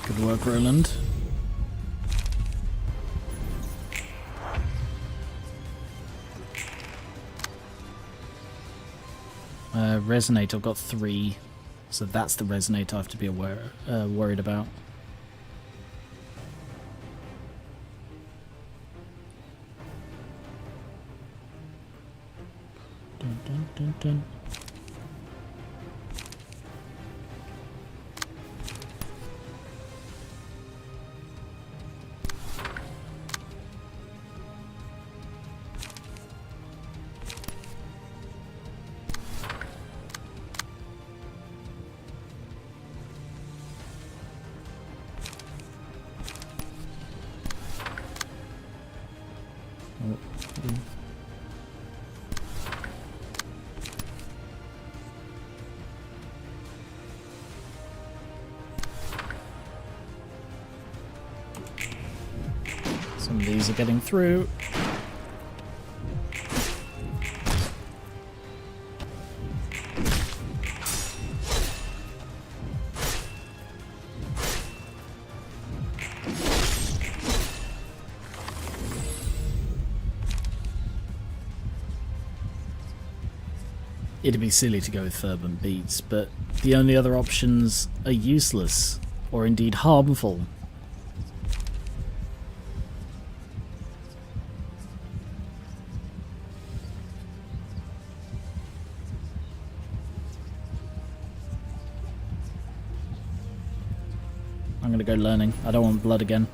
Good work, Roland. Resonate, I've got 3. So that's the resonate I have to be worried about. Dun, dun, dun, dun. Some of these are getting through. It'd be silly to go with fervent beats, but the only other options are useless, or indeed harmful. I'm gonna go learning. I don't want blood again.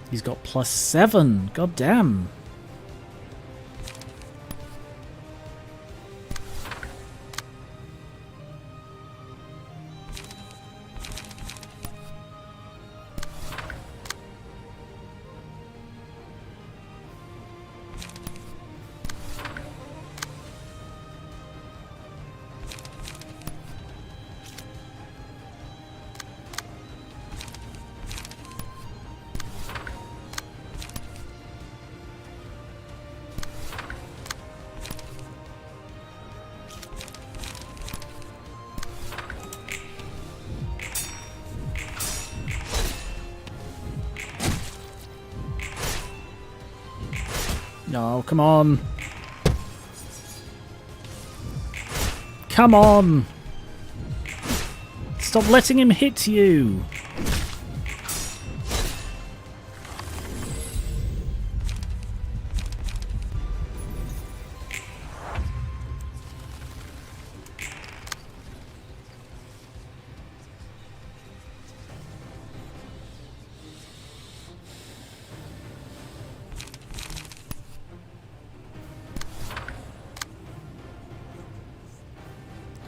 He's got +7. God damn. No, come on. Come on. Stop letting him hit you.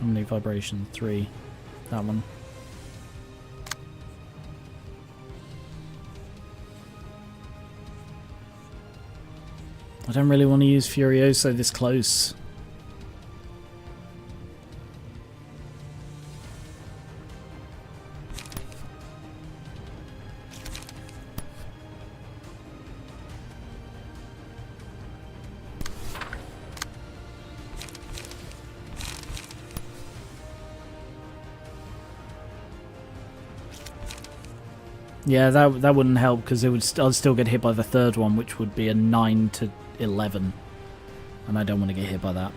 How many vibration? 3. That one. I don't really want to use Furioso this close. Yeah, that wouldn't help because it would I'd still get hit by the third one, which would be a 9 to 11, and I don't want to get hit by that.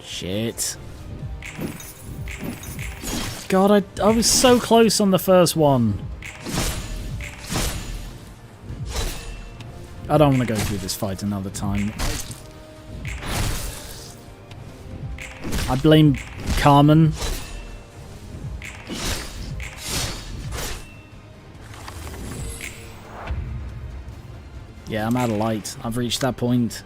Shit. God, I was so close on the first one. I don't want to go through this fight another time. I blame Carmen. Yeah, I'm out of light. I've reached that point.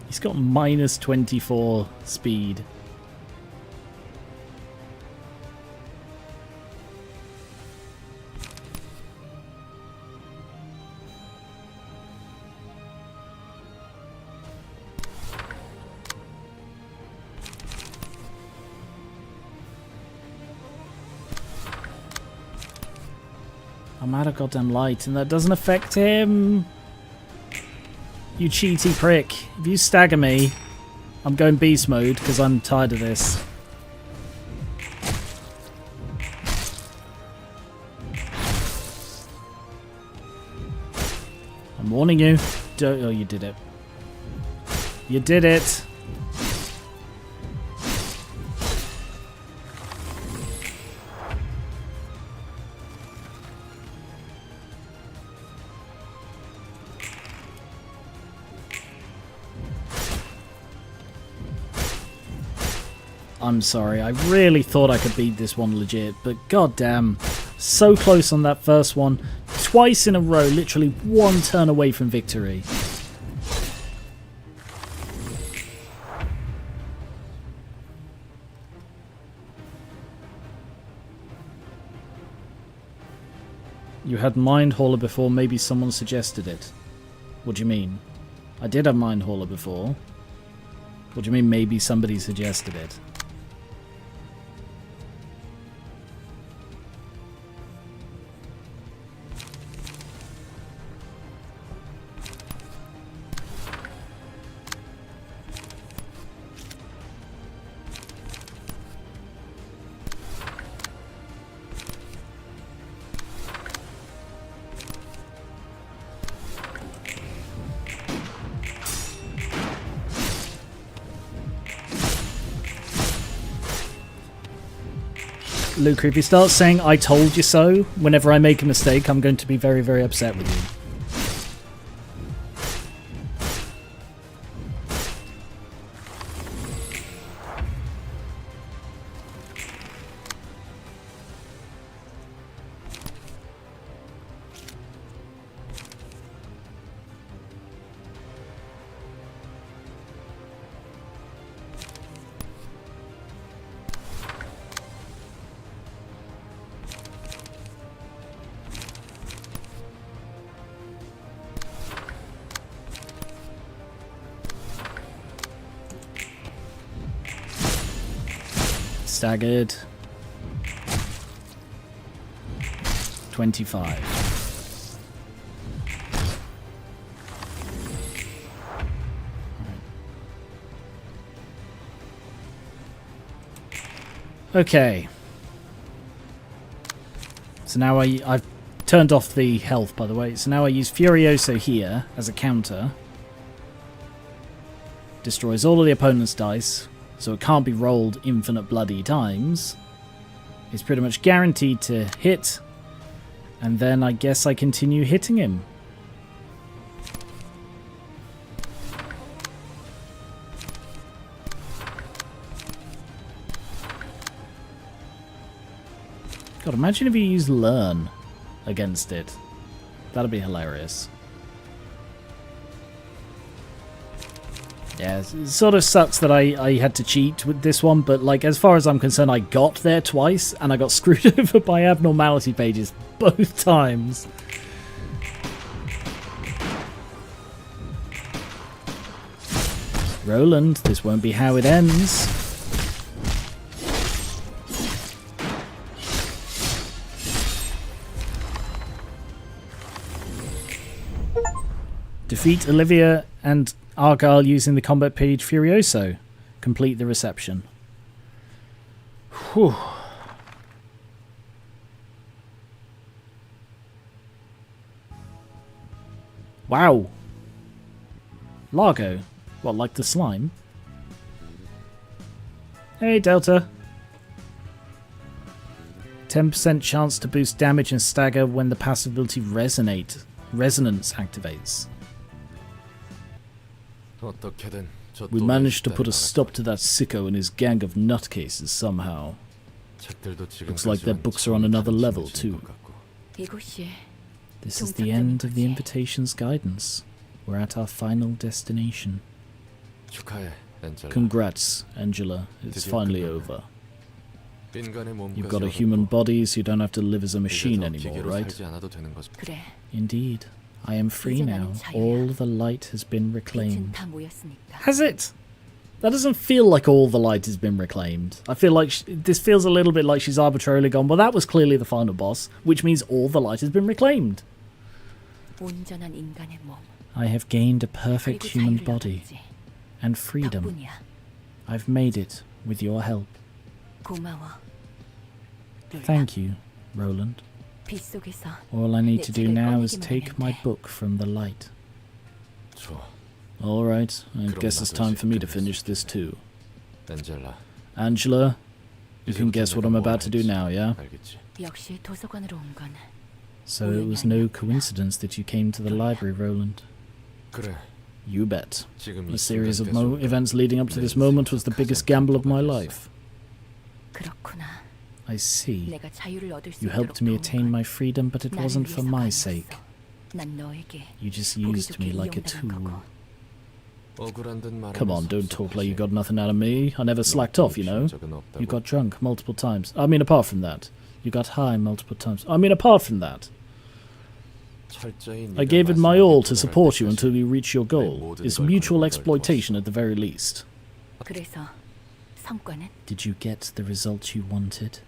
He's got -24 speed. I'm out of goddamn light, and that doesn't affect him. You cheaty prick. If you stagger me, I'm going beast mode because I'm tired of this. I'm warning you. Don't. Oh, you did it. You did it. I'm sorry, I really thought I could beat this one legit, but goddamn, so close on that first one, twice in a row, literally one turn away from victory. You had Mind Hauler before, maybe someone suggested it. What do you mean? I did have Mind Hauler before. What do you mean maybe somebody suggested it? Luke, if you start saying "I told you so" whenever I make a mistake, I'm going to be very, very upset with you. Staggered. 25. Okay. So now I've turned off the health, by the way. So now I use Furioso here as a counter. Destroys all of the opponent's dice, so it can't be rolled infinite bloody times. It's pretty much guaranteed to hit, and then I guess I continue hitting him. God, imagine if you used Learn against it. That'd be hilarious. Yeah, it sort of sucks that I had to cheat with this one, but like as far as I'm concerned, I got there twice, and I got screwed over by abnormality pages both times. Roland, this won't be how it ends. Defeat Olivia and Argyle using the combat page Furioso. Complete the reception. Whew. Wow. Largo. What, like the slime? Hey, Delta. 10% chance to boost damage and stagger when the passive ability Resonance activates. We managed to put a stop to that sicko and his gang of nutcases somehow. Looks like their books are on another level too. This is the end of the invitation's guidance. We're at our final destination. Congrats, Angela. It's finally over. You've got a human body, so you don't have to live as a machine anymore, right? Indeed. I am free now. All the light has been reclaimed. Has it? That doesn't feel like all the light has been reclaimed. I feel like this feels a little bit like she's arbitrarily gone, well, that was clearly the final boss, which means all the light has been reclaimed. I have gained a perfect human body and freedom. I've made it with your help. Thank you, Roland. All I need to do now is take my book from the light. Alright, I guess it's time for me to finish this too. Angela, you can guess what I'm about to do now, yeah? So it was no coincidence that you came to the library, Roland. You bet. A series of events leading up to this moment was the biggest gamble of my life. I see. You helped me attain my freedom, but it wasn't for my sake. You just used me like a tool. Come on, don't talk like you got nothing out of me. I never slacked off, you know. You got drunk multiple times. I mean, apart from that. You got high multiple times. I mean, apart from that. I gave it my all to support you until you reach your goal. It's mutual exploitation at the very least. 그래서 성과는? Did you get the result you wanted?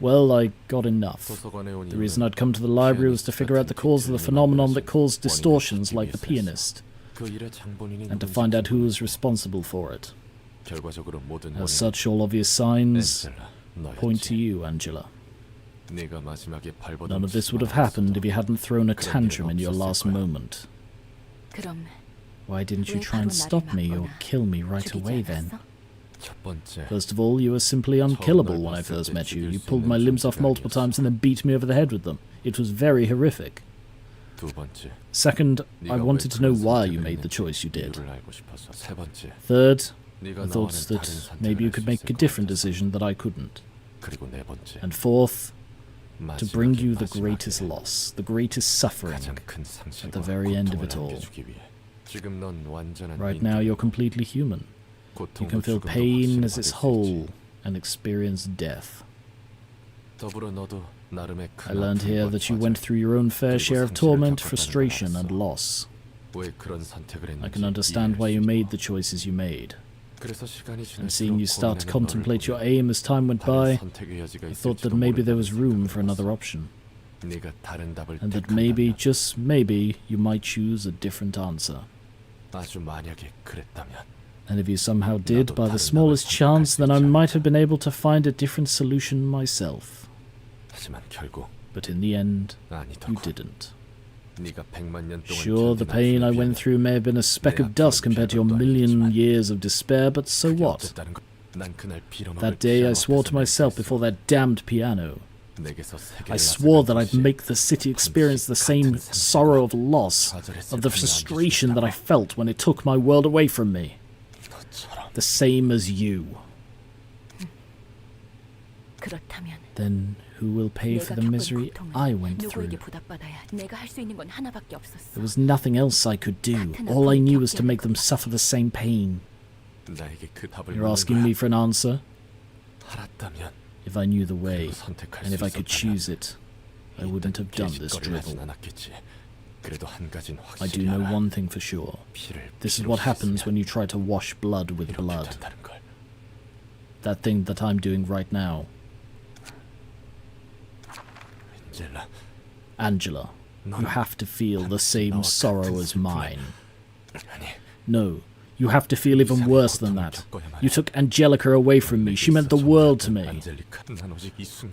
Well, I got enough. The reason I'd come to the library was to figure out the cause of the phenomenon that caused distortions like the pianist, and to find out who was responsible for it. As such, all obvious signs point to you, Angela. None of this would have happened if you hadn't thrown a tantrum in your last moment. 그럼 Why didn't you try and stop me or kill me right away then? First of all, you were simply unkillable when I first met you. You pulled my limbs off multiple times and then beat me over the head with them. It was very horrific. Second, I wanted to know why you made the choice you did. Third, I thought that maybe you could make a different decision that I couldn't. And fourth, to bring you the greatest loss, the greatest suffering at the very end of it all. Right now you're completely human. You can feel pain as its whole and experience death. I learned here that you went through your own fair share of torment, frustration, and loss. I can understand why you made the choices you made. And seeing you start to contemplate your aim as time went by, I thought that maybe there was room for another option. And that maybe, just maybe, you might choose a different answer. And if you somehow did, by the smallest chance, then I might have been able to find a different solution myself. But in the end, you didn't. Sure, the pain I went through may have been a speck of dust compared to your million years of despair, but so what? That day I swore to myself before that damned piano. I swore that I'd make the city experience the same sorrow of loss, of the frustration that I felt when it took my world away from me. The same as you. Then who will pay for the misery I went through? There was nothing else I could do. All I knew was to make them suffer the same pain. You're asking me for an answer? If I knew the way, and if I could choose it, I wouldn't have done this drivel. I do know one thing for sure. This is what happens when you try to wash blood with blood. That thing that I'm doing right now. Angela, you have to feel the same sorrow as mine. No, you have to feel even worse than that. You took Angelica away from me. She meant the world to me.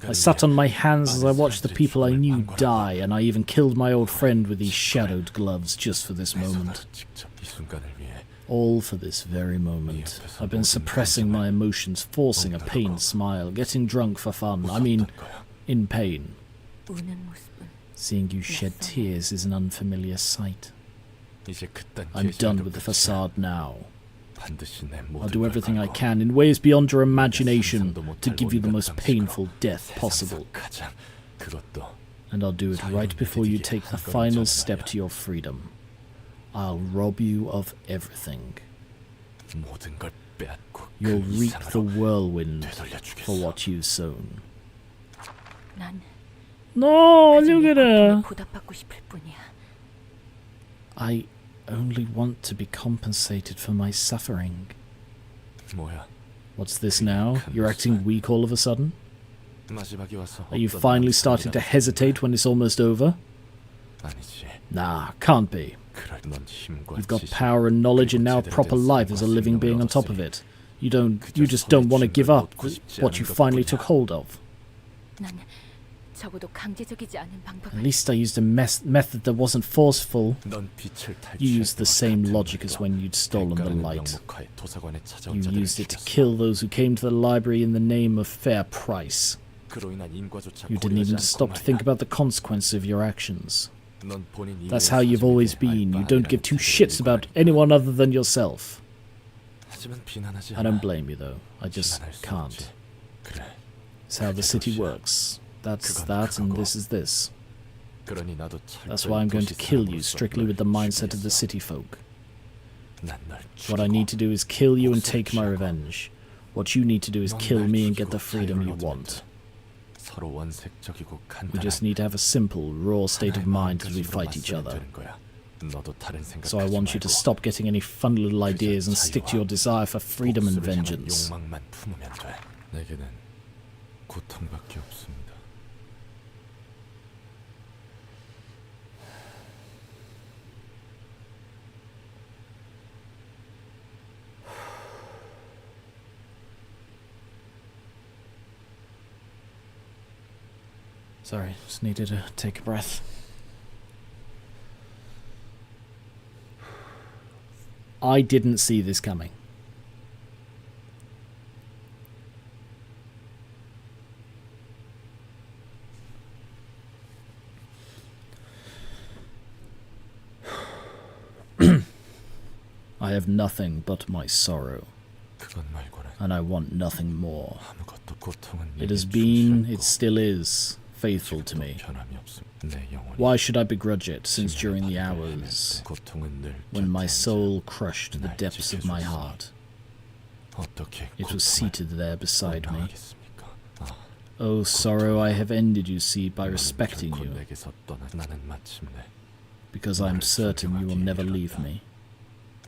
I sat on my hands as I watched the people I knew die, and I even killed my old friend with these shadowed gloves just for this moment. All for this very moment. I've been suppressing my emotions, forcing a pained smile, getting drunk for fun. I mean, in pain. Seeing you shed tears is an unfamiliar sight. I'm done with the facade now. I'll do everything I can in ways beyond your imagination to give you the most painful death possible. And I'll do it right before you take the final step to your freedom. I'll rob you of everything. You'll reap the whirlwind for what you've sown. No, look at her. I only want to be compensated for my suffering. What's this now? You're acting weak all of a sudden? Are you finally starting to hesitate when it's almost over? Nah, can't be. You've got power and knowledge and now a proper life as a living being on top of it. You just don't want to give up what you finally took hold of. At least I used a method that wasn't forceful. You used the same logic as when you'd stolen the light. You used it to kill those who came to the library in the name of fair price. You didn't even stop to think about the consequences of your actions. That's how you've always been. You don't give two shits about anyone other than yourself. I don't blame you though. I just can't. It's how the city works. That's that, and this is this. That's why I'm going to kill you, strictly with the mindset of the city folk. What I need to do is kill you and take my revenge. What you need to do is kill me and get the freedom you want. 서로 원색적이고 We 간단한. just need to have a simple, raw state of 하나의 mind as we 마음가짐으로 fight each 맞서면 other. 되는 거야. 너도 다른 So I 생각하지 want you to 말고 stop getting any fun little ideas and stick to your desire for freedom and 복수를 향한 vengeance. 욕망만 품으면 돼. 내게는 고통밖에 없습니다. Sorry, just needed to take a breath. I didn't see this coming. I have nothing but my sorrow, 그것 말고는 and I want nothing more. 아무것도 고통은 It 내게 has 주지 been, 않고 it still is, faithful to 지금도 me. 변함이 없음. 내 영혼이 Why should I begrudge it, since 심연의 during the 바다를 hours 헤맬 때 고통은 늘 when my 곁에 soul crushed the 날 depths of my 지켜줬어. heart, 앉아 어떻게 it was 고통을 seated there beside me. 원망하겠습니까? 아, Oh, sorrow, I have ended, you see, by 너는 respecting 결코 you, 내게서 떠나. 나는 마침내 because I am certain you will never leave me.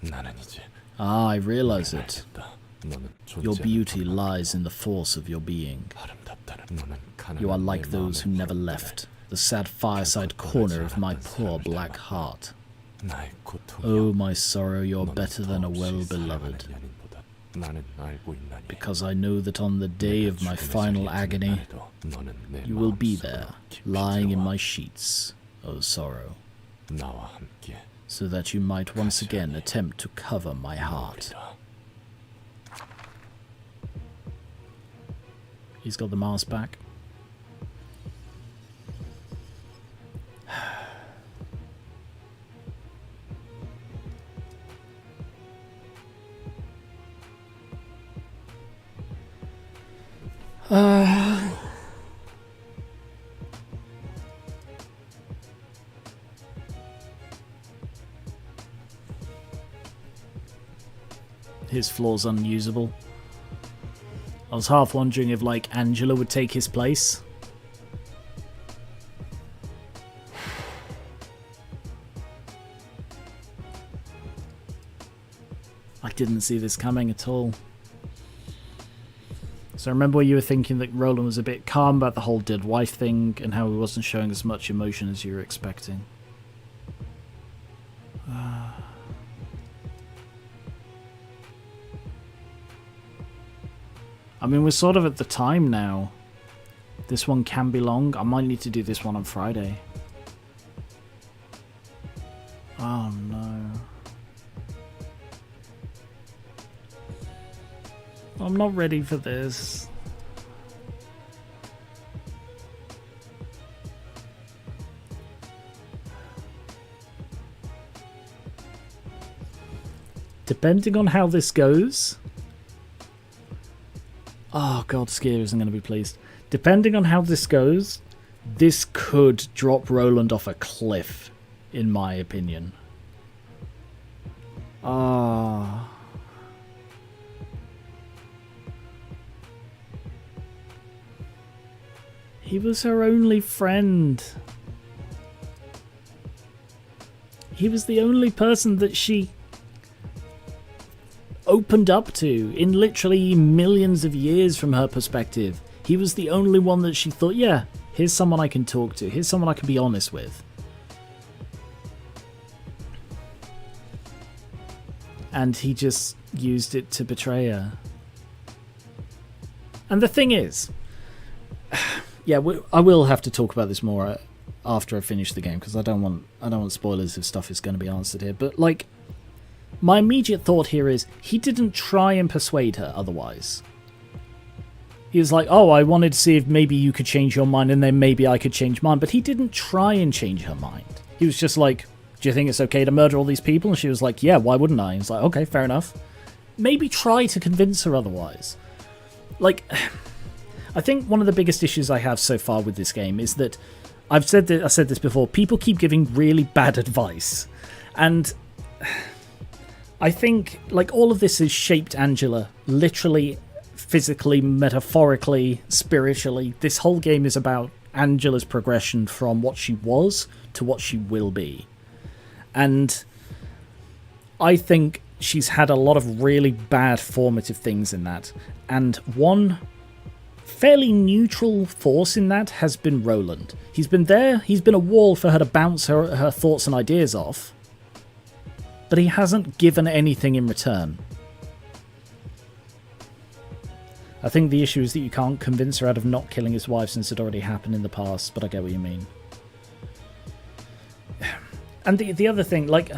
나는 이제 Ah, I realize it. 알겠다. 너는 Your 존재하는 beauty 것만큼 lies in the force of your being. 아름답다는. 너는 가난한 You are 내 like those who 마음의 never 굴뚝에 left, the sad fireside corner of my poor black heart. 나의 고통이여. Oh, my sorrow, you're 너는 better than a 더없이 well-beloved, 사랑하는 연인보다 나는 알고 있나니. because I know that on the day of my 내가 final 죽음의 agony, 자리에 든 날에도 너는 내 you will be 마음속으로 there, 깊이 lying in 들어와 my sheets, oh sorrow, 나와 함께 so that you might once again attempt to cover my heart. 누우리라. He's got the mask back. His floor's unusable. I was half wondering if, like, Angela would take his place. I didn't see this coming at all. So I remember you were thinking that Roland was a bit calm about the whole dead wife thing and how he wasn't showing as much emotion as you were expecting. I mean, we're sort of at the time now. This one can be long. I might need to do this one on Friday. Oh no. I'm not ready for this. Depending on how this goes... Oh god, Skier isn't going to be pleased. Depending on how this goes, this could drop Roland off a cliff, in my opinion. Ah. He was her only friend. He was the only person that she opened up to in literally millions of years from her perspective. He was the only one that she thought, yeah, here's someone I can talk to. Here's someone I can be honest with. And he just used it to betray her. And the thing is, yeah, I will have to talk about this more after I finish the game, because I don't want spoilers if stuff is going to be answered here. But like, my immediate thought here is he didn't try and persuade her otherwise. He was like, oh, I wanted to see if maybe you could change your mind and then maybe I could change mine. But he didn't try and change her mind. He was just like, do you think it's okay to murder all these people? And she was like, yeah, why wouldn't I? And he's like, okay, fair enough. Maybe try to convince her otherwise. Like, I think one of the biggest issues I have so far with this game is that I said this before, people keep giving really bad advice. And I think, like, all of this has shaped Angela literally physically, metaphorically, spiritually. This whole game is about Angela's progression from what she was to what she will be. And I think she's had a lot of really bad formative things in that. And one fairly neutral force in that has been Roland. He's been there, he's been a wall for her to bounce her thoughts and ideas off. But he hasn't given anything in return. I think the issue is that you can't convince her out of not killing his wife since it already happened in the past, but I get what you mean. And the other thing, like,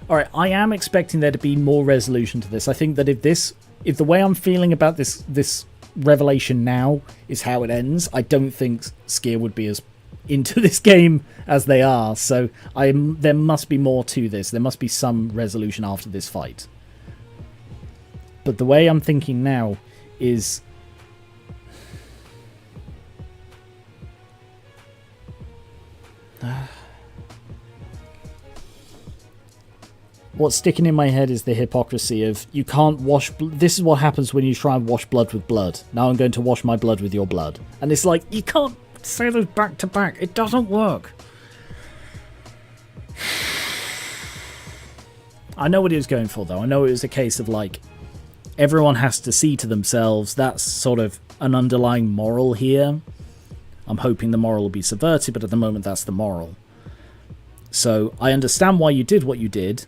alright, I am expecting there to be more resolution to this. I think that if the way I'm feeling about this revelation now is how it ends, I don't think Skier would be as into this game as they are. So there must be more to this. There must be some resolution after this fight. But the way I'm thinking now is what's sticking in my head is the hypocrisy of you can't wash this is what happens when you try and wash blood with blood. Now I'm going to wash my blood with your blood. And it's like, you can't say those back to back. It doesn't work. I know what he was going for, though. I know it was a case of, like, everyone has to see to themselves. That's sort of an underlying moral here. I'm hoping the moral will be subverted, but at the moment that's the moral. So I understand why you did what you did.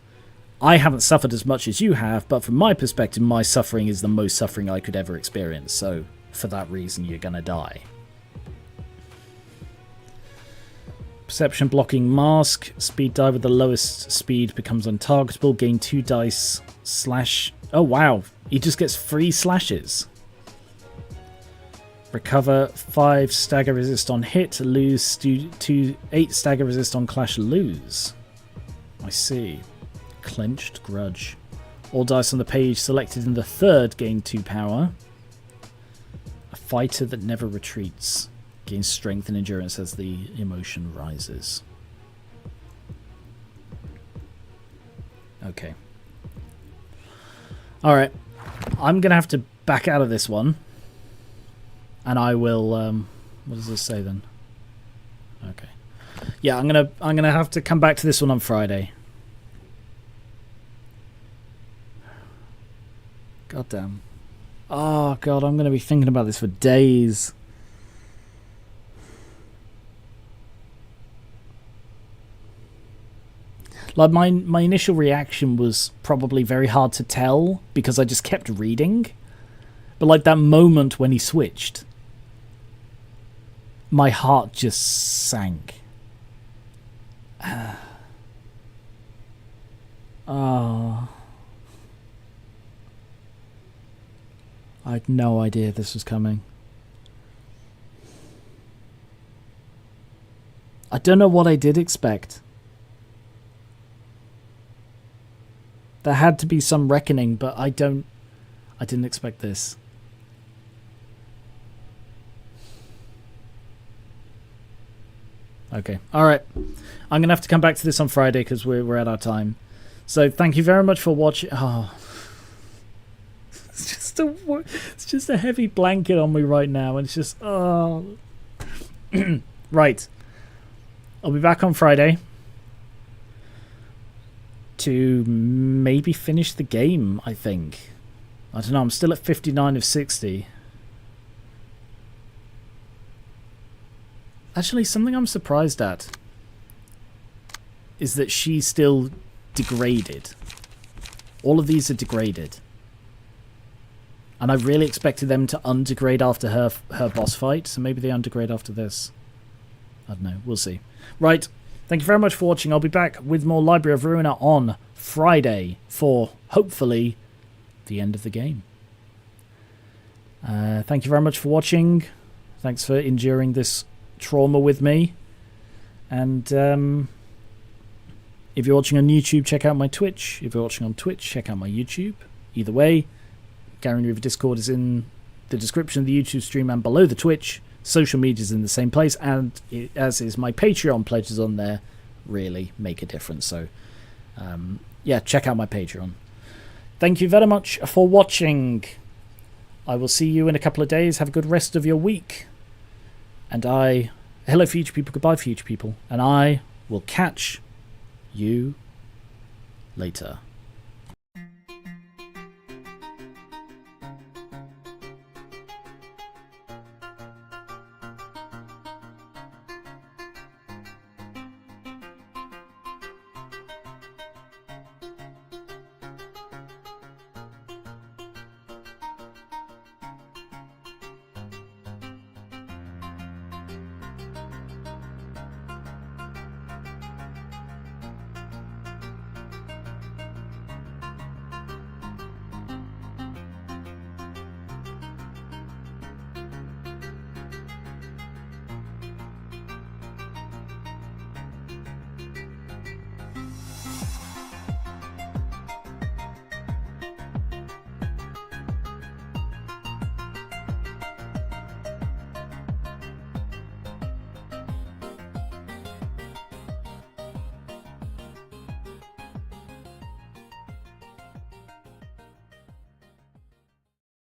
I haven't suffered as much as you have, but from my perspective, my suffering is the most suffering I could ever experience. So for that reason, you're going to die. Perception blocking mask. Speed dive with the lowest speed becomes untargetable. Gain 2 dice slash. Oh wow, he just gets 3 slashes. Recover 5 stagger resist on hit. Lose 8 stagger resist on clash. Lose. I see. Clenched grudge. All dice on the page selected in the third gain 2 power. A fighter that never retreats. Gains strength and endurance as the emotion rises. Okay. Alright. I'm going to have to back out of this one. And I will... what does this say then? Okay. Yeah, I'm gonna have to come back to this one on Friday. God damn. Oh, God, I'm going to be thinking about this for days. Like, my initial reaction was probably very hard to tell because I just kept reading. But, like, that moment when he switched, my heart just sank. Oh. I had no idea this was coming. I don't know what I did expect. There had to be some reckoning, but I didn't expect this. Okay, alright. I'm going to have to come back to this on Friday because we're at our time. So thank you very much for watching. Oh. It's just a heavy blanket on me right now, and it's just, oh. Right. I'll be back on Friday to maybe finish the game, I think. I don't know, I'm still at 59 of 60. Actually, something I'm surprised at is that she's still degraded. All of these are degraded. And I really expected them to undegrade after her boss fight, so maybe they undegrade after this. I don't know, we'll see. Right, thank you very much for watching. I'll be back with more Library of Ruina on Friday for, hopefully, the end of the game. Thank you very much for watching. Thanks for enduring this trauma with me. And if you're watching on YouTube, check out my Twitch. If you're watching on Twitch, check out my YouTube. Either way, Gary River Discord is in the description of the YouTube stream and below the Twitch. Social media is in the same place, and as is my Patreon pledges on there. Really make a difference. So, yeah, check out my Patreon. Thank you very much for watching. I will see you in a couple of days. Have a good rest of your week. And hello future people, goodbye future people. And I will catch you later.